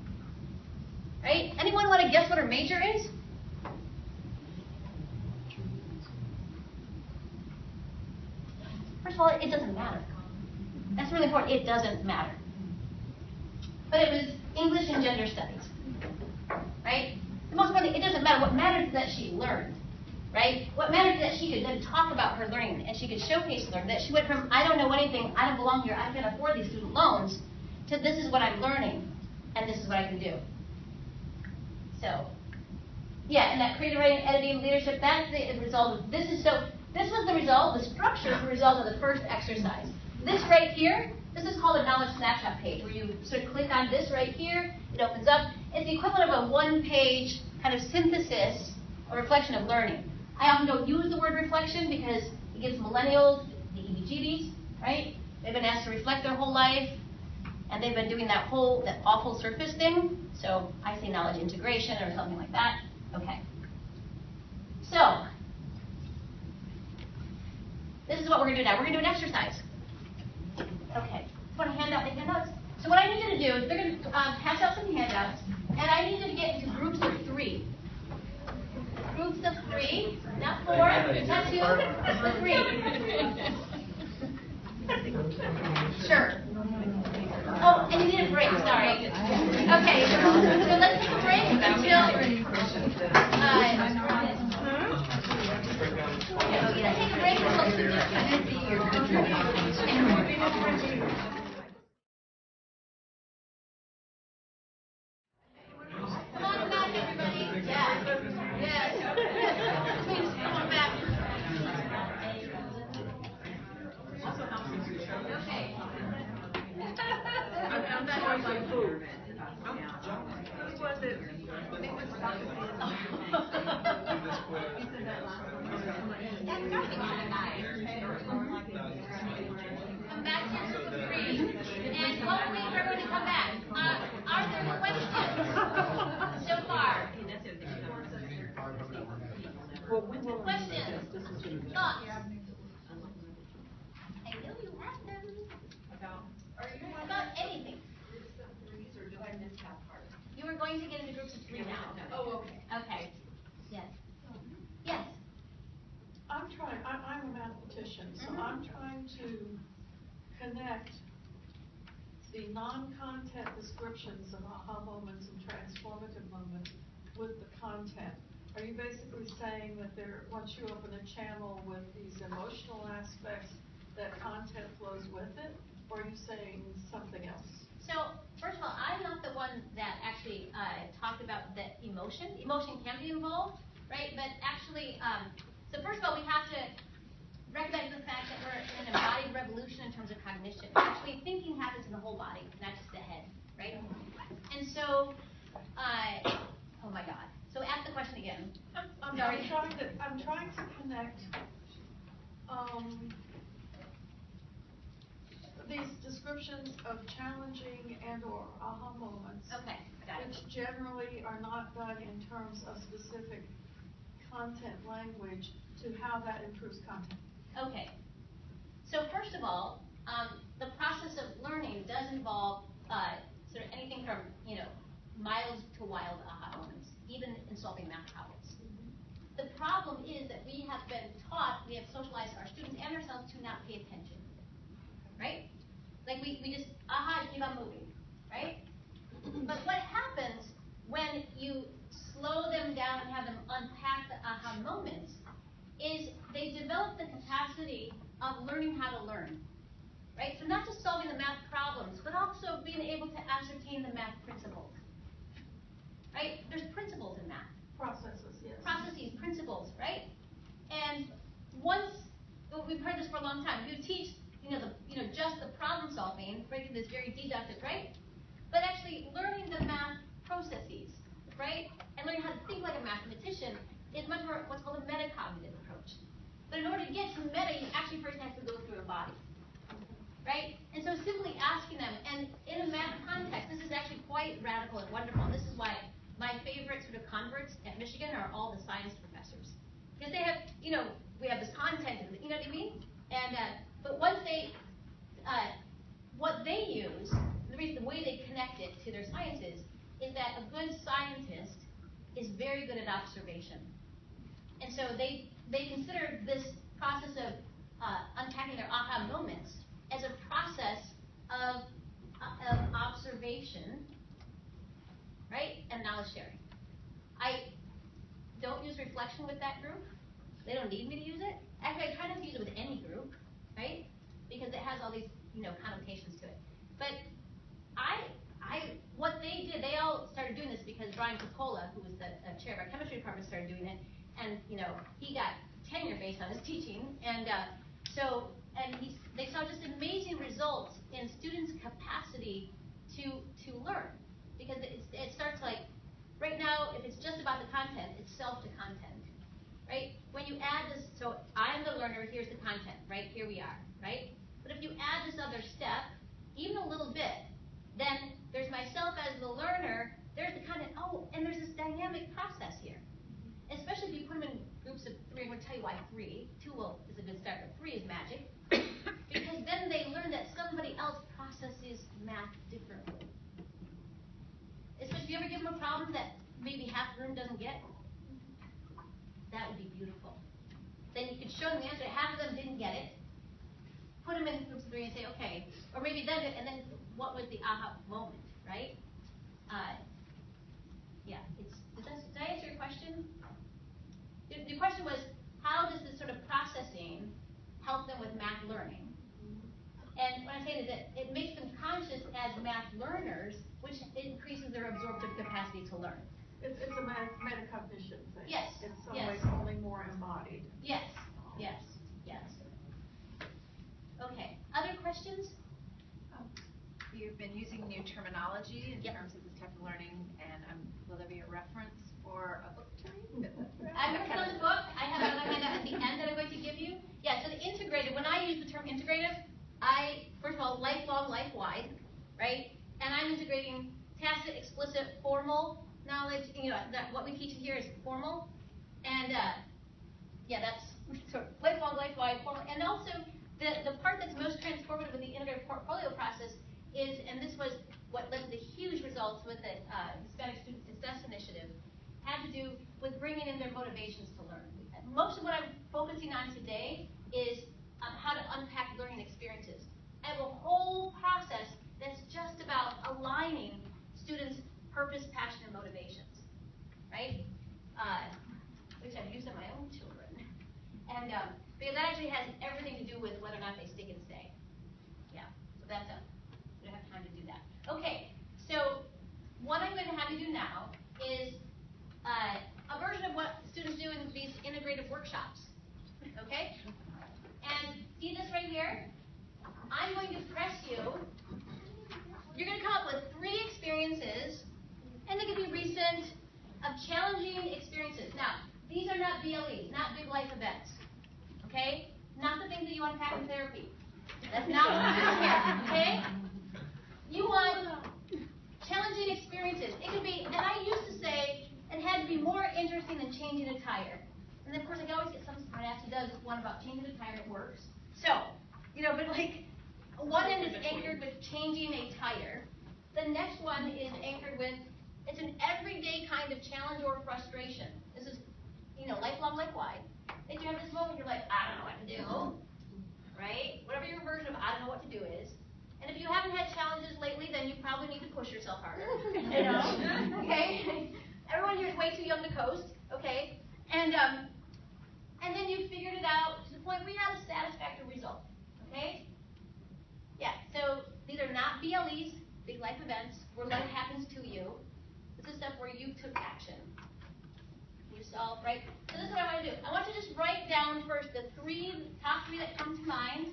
Right? Anyone want to guess what her major is? First of all, it doesn't matter. That's really important. It doesn't matter. But it was English and gender studies. Right? The most important thing, it doesn't matter. What matters is that she learned. Right? What matters is that she could then talk about her learning and she could showcase learning. That she went from, I don't know anything, I don't belong here, I can't afford these student loans, to this is what I'm learning and this is what I can do. So, yeah, and that creative writing, editing, leadership, that's the result of this. This was the result, the structure is the result of the first exercise. This right here, this is called a knowledge snapshot page, where you sort of click on this right here, it opens up. It's the equivalent of a one-page kind of synthesis, a reflection of learning. I often don't use the word reflection because it gives millennials the heebie-jeebies, right? They've been asked to reflect their whole life, and they've been doing that awful surface thing. So I say knowledge integration or something like that. Okay. So this is what we're going to do now. We're going to do an exercise. Okay. Want to hand out the handouts? So what I need you to do is they're going to pass out some handouts, and I need you to get into groups of 3. Groups of 3, not 4, not 2, but 3. Sure. Oh, and you need a break, sorry. Okay, so let's take a break until, take a break Come on back, everybody. Yeah. Yes. Please, come on back. Okay. I'm not going to food. Who was it? Come back here to the 3. And while we're waiting for everyone to come back, are there questions so far? Questions? Thoughts? I know you have them. About anything. Groups of 3s, or did I miss that part? You are going to get into groups of 3 now. Oh, okay. Okay. Yes. Yes. I'm a mathematician, so I'm trying to connect the non-content descriptions of aha moments and transformative moments with the content. Are you basically saying that once you open a channel with these emotional aspects, that content flows with it? Or are you saying something else? So, first of all, I'm not the one that actually talked about the emotion. Emotion can be involved, right? But actually, so first of all, we have to recognize the fact that we're in an embodied revolution in terms of cognition. Actually, thinking happens in the whole body, not just the head, right? And so, oh my God. So ask the question again. I'm trying to connect these descriptions of challenging and/or aha moments, Okay, got it. which generally are not done in terms of specific content language, to how that improves content. Okay. So first of all, the process of learning does involve sort of anything from, mild to wild aha moments, even in solving math problems. The problem is that we have been taught, we have socialized our students and ourselves to not pay attention, right? Like we just, keep on moving, right? But what happens when you slow them down and have them unpack the aha moments is they develop the capacity of learning how to learn, right? So not just solving the math problems, but also being able to ascertain the math principles, right? There's principles in math. Processes, yes. Processes, principles, right? And once, we've heard this for a long time, you teach, just the problem solving, making this very deductive, right? But actually learning the math processes, right? And learning how to think like a mathematician is much more what's called a metacognitive approach. But in order to get to meta, you actually first have to go through Embody, right? And so simply asking them, and in a math context, this is actually quite radical and wonderful. And this is why my favorite sort of converts at Michigan are all the science professors. Because they have, we have this content, you know what I mean? And, but once they, what they use, the way they connect it to their sciences is that a good scientist is very good at observation. And so they consider this process of unpacking their aha moments as a process of observation, right, and knowledge sharing. I don't use reflection with that group. They don't need me to use it. Actually, I try not to use it with any group, right, because it has all these, connotations to it. But what they did, they all started doing this because Brian Coppola, who was the chair of our chemistry department, started doing it, and he got tenure based on his teaching, and they saw just amazing results in students' capacity to learn, because it starts like right now, if it's just about the content, it's self to content, right? When you add this, so I'm the learner, here's the content, right? Here we are, right? But if you add this other step, even a little bit, then there's myself as the learner, there's the content, and there's this dynamic process here. Especially if you put them in groups of 3, I'm going to tell you why 3. 2 is a good start, but 3 is magic. Because then they learn that somebody else processes math differently. Especially if you ever give them a problem that maybe half the room doesn't get, that would be beautiful. Then you could show them the answer, half of them didn't get it, put them in groups of 3 and say, okay, or maybe then, and then what was the aha moment, right? Did I answer your question? The question was, how does this sort of processing help them with math learning? And what I'm saying is that it makes them conscious as math learners, which increases their absorptive capacity to learn. It's a metacognition thing. Yes. In some Yes. ways, only more embodied. Yes. Yes. Yes. Okay. Other questions? You've been using new terminology in terms of this type of learning, and will there be a reference for a book to read? I'm working on the book. I have another handout at the end that I'm going to give you. Yeah, so the integrative, when I use the term integrative, first of all, lifelong, life-wide, right? And I'm integrating tacit, explicit, formal knowledge. That what we teach here is formal. And, that's sort of lifelong, life-wide, formal. And also, the part that's most transformative with the integrative portfolio process is, and this was what led to the huge results with the Hispanic Student Success Initiative, had to do with bringing in their motivations to learn. Most of what I'm focusing on today is how to unpack learning experiences. I have a whole process that's just about aligning students' purpose, passion, and motivations, right? Which I've used on my own children. And because that actually has everything to do with whether or not they stick and stay. Yeah, so that's we don't have time to do that. Okay, so what I'm going to have you do now is a version of what students do in these integrative workshops. Okay? And see this right here? I'm going to press you. You're going to come up with 3 experiences, and they can be recent, of challenging experiences. Now, these are not BLEs, not big life events. Okay? Not the things that you unpack in therapy. That's not what we're doing here. Okay? You want challenging experiences. It could be, and I used to say, it had to be more interesting than changing a tire. And then, of course, I always get some smartass who does one about changing a tire and it works. So, but like, one end is anchored with changing a tire. The next one is anchored with, it's an everyday kind of challenge or frustration. This is, lifelong, life-wide. If you have this moment, you're like, I don't know what to do, right? Whatever your version of I don't know what to do is. And if you haven't had challenges lately, then you probably need to push yourself harder, okay? Everyone here is way too young to coast, okay? And and then you figured it out to the point where you had a satisfactory result. Okay? Yeah, so these are not BLEs, big life events, where life happens to you. This is stuff where you took action. Yourself, right? So this is what I want to do. I want you to just write down first the top three that come to mind.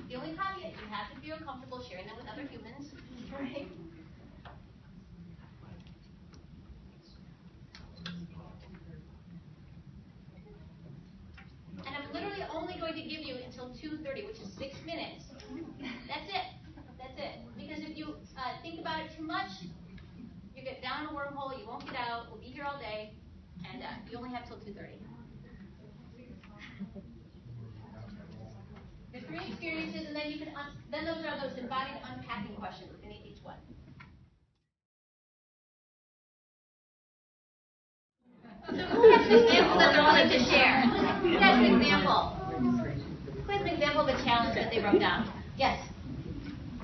The only caveat, you have to feel comfortable sharing them with other humans, right? And I'm literally only going to give you until 2:30, which is 6 minutes. That's it. That's it. Because if you think about it too much, you get down a wormhole, you won't get out, we'll be here all day, and you only have till 2:30. Your 3 experiences, and then you can then those are those embodied unpacking questions within each one. So who has an example that they're willing to share? Who has an example? Who has an example of a challenge that they wrote down? Yes?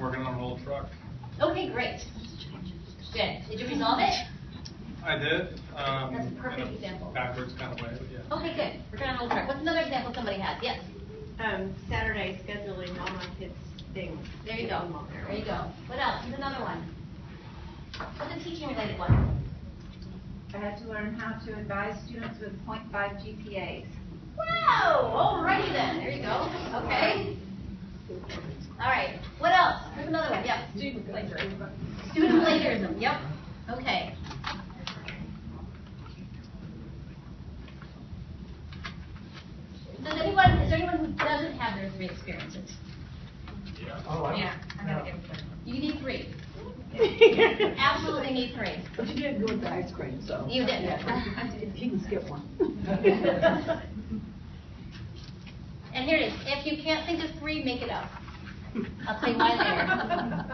Working on an old truck. Okay, great. Good. Did you resolve it? I did. That's a perfect example. Backwards kind of way, but yeah. Okay, good. Working on an old truck. What's another example somebody has? Yes? Saturday scheduling all my kids' things. There you go. There you go. What else? Here's another one. What's a teaching related one? I had to learn how to advise students with 0.5 GPAs. Wow! Alrighty then. There you go. Okay. All right. What else? Here's another one. Yep. Student plagiarism. Student plagiarism. Yep. Okay. Is there anyone who doesn't have their 3 experiences? Yeah. Yeah. I'm gonna give it. You need 3. Absolutely need 3. But you didn't go with the ice cream, so. You didn't. He can skip one. And here it is. If you can't think of 3, make it up. I'll tell you why later.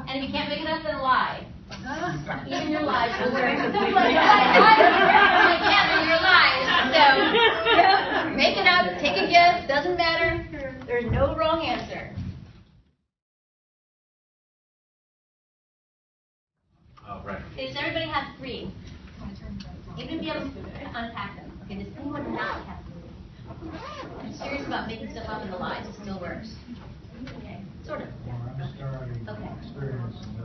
And if you can't make it up, then lie. Even your lies will work. I can't do your lies. So make it up, take a guess, doesn't matter. There's no wrong answer. Oh, right. Okay, does everybody have 3? Even if you haven't unpack them. Okay, does anyone not have 3? I'm serious about making stuff up in the lies. It still works. Okay, sort of. Okay.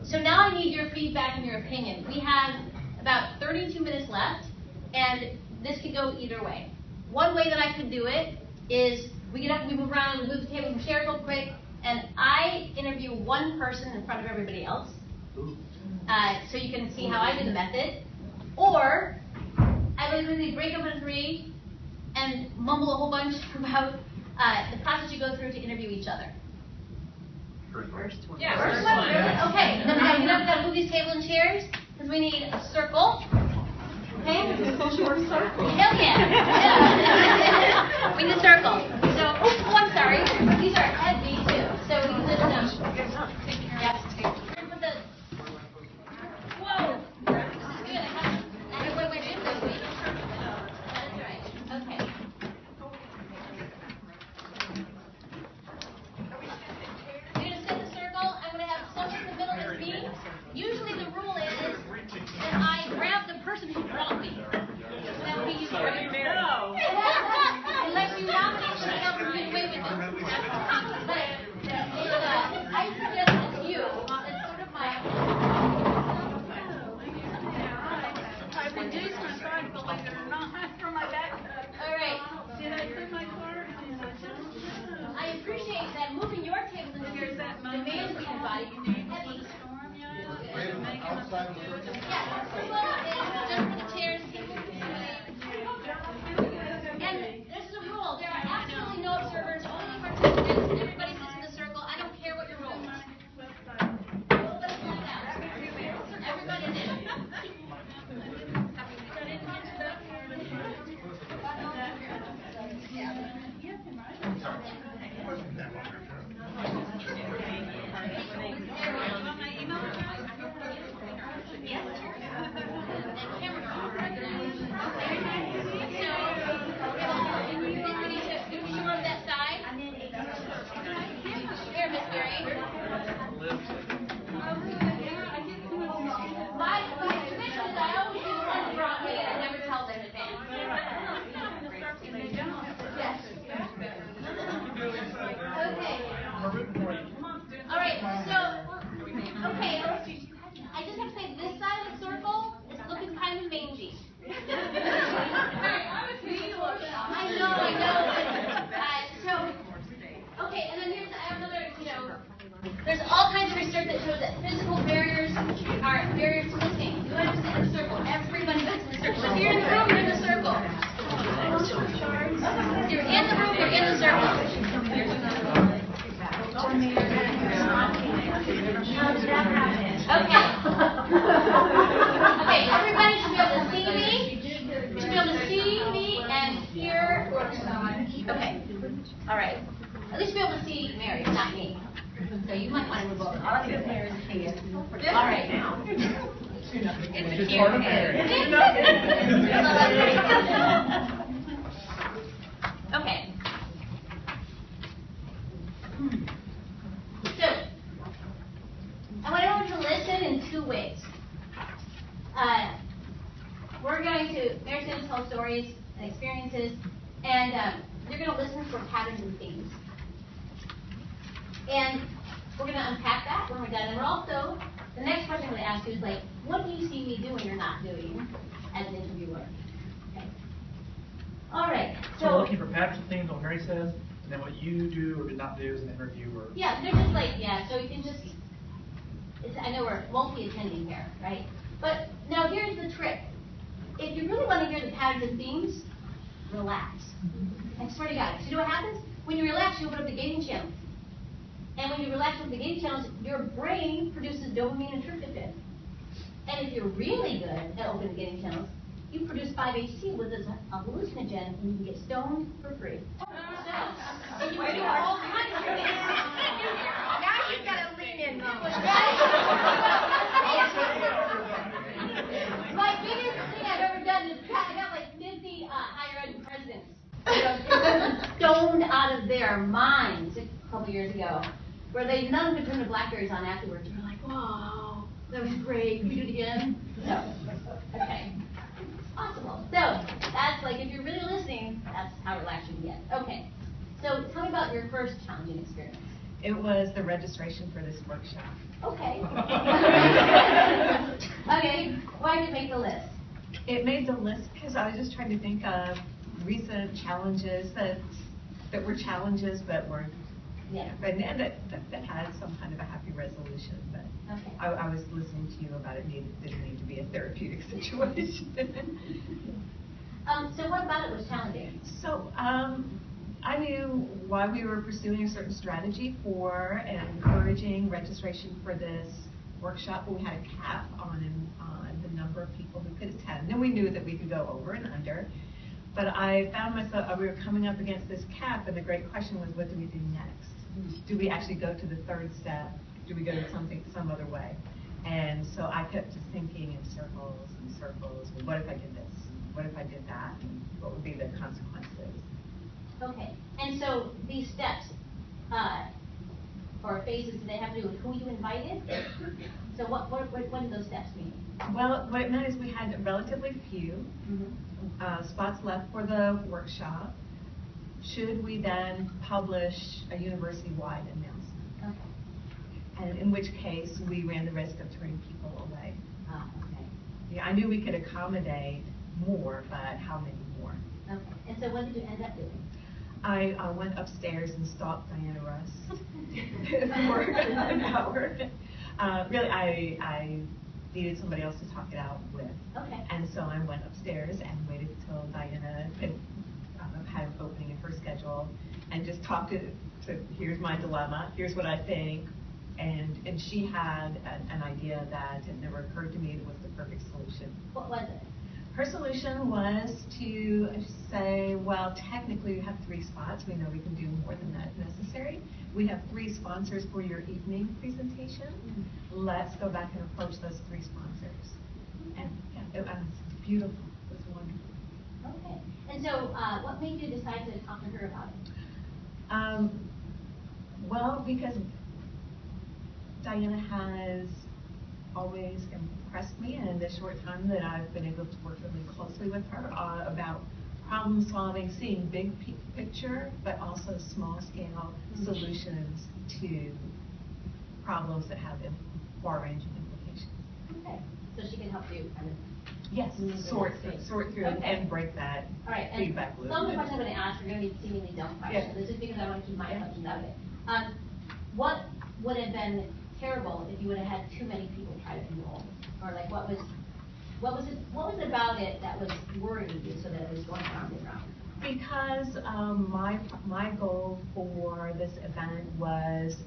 So now I need your feedback and your opinion. We have about 32 minutes left, and this could go either way. One way that I could do it is we get up, we move around, we move the table, we share real quick, and I interview one person in front of everybody else. So you can see how I do the method. Or I literally break up into 3 and mumble a whole bunch about the process you go through to interview each other. First one. Yeah, first one. Okay, then we gotta move these tables and chairs because we need a circle. Okay? Hell yeah. We need a circle. So, oh, I'm sorry. These are heavy too. So we can lift them. Yep. Put the. Whoa. This is good. I have one way to do this. That is right. Okay. Usually the rule is that I grab the person who brought me. That we use unless you nominate somebody else and get away with it. But I suggest it's you. It's sort of my. I reduced my card, believe it or not, from my backpack. All right. Did I put my card in my I appreciate that moving your tables and chairs demands the embody. Heavy. Outside the circle? Yeah, circle is just for the chairs. And this is a rule. There are absolutely no observers, only participants. Everybody sits in the circle. I don't care what your role is. Let's find out. Everybody did. All right, barriers to listening. You want to sit in a circle. Everybody sits in a circle. If you're in the room, you're in the circle. If you're in the room, you're in the circle. Okay. Okay, everybody should be able to see me. Should be able to see me and hear. Okay. All right. At least be able to see Mary, not me. So you might want to move over. All I need is Mary to see it. All right. It's a cute head. Okay. So, I want everyone to listen in two ways. We're going to, Mary's going to tell stories and experiences, and you're going to listen for patterns and themes. And we're going to unpack that when we're done. And we're also, the next question I'm going to ask you is like, what do you see me doing or not doing as an interviewer? Okay. All right. So we're looking for patterns and themes, what Mary says, and then what you do or did not do as an interviewer. Yeah, they're just like, yeah, so you can just, I know we're multi-attending here, right? But now here's the trick. If you really want to hear the patterns and themes, relax. I swear to God. You know what happens? When you relax, you open up the gating channel. And when you relax with the gating channels, your brain produces dopamine and tryptophan. And if you're really good at opening the gating channels, you produce 5-HT, which is a hallucinogen, and you can get stoned for free. And you can do all kinds of things. Now you've got to lean in, Mom. My biggest thing I've ever done is I got like 50 higher ed presidents stoned out of their minds a couple years ago, where none of them could turn the Blackberries on afterwards. They're like, "Whoa, that was great. Can we do it again?" No. Okay. Possible. So that's like if you're really listening, that's how relaxed you can get. Okay. So tell me about your first challenging experience. It was the registration for this workshop. Okay. Okay. Why did it make the list? It made the list because I was just trying to think of recent challenges that were challenges but weren't. Yeah. And that had some kind of a happy resolution. But Okay. I was listening to you about it didn't need to be a therapeutic situation. So what about it was challenging? So I knew why we were pursuing a certain strategy for and encouraging registration for this workshop, but we had a cap on the number of people who could attend. And we knew that we could go over and under. But I found myself, we were coming up against this cap, and the great question was, what do we do next? Do we actually go to the third step? Do we go to some other way? And so I kept just thinking in circles and circles. Well, what if I did this? What if I did that? And what would be the consequences? Okay. And so these steps or phases, do they have to do with who you invited? So what do those steps mean? Well, what it meant is we had relatively few spots left for the workshop. Should we then publish a university-wide announcement? Okay. And in which case, we ran the risk of turning people away. Okay. Yeah, I knew we could accommodate more, but how many more? Okay. And so what did you end up doing? I went upstairs and stalked Diana Russ for an hour. Really, I needed somebody else to talk it out with. Okay. And so I went upstairs and waited until Diana had an opening in her schedule and just talked to here's my dilemma, here's what I think. And she had an idea that it never occurred to me it was the perfect solution. What was it? Her solution was to say, well, technically we have 3 spots. We know we can do more than that if necessary. We have 3 sponsors for your evening presentation. Mm-hmm. Let's go back and approach those 3 sponsors. And yeah, it was beautiful. It was wonderful. Okay. And so what made you decide to talk to her about it? Well, because Diana has always impressed me, and in the short time that I've been able to work really closely with her about problem solving, seeing big picture, but also small scale solutions to problems that have far-ranging implications. Okay, so she can help you kind of. Yes, sort through and break that feedback loop. Some of the questions I'm going to ask are going to be seemingly dumb questions. This is because I want to keep my questions out of it. What would have been terrible if you would have had too many people try to enroll? Or like what was it about it that was worrying you so that it was going round and round? Because my goal for this event was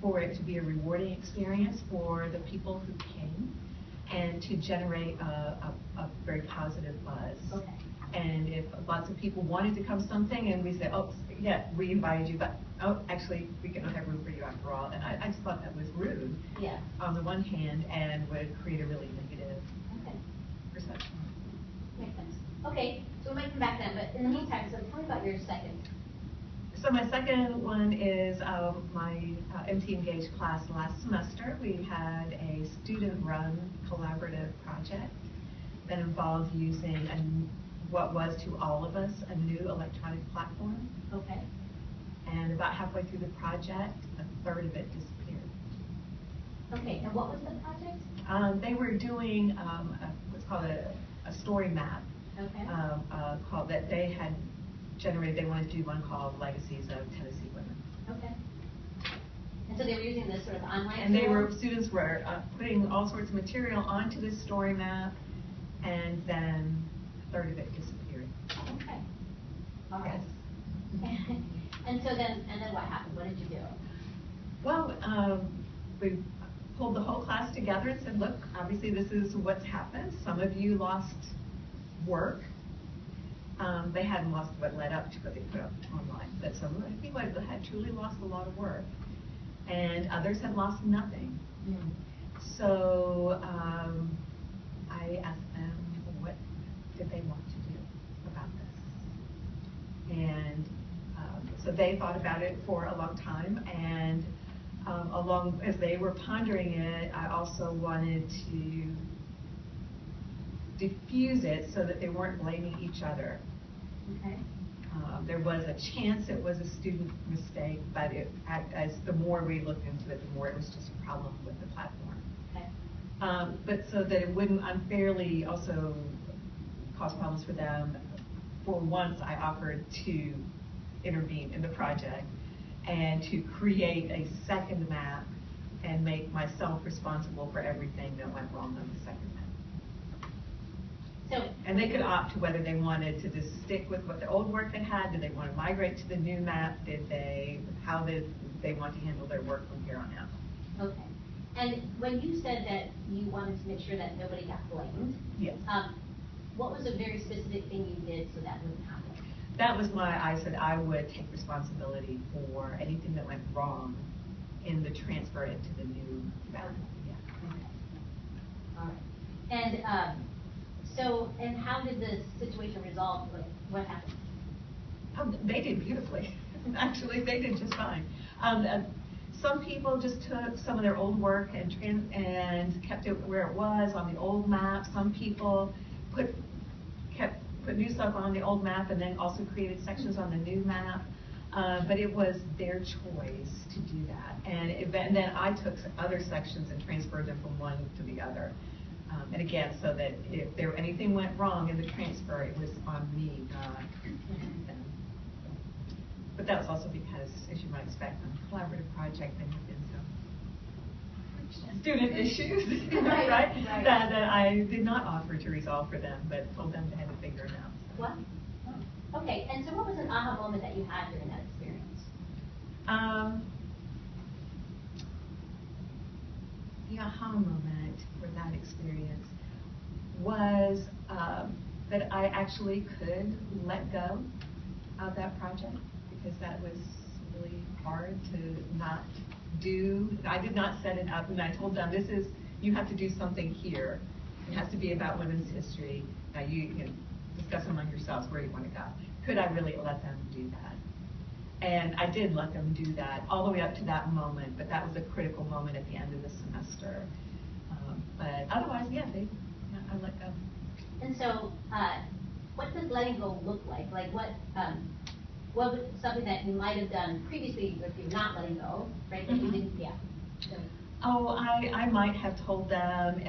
for it to be a rewarding experience for the people who came and to generate a very positive buzz. Okay. And if lots of people wanted to come something and we said, oh, yeah, we invited you, but oh, actually, we don't have room for you after all. And I just thought that was rude on the one hand and would create a really negative perception. Makes sense. Okay, so we might come back then, but in the meantime, so tell me about your second. So my second one is my MT Engaged class last semester. We had a student-run collaborative project that involved using what was to all of us a new electronic platform. Okay. And about halfway through the project, a third of it disappeared. Okay, and what was the project? They were doing what's called a story map. Okay. Called that they had generated. They wanted to do one called Legacies of Tennessee Women. Okay. And so they were using this sort of online And tool? students were putting all sorts of material onto this story map, and then a third of it disappeared. Okay. All right. And then what happened? What did you do? Well, we pulled the whole class together and said, look, obviously this is what's happened. Some of you lost work. They hadn't lost what led up to what they put up online, but some of the people had truly lost a lot of work, and others had lost nothing. So I asked them what did they want to do about this, and so they thought about it for a long time, and along as they were pondering it, I also wanted to diffuse it so that they weren't blaming each other. Okay. There was a chance it was a student mistake, but as the more we looked into it, the more it was just a problem with the platform. Okay. But so that it wouldn't unfairly also cause problems for them, for once I offered to intervene in the project and to create a second map and make myself responsible for everything that went wrong on the second map. And they could opt to whether they wanted to just stick with what the old work they had. Did they want to migrate to the new map? How did they want to handle their work from here on out? Okay. And when you said that you wanted to make sure that nobody got blamed, yes. What was a very specific thing you did so that wouldn't happen? That was why I said I would take responsibility for anything that went wrong in the transfer into the new map. Yeah. Okay. All right. And how did the situation resolve? Like, what happened? They did beautifully. Actually, they did just fine. Some people just took some of their old work and kept it where it was on the old map. Some people put new stuff on the old map and then also created sections on the new map. But it was their choice to do that. And then I took other sections and transferred them from one to the other. And again, so that if anything went wrong in the transfer, it was on me, not them. But that was also because, as you might expect, on a collaborative project, there have been some student issues, right? That I did not offer to resolve for them, but told them they had to figure it out. What? Okay, and so what was an aha moment that you had during that experience? The aha moment for that experience was that I actually could let go of that project, because that was really hard to not do. I did not set it up, and I told them, you have to do something here. It has to be about women's history. Now you can discuss among yourselves where you want to go. Could I really let them do that? And I did let them do that all the way up to that moment, but that was a critical moment at the end of the semester. But otherwise, I let go. And so, what does letting go look like? Like what was something that you might have done previously if you're not letting go, right? That you didn't, So. Oh, I might have told them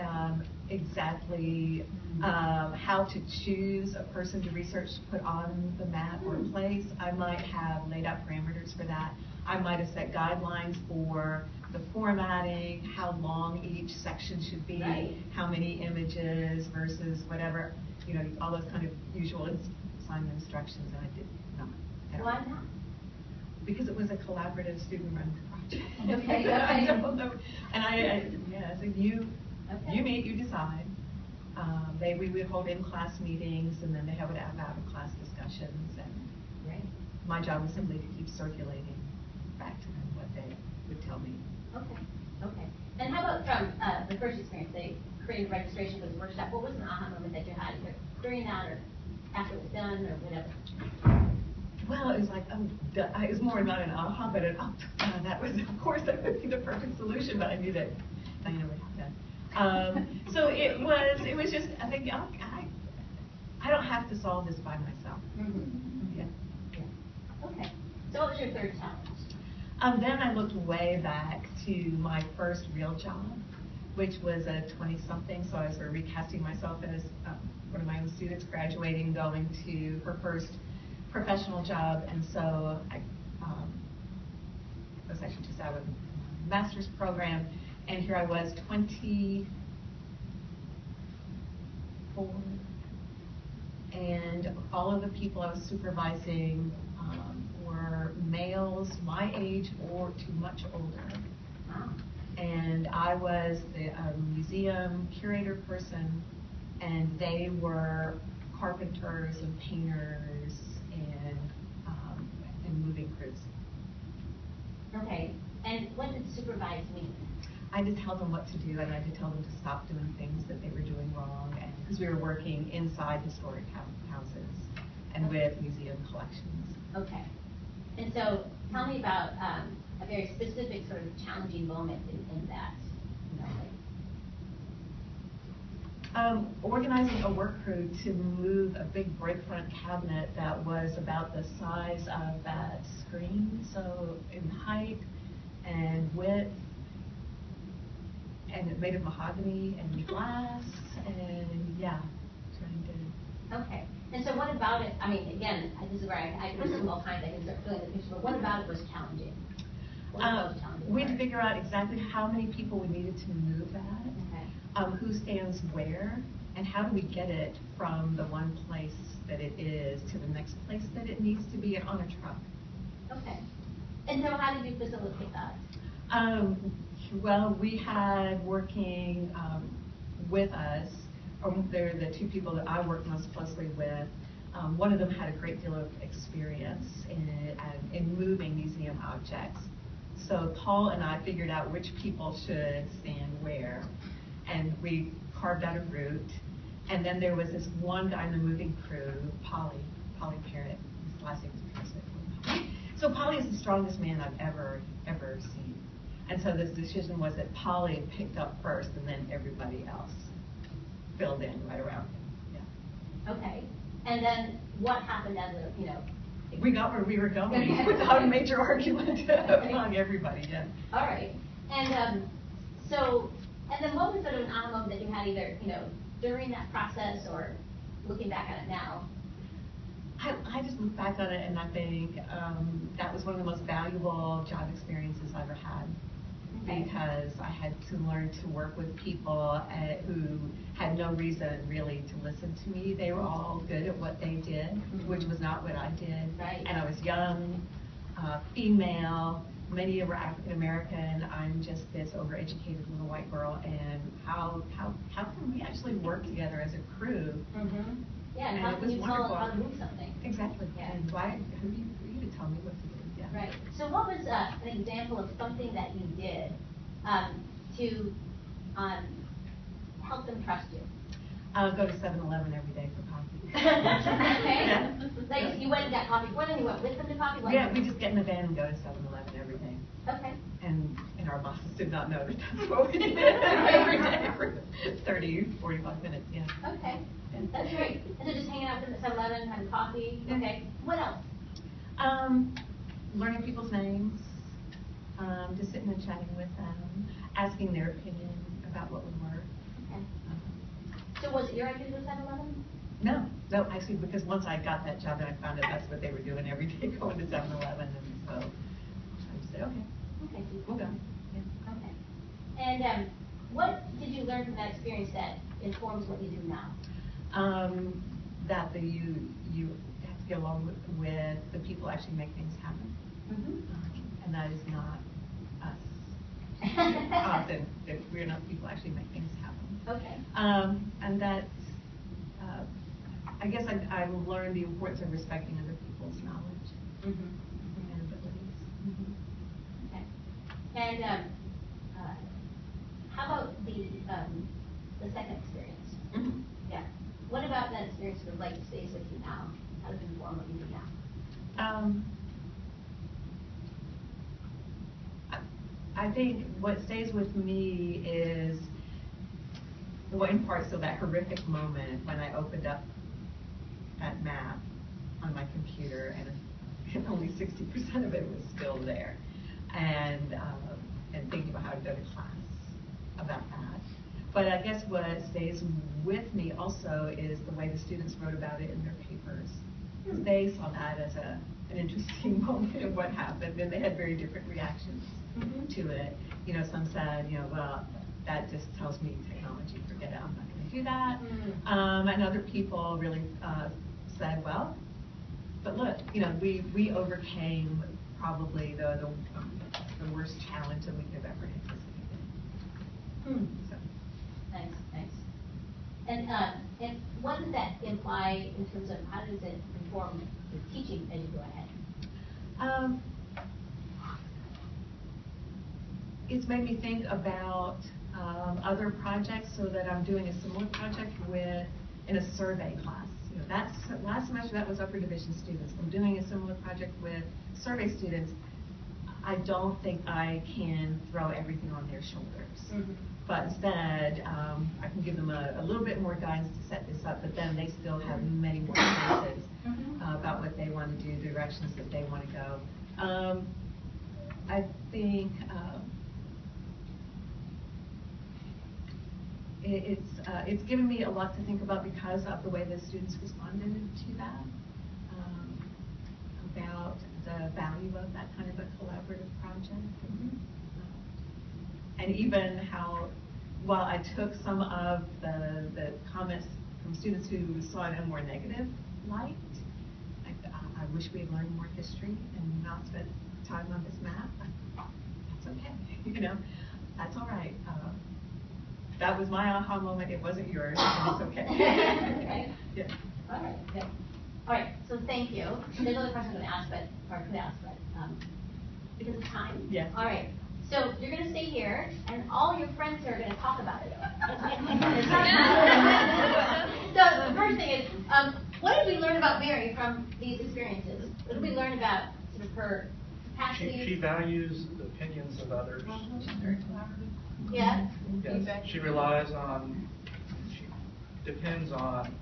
exactly how to choose a person to research to put on the map or place. I might have laid out parameters for that. I might have set guidelines for the formatting, how long each section should be, Right. how many images versus whatever, you know, all those kind of usual assignment instructions, and I did not. at all. Why not? Because it was a collaborative student-run project. Okay, I okay. don't know. And so you meet, you decide. We would hold in-class meetings, and then they would have out-of-class discussions, and Right. my job was simply to keep circulating back to them what they would tell me. Okay, okay. And how about from the first experience, they created registration for this workshop? What was an aha moment that you had, either during that or after it was done or whatever? Well, it was like, it was more not an aha, but that was, of course, that would be the perfect solution, but I knew that Diana would have that. So it was just, I think, I don't have to solve this by myself. Mm-hmm. Yeah. Yeah. Okay. So what was your third challenge? Then I looked way back to my first real job, which was a 20-something, so I was sort of recasting myself as one of my own students graduating, going to her first professional job, and so I was actually just out of a master's program, and here I was 24, and all of the people I was supervising were males my age or too much older. Wow. And I was the museum curator person, and they were carpenters and painters and moving crews. Okay. And what did supervise mean? I had to tell them what to do, and I had to tell them to stop doing things that they were doing wrong, and because we were working inside historic houses and with museum collections. Okay. And so tell me about a very specific sort of challenging moment in that. You know, like. Organizing a work crew to move a big brick front cabinet that was about the size of that screen, so in height and width, and it made of mahogany and glass, and trying to. Okay. And so what about it, I mean, again, this is where I can assume all kinds, I can start filling the picture, but what about it was challenging? What was those challenging We had to parts? figure out exactly how many people we needed to move that, Okay. who stands where, and how do we get it from the one place that it is to the next place that it needs to be on a truck. Okay. And so how did you facilitate that? Well, we had working with us, they're the two people that I worked most closely with. One of them had a great deal of experience in moving museum objects. So Paul and I figured out which people should stand where, and we carved out a route. And then there was this one guy in the moving crew, Polly Parrott. His last name was Parrott. So Polly is the strongest man I've ever seen. And so this decision was that Polly picked up first, and then everybody else filled in right around him. Yeah. Okay. And then what happened as We got where we were going without a major argument among everybody. Yeah. All right. And then what was sort of an aha moment that you had either during that process or looking back at it now? I just look back on it and I think that was one of the most valuable job experiences I ever had. Okay. Because I had to learn to work with people who had no reason really to listen to me. They were all good at what they did, which was not what I did. Right. And I was young, female, many were African American. I'm just this overeducated little white girl. And how can we actually work together as a crew? Mm-hmm. Yeah, and And how it can was you wonderful. tell how to move something? Exactly. Yeah. And who are you to tell me what to do? Yeah. Right. So what was an example of something that you did to help them trust you? I'll go to 7-Eleven every day for coffee. Okay. Yeah. Like you went and got coffee. When you went with them to coffee? Yeah, we just get in a van and go to 7-Eleven every day. Okay. And our bosses did not know that that's what we did every day for 30, 45 minutes. Yeah. Okay. That's great. And so just hanging out with them at 7-Eleven, having coffee. Yeah. Okay. What else? Learning people's names, just sitting and chatting with them, asking their opinion about what would work. Okay. So was it your idea to go to 7-Eleven? No, actually, because once I got that job and I found out that's what they were doing every day, going to 7-Eleven, and so I Okay. And what did you learn from that experience that informs what you do now? That you have to get along with the people who actually make things happen. And that is not us. Often, that we're not people who actually make things happen. Okay. And that's, I guess I've learned the importance of respecting other people's knowledge and abilities. Okay. And how about the second experience? Yeah. What about that experience sort of like stays with you now? How does it inform what you do now? I think what stays with me is, well, in part, so that horrific moment when I opened up that map on my computer and only 60% of it was still there, and thinking about how to go to class about that. But I guess what stays with me also is the way the students wrote about it in their papers. They saw that as an interesting moment of what happened, and they had very different reactions to it. You know, some said, well, that just tells me technology, forget it, I'm not going to do that. And other people really said, well, but look, we overcame probably the worst challenge that we could have ever anticipated. So. Thanks. And what does that imply in terms of how does it inform the teaching as you go ahead? It's made me think about other projects, so that I'm doing a similar project in a survey class. That's last semester that was upper division students. I'm doing a similar project with survey students. I don't think I can throw everything on their shoulders. But instead, I can give them a little bit more guidance to set this up, but then they still have many more choices about what they want to do, the directions that they want to go. I think it's given me a lot to think about because of the way the students responded to that, about the value of that kind of a collaborative project. And even how, while I took some of the comments from students who saw it in a more negative light, I wish we had learned more history and not spent time on this map. That's okay, that's all right. That was my aha moment. It wasn't yours, and it's okay. Okay. Yeah. All right. Good. All right. So thank you. There's another question I'm going to ask, but because of time. Yeah. All right. So you're going to stay here, and all your friends are going to talk about it. So the first thing is, what did we learn about Mary from these experiences? What did we learn about sort of her capacity? She values the opinions of others. Yeah. Yes. She relies on. She depends on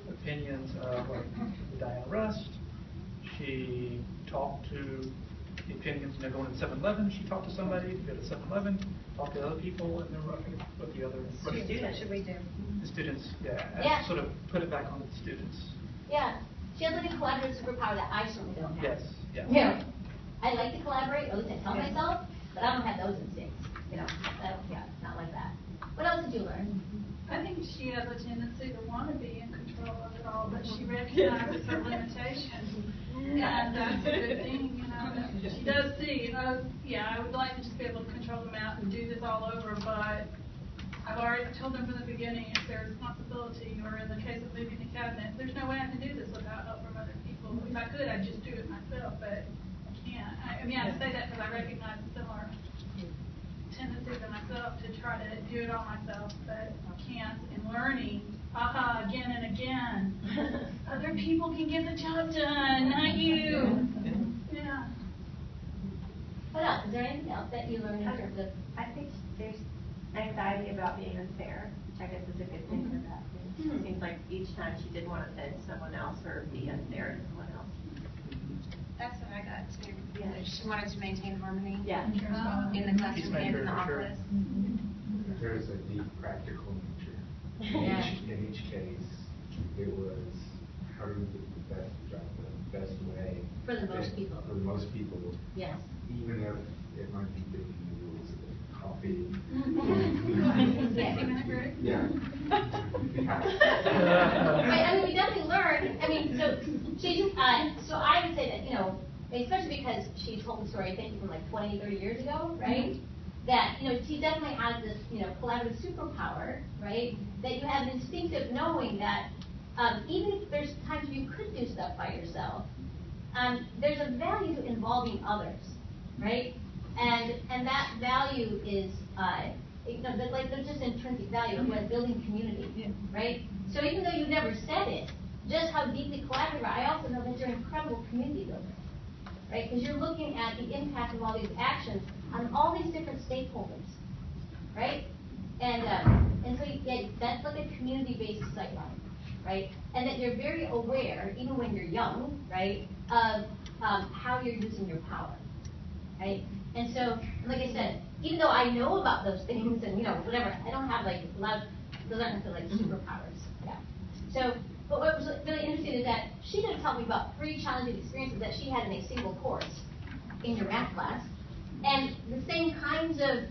opinions of Diana Rust. She talked to the opinions, going to 7-Eleven, she talked to somebody, to go to 7-Eleven, talk to other people, and then what the other Students, should we do? The students, Yeah. sort of put it back on the students. Yeah. She has like a collaborative superpower that I certainly don't have. Yes. Yes. Yeah. I like to collaborate, at least I tell myself, but I don't have those instincts. Not like that. What else did you learn? I think she has a tendency to want to be in control of it all, but she recognizes her limitations. And that's a good thing, that she does see, I would like to just be able to control the map and do this all over, but I've already told them from the beginning it's their responsibility, or in the case of moving the cabinet, there's no way I can do this without help from other people. If I could, I'd just do it myself, but I can't. I say that because I recognize a similar tendency to myself to try to do it all myself, but can't. In learning, again and again, other people can get the job done, not you. Yeah. What else? Is there anything else that you learned in terms of? I think there's anxiety about being unfair, which I guess is a good thing for that. It seems like each time she did want to offend someone else or be unfair to someone else. That's what I got too. Yeah. She wanted to maintain harmony. Yeah. In the classroom and in the office. There's a deep practical nature. Yeah. In each case, it was how do we get the best job, the best way. For the most people. For the most people. Yes. Even if it might be breaking the rules of coffee. Yeah. Right, I mean, we definitely learned. I mean, so she's, so I would say that, you know, especially because she told the story, I think, from like 20, 30 years ago, right? That, you know, she definitely has this, you know, collaborative superpower, right? That you have an instinctive knowing that even if there's times you could do stuff by yourself, there's a value to involving others, right? And that value is, you know, there's just intrinsic value of like building community, right? So even though you've never said it, just how deeply collaborative, I also know that you're an incredible community builder, right? Because you're looking at the impact of all these actions on all these different stakeholders, right? And so yeah, that's like a community-based sightline, right? And that you're very aware, even when you're young, right, of how you're using your power, right? And so, like I said, even though I know about those things and, you know, whatever, I don't have like a lot of, those aren't necessarily like superpowers, yeah. So, but what was really interesting is that she didn't tell me about 3 challenging experiences that she had in a single course in your math class, and the same kinds of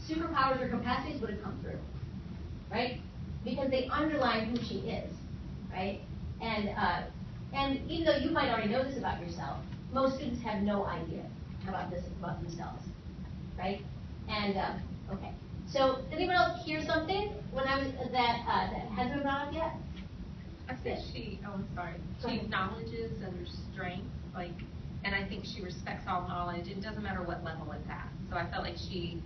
superpowers or capacities would have come through, right? Because they underline who she is, right? And even though you might already know this about yourself, most students have no idea about this about themselves, right? And okay, so did anyone else hear something when I was that hasn't been brought up yet? I said she, oh, I'm sorry, she acknowledges and her strengths, like, and I think she respects all knowledge. It doesn't matter what level it's at. So I felt like she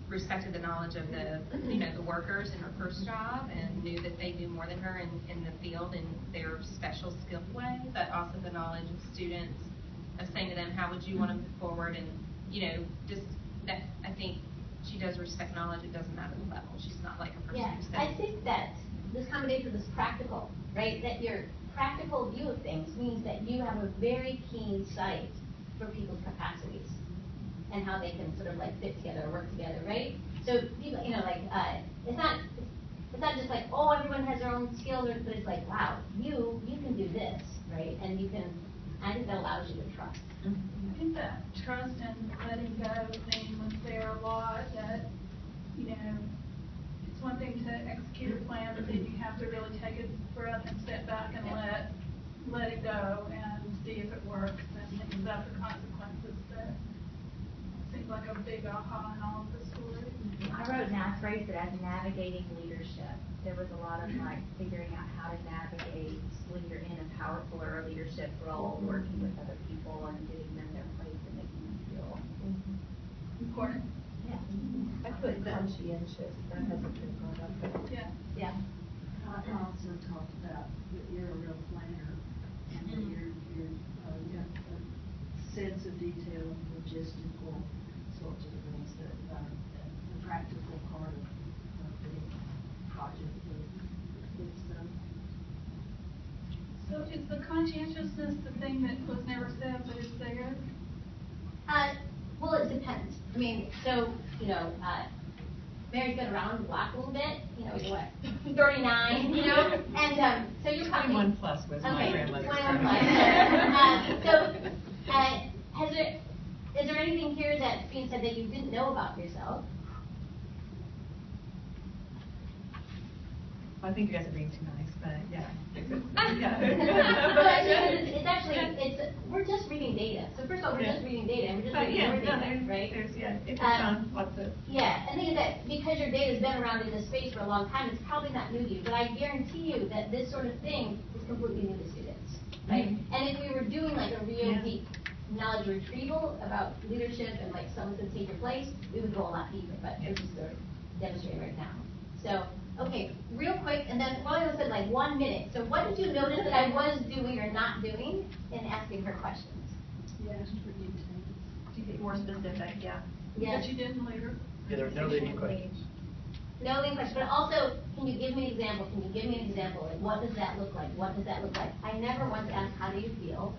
respected the knowledge of the, you know, the workers in her first job and knew that they knew more than her in the field in their special skill way, but also the knowledge of students of saying to them, how would you want to move forward? And, you know, just that, I think she does respect knowledge. It doesn't matter the level. She's not like a person who says. I think that this combination is practical, right? That your practical view of things means that you have a very keen sight for people's capacities and how they can sort of like fit together or work together, right? So people, you know, like it's not just like, oh, everyone has their own skills, but it's like, wow, you can do this, right? And you can. I think that allows you to trust. I think that trust and letting go thing was there a lot. That, you know, it's one thing to execute a plan, but then you have to really take a breath and step back and let it go and see if it works and think about the consequences. That seems like a big aha in all of the stories. I wrote down a phrase that as navigating leadership. There was a lot of like figuring out how to navigate when you're in a powerful or a leadership role, working with other people and giving them their place and making them feel important. Yeah. I put conscientious. That hasn't been brought up. Yeah. Yeah. I also talked about that you're a real planner and that you have a sense of detail and logistical sorts of things that the practical part of the project is So is the conscientiousness the thing that was never said but is there? Well, it depends. I mean, so, you know, Mary's been around the block a little bit, you know, you're what, 39, you know? And so you're probably... 21 plus was my grandmother's 21 plus. Is there anything here that's being said that you didn't know about yourself? I think you guys are being too nice, but yeah. It's actually, we're just reading data. So first of all, we're just reading data, and we're just reading your data, right? It's fun, lots of. Yeah, I think that because your data's been around in this space for a long time, it's probably not new to you. But I guarantee you that this sort of thing is completely new to students, right? And if we were doing like a real deep knowledge retrieval about leadership and like someone can take your place, we would go a lot deeper. But we're just sort of demonstrating right now. So. Okay, real quick, and then Ronnie said like 1 minute. So what did you notice that I was doing or not doing in asking her questions? yes, for details. To get more specific, yeah. Yes. But you didn't later. Yeah, there were no leading questions. No leading questions, but also, can you give me an example? Can you give me an example? Like, what does that look like? What does that look like? I never once asked, how do you feel?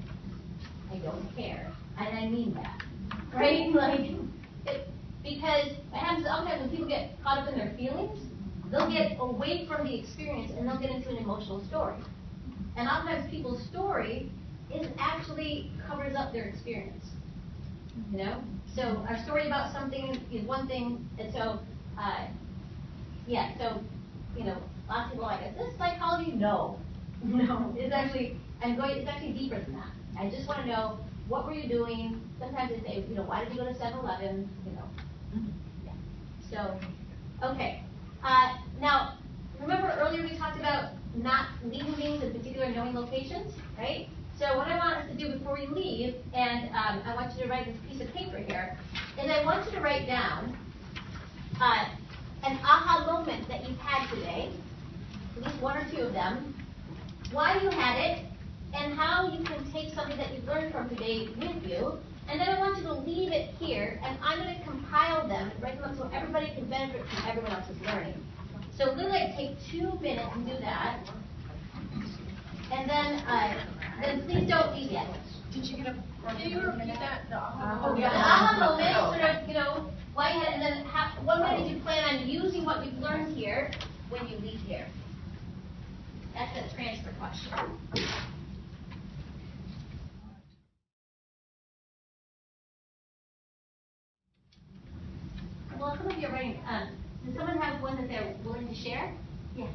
I don't care. And I mean that, right? Like, because what happens sometimes when people get caught up in their feelings, they'll get away from the experience and they'll get into an emotional story. And oftentimes people's story is actually covers up their experience. You know? So our story about something is one thing, and so, yeah, so, you know, lots of people are like, is this psychology? No. No, it's actually, it's actually deeper than that. I just want to know, what were you doing? Sometimes they say, you know, why did you go to 7-Eleven? You know. Yeah. So, okay. Now, remember earlier we talked about not leaving things in particular knowing locations, right? So what I want us to do before we leave, and I want you to write this piece of paper here, is I want you to write down an aha moment that you've had today, at least one or two of them, why you had it, and how you can take something that you've learned from today with you. And then I want you to leave it here, and I'm going to compile them and write them up so everybody can benefit from everyone else's learning. So literally take 2 minutes and do that. And then please don't leave yet. Did you get a? Can you repeat that? The Oh, yeah. The aha moment, sort of, you know, why you had, and then what way did you plan on using what you've learned here when you leave here? That's a transfer question. Well, some of you are writing. Does someone have one that they're willing to share? Yeah.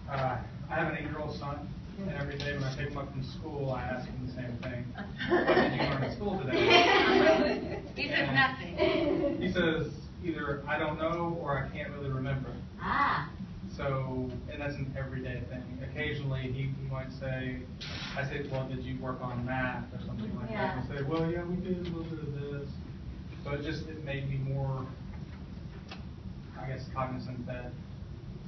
I have an 8-year-old son, and every day when I pick him up from school, I ask him the same thing. What did you learn at school today? He says nothing. He says either I don't know or I can't really remember. Ah. So, and that's an everyday thing. Occasionally, he might say, I say, well, did you work on math or something like that? He'll say, well, yeah, we did a little bit of this. So it made me more, I guess, cognizant that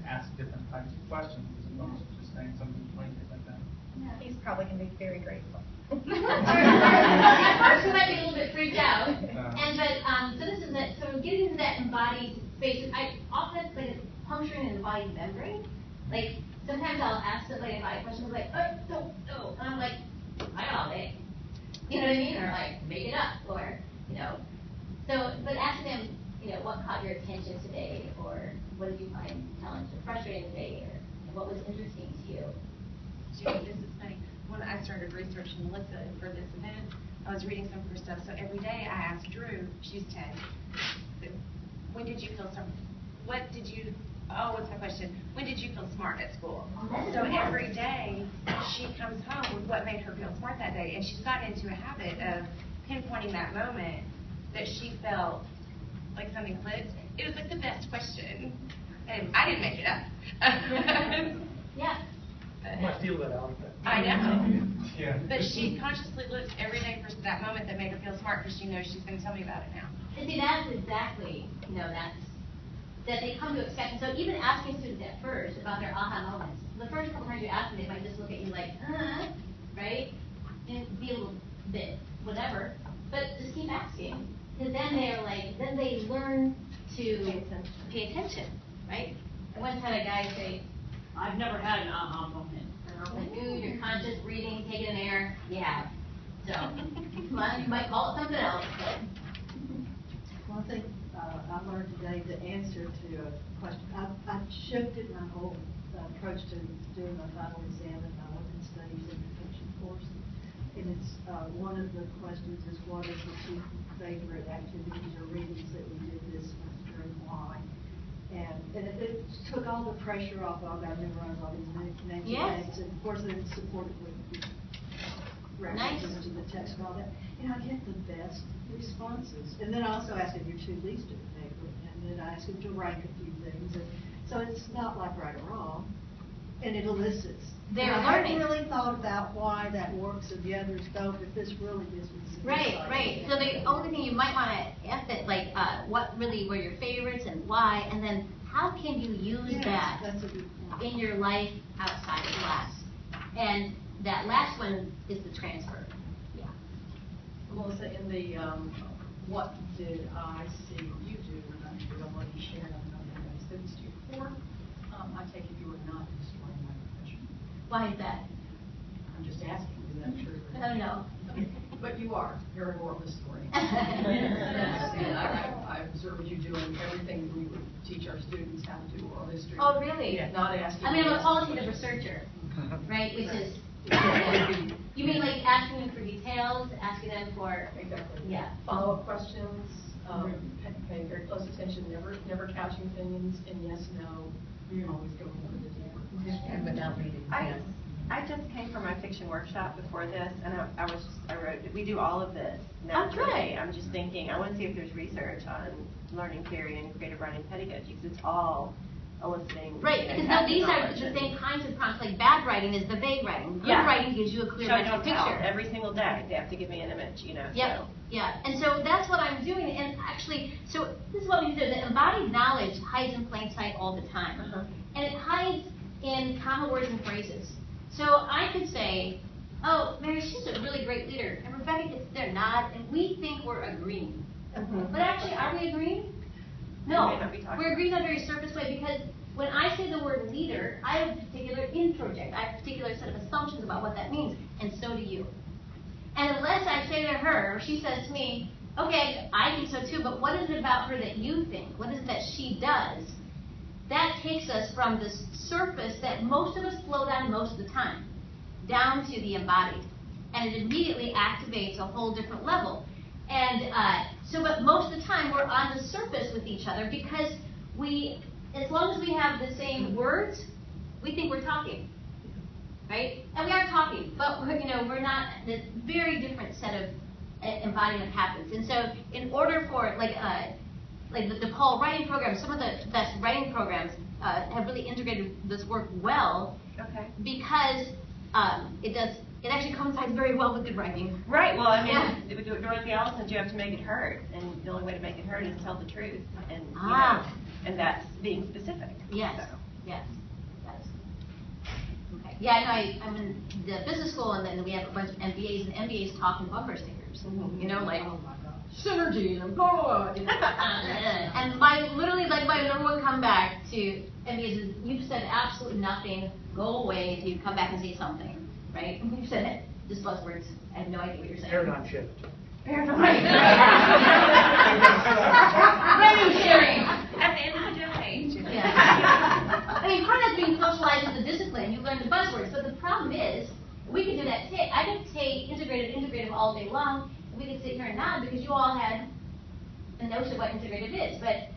ask different types of questions as opposed to just saying something blanket like that. Yeah, he's probably going to be very grateful. At first, you might be a little bit freaked out, so this is it. So getting into that embodied space. I often like puncturing an embodied membrane. Like sometimes I'll ask somebody about a question, like, oh, no, and I'm like, I got all day. You know what I mean? Or like, make it up, or you know. So, but ask them, you know, what caught your attention today, or what did you find challenging or frustrating today, or what was interesting to you? This is funny. When I started researching Melissa for this event, I was reading some of her stuff. So every day I asked Drew, she's 10, when did you feel what's my question? When did you feel smart at school? So every day she comes home with what made her feel smart that day. And she's gotten into a habit of pinpointing that moment that she felt like something clicked. It was like the best question. And I didn't make it up. Yeah. I might feel that out. I know. Yeah. But she consciously looks every day for that moment that made her feel smart because she knows she's going to tell me about it now. And see, that's exactly, you know, that they come to expect. So even asking students at first about their aha moments, the first couple times you ask them, they might just look at you like, right? And be a little bit whatever. But just keep asking. Because then then they learn to pay attention, right? I once had a guy say, I've never had an aha moment. And I'm like, dude, you're conscious breathing, taking an air. You have. So, you might call it something else, but. Well, I think I learned today the answer to a question. I shifted my whole approach to doing my final exam in my women's studies and protection course. And it's one of the questions is what is the two favorite activities or readings that we did this semester and why? And it took all the pressure off. I got to memorize all these names. Yes. And of course, it's supported with references to the text and all that. And I get the best responses. And then I also ask them your two least favorite, and then I ask them to rank a few things. And so it's not like right or wrong, and it elicits. They're learning. I haven't really thought about why that works and the others don't, but this really gives me some insight. Right. So the only thing you might want to ask it, like, what really were your favorites and why, and then how can you use that in your life outside of class? And that last one is the transfer. Yeah. Melissa, in the what did I see you do, and I'm sure I've already shared on other students to your core, I take it you were not destroying my profession. Why is that? I'm just asking, is that true? Oh, no. But you are. You're a horrible historian. And I observed you doing everything we would teach our students how to do oral history. Oh, really? Not asking. I mean, I'm a qualitative researcher, right? Which is You mean like asking them for details, asking them for... Exactly. Yeah. Follow-up questions, paying very close attention, never couching opinions in yes, no, always going over the deeper. And without reading. I just came from my fiction workshop before this, and I wrote, we do all of this naturally. I'm just thinking, I want to see if there's research on learning theory and creative writing pedagogy, because it's all eliciting. Right, because now these are the same kinds of prompts, like bad writing is the vague writing. Good writing gives you a clear mental picture. Every single day, they have to give me an image, Yeah, so. yeah, and so that's what I'm doing, and actually, so this is what we do. The embodied knowledge hides in plain sight all the time, and it hides in common words and phrases. So I could say, oh, Mary, she's a really great leader, and Rebecca gets there nod, and we think we're agreeing. But actually, are we agreeing? No, we're agreeing on a very surface way, because when I say the word leader, I have a particular introject. I have a particular set of assumptions about what that means, and so do you. And unless I say to her, or she says to me, okay, I think so too, but what is it about her that you think? What is it that she does? That takes us from the surface that most of us float on most of the time, down to the embodied. And it immediately activates a whole different level. And but most of the time we're on the surface with each other, because as long as we have the same words, we think we're talking, right? And we are talking, but we're not. A very different set of embodiment happens. And so, in order for like the Paul writing program, some of the best writing programs have really integrated this work well, because it actually coincides very well with good writing. Right. Well, I mean, with Dorothy Allison's, you have to make it heard, and the only way to make it heard is tell the truth, and and that's being specific. Yes. So. Yes. Okay. Yeah, I know. I'm in the business school, and then we have a bunch of MBAs, and MBAs talk in bumper stickers. Like synergy and blah blah blah. And my number one comeback to MBAs is, you've said absolutely nothing. Go away until you come back and say something. Right? You said it. Just buzzwords. I have no idea what you're saying. Paradigm shift. Paradigm. Revenue sharing. At the end of the day. Yeah. I mean, part of that's being socialized with the discipline. You learn the buzzwords. But the problem is, we can do that. I can say integrative all day long, and we can sit here and nod because you all had a notion of what integrative is. But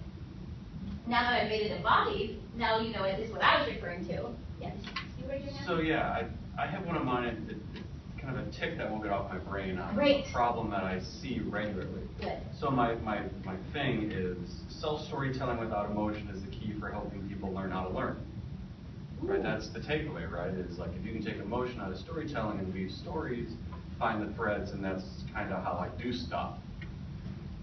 now that I've made it embodied, now you know at least what I was referring to. Yes. You raise your hand? So yeah, I have one of mine. It's kind of a tick that won't get off my brain on a problem that I see regularly. Good. So my thing is self-storytelling without emotion is the key for helping people learn how to learn. Right? That's the takeaway, right? Is like if you can take emotion out of storytelling and weave stories, find the threads, and that's kind of how I do stuff.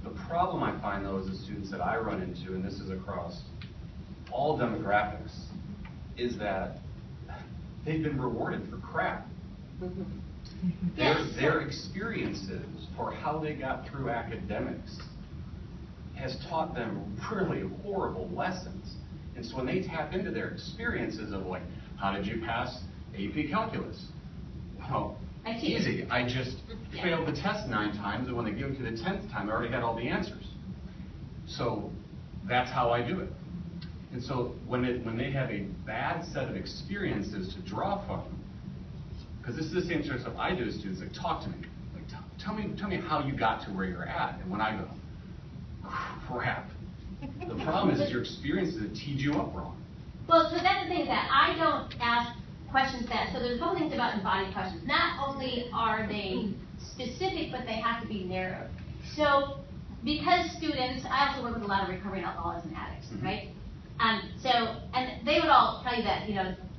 The problem I find though is the students that I run into, and this is across all demographics, is that they've been rewarded for crap. Their experiences for how they got through academics has taught them really horrible lessons. And so when they tap into their experiences of like, how did you pass AP Calculus? Well, easy. I just failed the test 9 times, and when they give it to the 10th time, I already had all the answers. So that's how I do it. And so when they have a bad set of experiences to draw from, because this is the same sort of stuff I do to students, like talk to me, like tell me how you got to where you're at, and when I go, crap. The problem is your experiences that teed you up wrong. Well, so that's the thing, that I don't ask questions so there's a couple things about embodied questions. Not only are they specific, but they have to be narrow. So because students, I also work with a lot of recovering alcoholics and addicts, right? And they would all tell you that,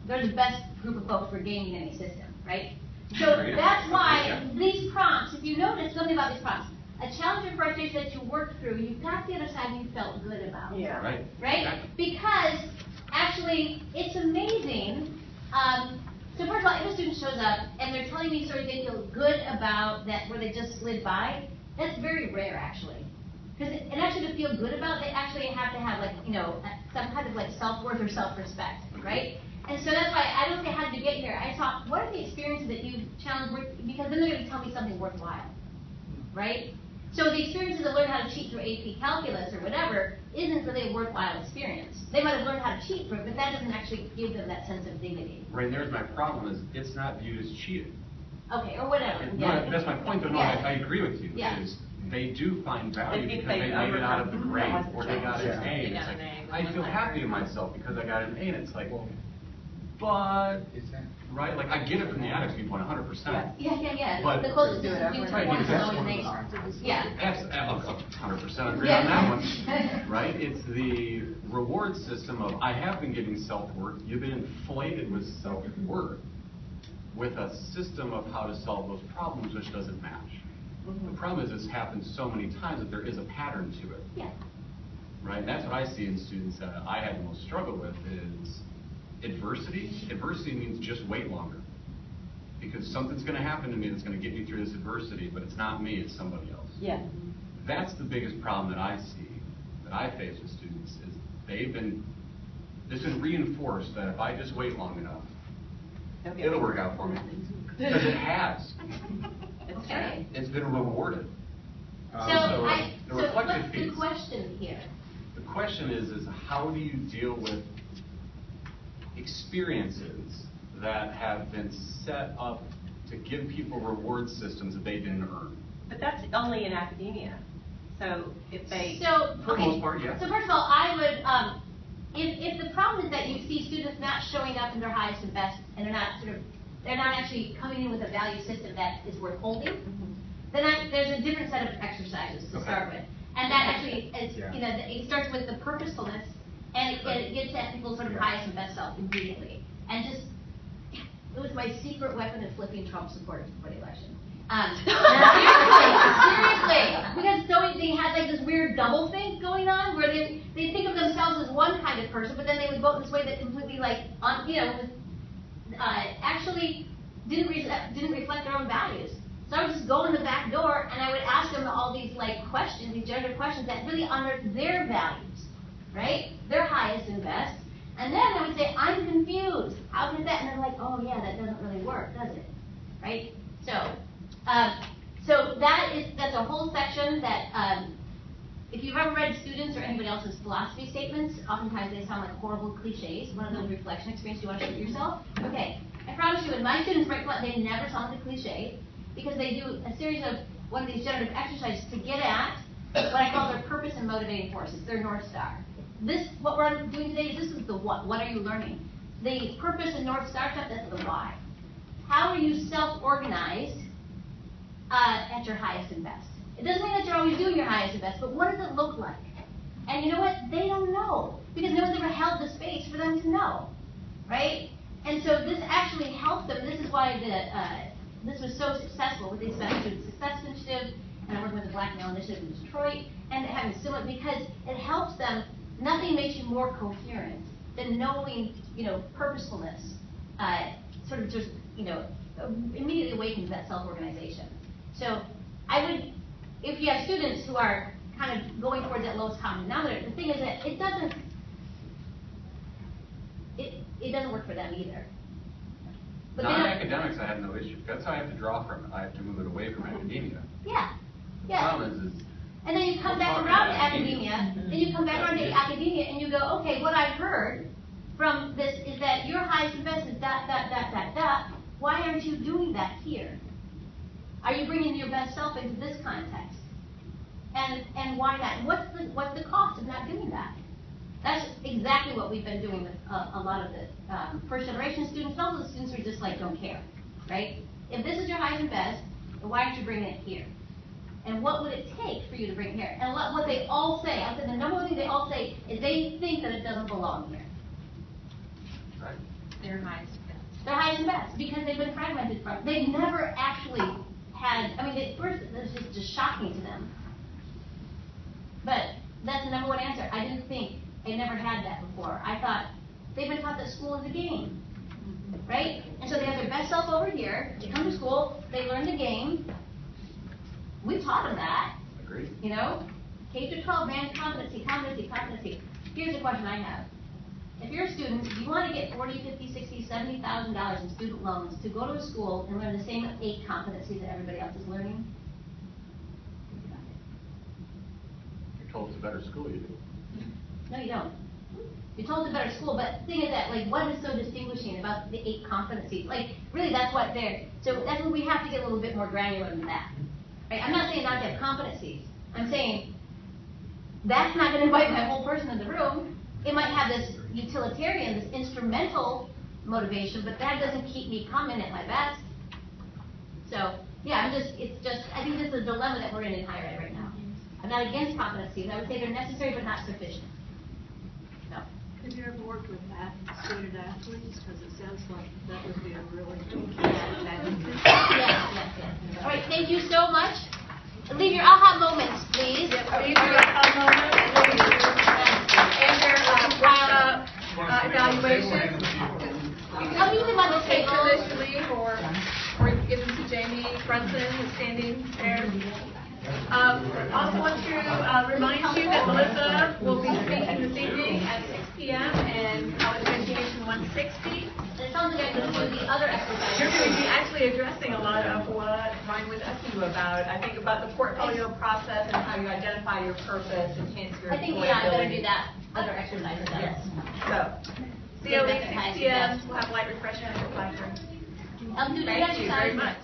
they're the best group of folks for gaming any system, right? So that's why these prompts, if you notice something about these prompts, a challenge or frustration that you worked through, you've got the other side you felt good about. Yeah. Right? Exactly. Because actually, it's amazing. So first of all, if a student shows up and they're telling me stories they feel good about that where they just slid by, that's very rare actually. Because and actually to feel good about, they actually have to have some kind of self-worth or self-respect, right? And so that's why I don't say how did you get here. I talk, what are the experiences that you challenged, because then they're going to tell me something worthwhile, right? So the experiences of learning how to cheat through AP Calculus or whatever isn't really a worthwhile experience. They might have learned how to cheat through it, but that doesn't actually give them that sense of dignity. Right, and there's my problem is it's not viewed as cheating. Okay, or whatever. No, that's my point, though. No, Yeah. I agree with you. Yeah. Is they do find value They think because they made it out of the overcome- grade, that wasn't or they got true. an A. They And got it's an like, A, I feel but happy in not myself because I got an A, and it's like, but, right? Like, I get it from the attitude viewpoint 100%. Yeah. But- The closest distance between Right, two points is because always an that's A. Yeah. 100% agree on that one, right? It's the reward system of, I have been getting self-worth, you've been inflated with self-worth, with a system of how to solve those problems which doesn't match. The problem is it's happened so many times that there is a pattern to it. Yeah. Right, and that's what I see in students that I had the most struggle with is adversity. Adversity means just wait longer. Because something's going to happen to me that's going to get me through this adversity, but it's not me, it's somebody else. Yeah. That's the biggest problem that I see, that I face with students, is it's been reinforced that if I just wait long enough, it'll work out for me. Because it has. Okay. It's been rewarded. So the reflective what's the piece. question here? The question is how do you deal with experiences that have been set up to give people reward systems that they didn't earn? But that's only in academia. So if they, For the most part, yes. So first of all, I would, if the problem is that you see students not showing up in their highest and best, and they're not actually coming in with a value system that is worth holding, then there's a different set of exercises to start with. And that actually is, it starts with the purposefulness, and it gets at people's sort of highest and best self immediately. And just, it was my secret weapon of flipping Trump supporters before the election. Seriously, because they had like this weird double think going on where they think of themselves as one kind of person, but then they would vote this way that completely actually didn't reflect their own values. So I would just go in the back door and I would ask them all these questions, these generative questions that really honored their values, right? Their highest and best. And then I would say, I'm confused. How can that? And they're like, oh yeah, that doesn't really work, does it? Right? So that's a whole section that if you've ever read students or anybody else's philosophy statements, oftentimes they sound like horrible cliches. One of those reflection experiences you want to shoot yourself. Okay, I promise you, when my students write, they never sound like a cliche because they do a series of one of these generative exercises to get at what I call their purpose and motivating forces, their North Star. What we're doing today is this is the what. What are you learning? The purpose and North Star stuff, that's the why. How are you self-organized at your highest and best? It doesn't mean that you're always doing your highest and best, but what does it look like? And you know what? They don't know because no one's ever held the space for them to know, right? And so this actually helps them. This is why this was so successful with the Hispanic Student Success Initiative, and I'm working with the Black Male Initiative in Detroit, and having similar because it helps them. Nothing makes you more coherent than knowing, purposefulness. Sort of just, immediately awakens that self-organization. So I would, if you have students who are kind of going towards that lowest common denominator, the thing is that it doesn't work for them either. But Non-academics, I have no issue. That's how I have to draw from it. I have to move it away from academia. Yeah. The problem is and then you come back around to academia, and you go, okay, what I've heard from this is that your highest and best is that. Why aren't you doing that here? Are you bringing your best self into this context? And why not? What's the cost of not doing that? That's exactly what we've been doing with a lot of the first generation students. All of the students who just don't care, right? If this is your highest and best, then why aren't you bringing it here? And what would it take for you to bring it here? And what they all say, I said the number one thing they all say is they think that it doesn't belong here. Right. Their highest and best. Their highest and best, because they've been fragmented from. They've never actually had. At first this was just shocking to them. But that's the number one answer. I didn't think they never had that before. I thought they've been taught that school is a game, right? And so they have their best self over here. They come to school, they learn the game. We taught them that. Agreed. K through 12, man, competency. Here's a question I have. If you're a student, you want to get $40,000, $50,000, $60,000, $70,000 in student loans to go to a school and learn the same 8 competencies that everybody else is learning? You're told it's a better school, you do. No, you don't. You're told it's a better school, but the thing is that, like, what is so distinguishing about the 8 competencies? Like, really, that's what they're, so that's what we have to get a little bit more granular than that. Right? I'm not saying not to have competencies. I'm saying that's not going to invite my whole person in the room. It might have this utilitarian, this instrumental motivation, but that doesn't keep me coming at my best. So, yeah, I think this is a dilemma that we're in higher ed right now. I'm not against competencies. I would say they're necessary but not sufficient. So. Have you ever worked with student athletes? Because it sounds like that would be a really good Yes. All right, thank you so much. Leave your aha moments, please. Leave your aha moments and your evaluation. I'll leave them on the Take table. them initially, or give them to Jamie Brunson, who's standing there. Also want to remind you that Melissa will be speaking this evening at 6 p.m. in College Education 160. It sounds like I'm going to do the other exercises. You're going to be actually addressing a lot of what Ryan was asking you about. I think about the portfolio process and how you identify your purpose, enhance your I think, yeah, I'm going to do that other exercises. Yes. So, CLE 6 p.m. We'll have light refreshments at 5:30. I'll do the Thank you very exercises. much.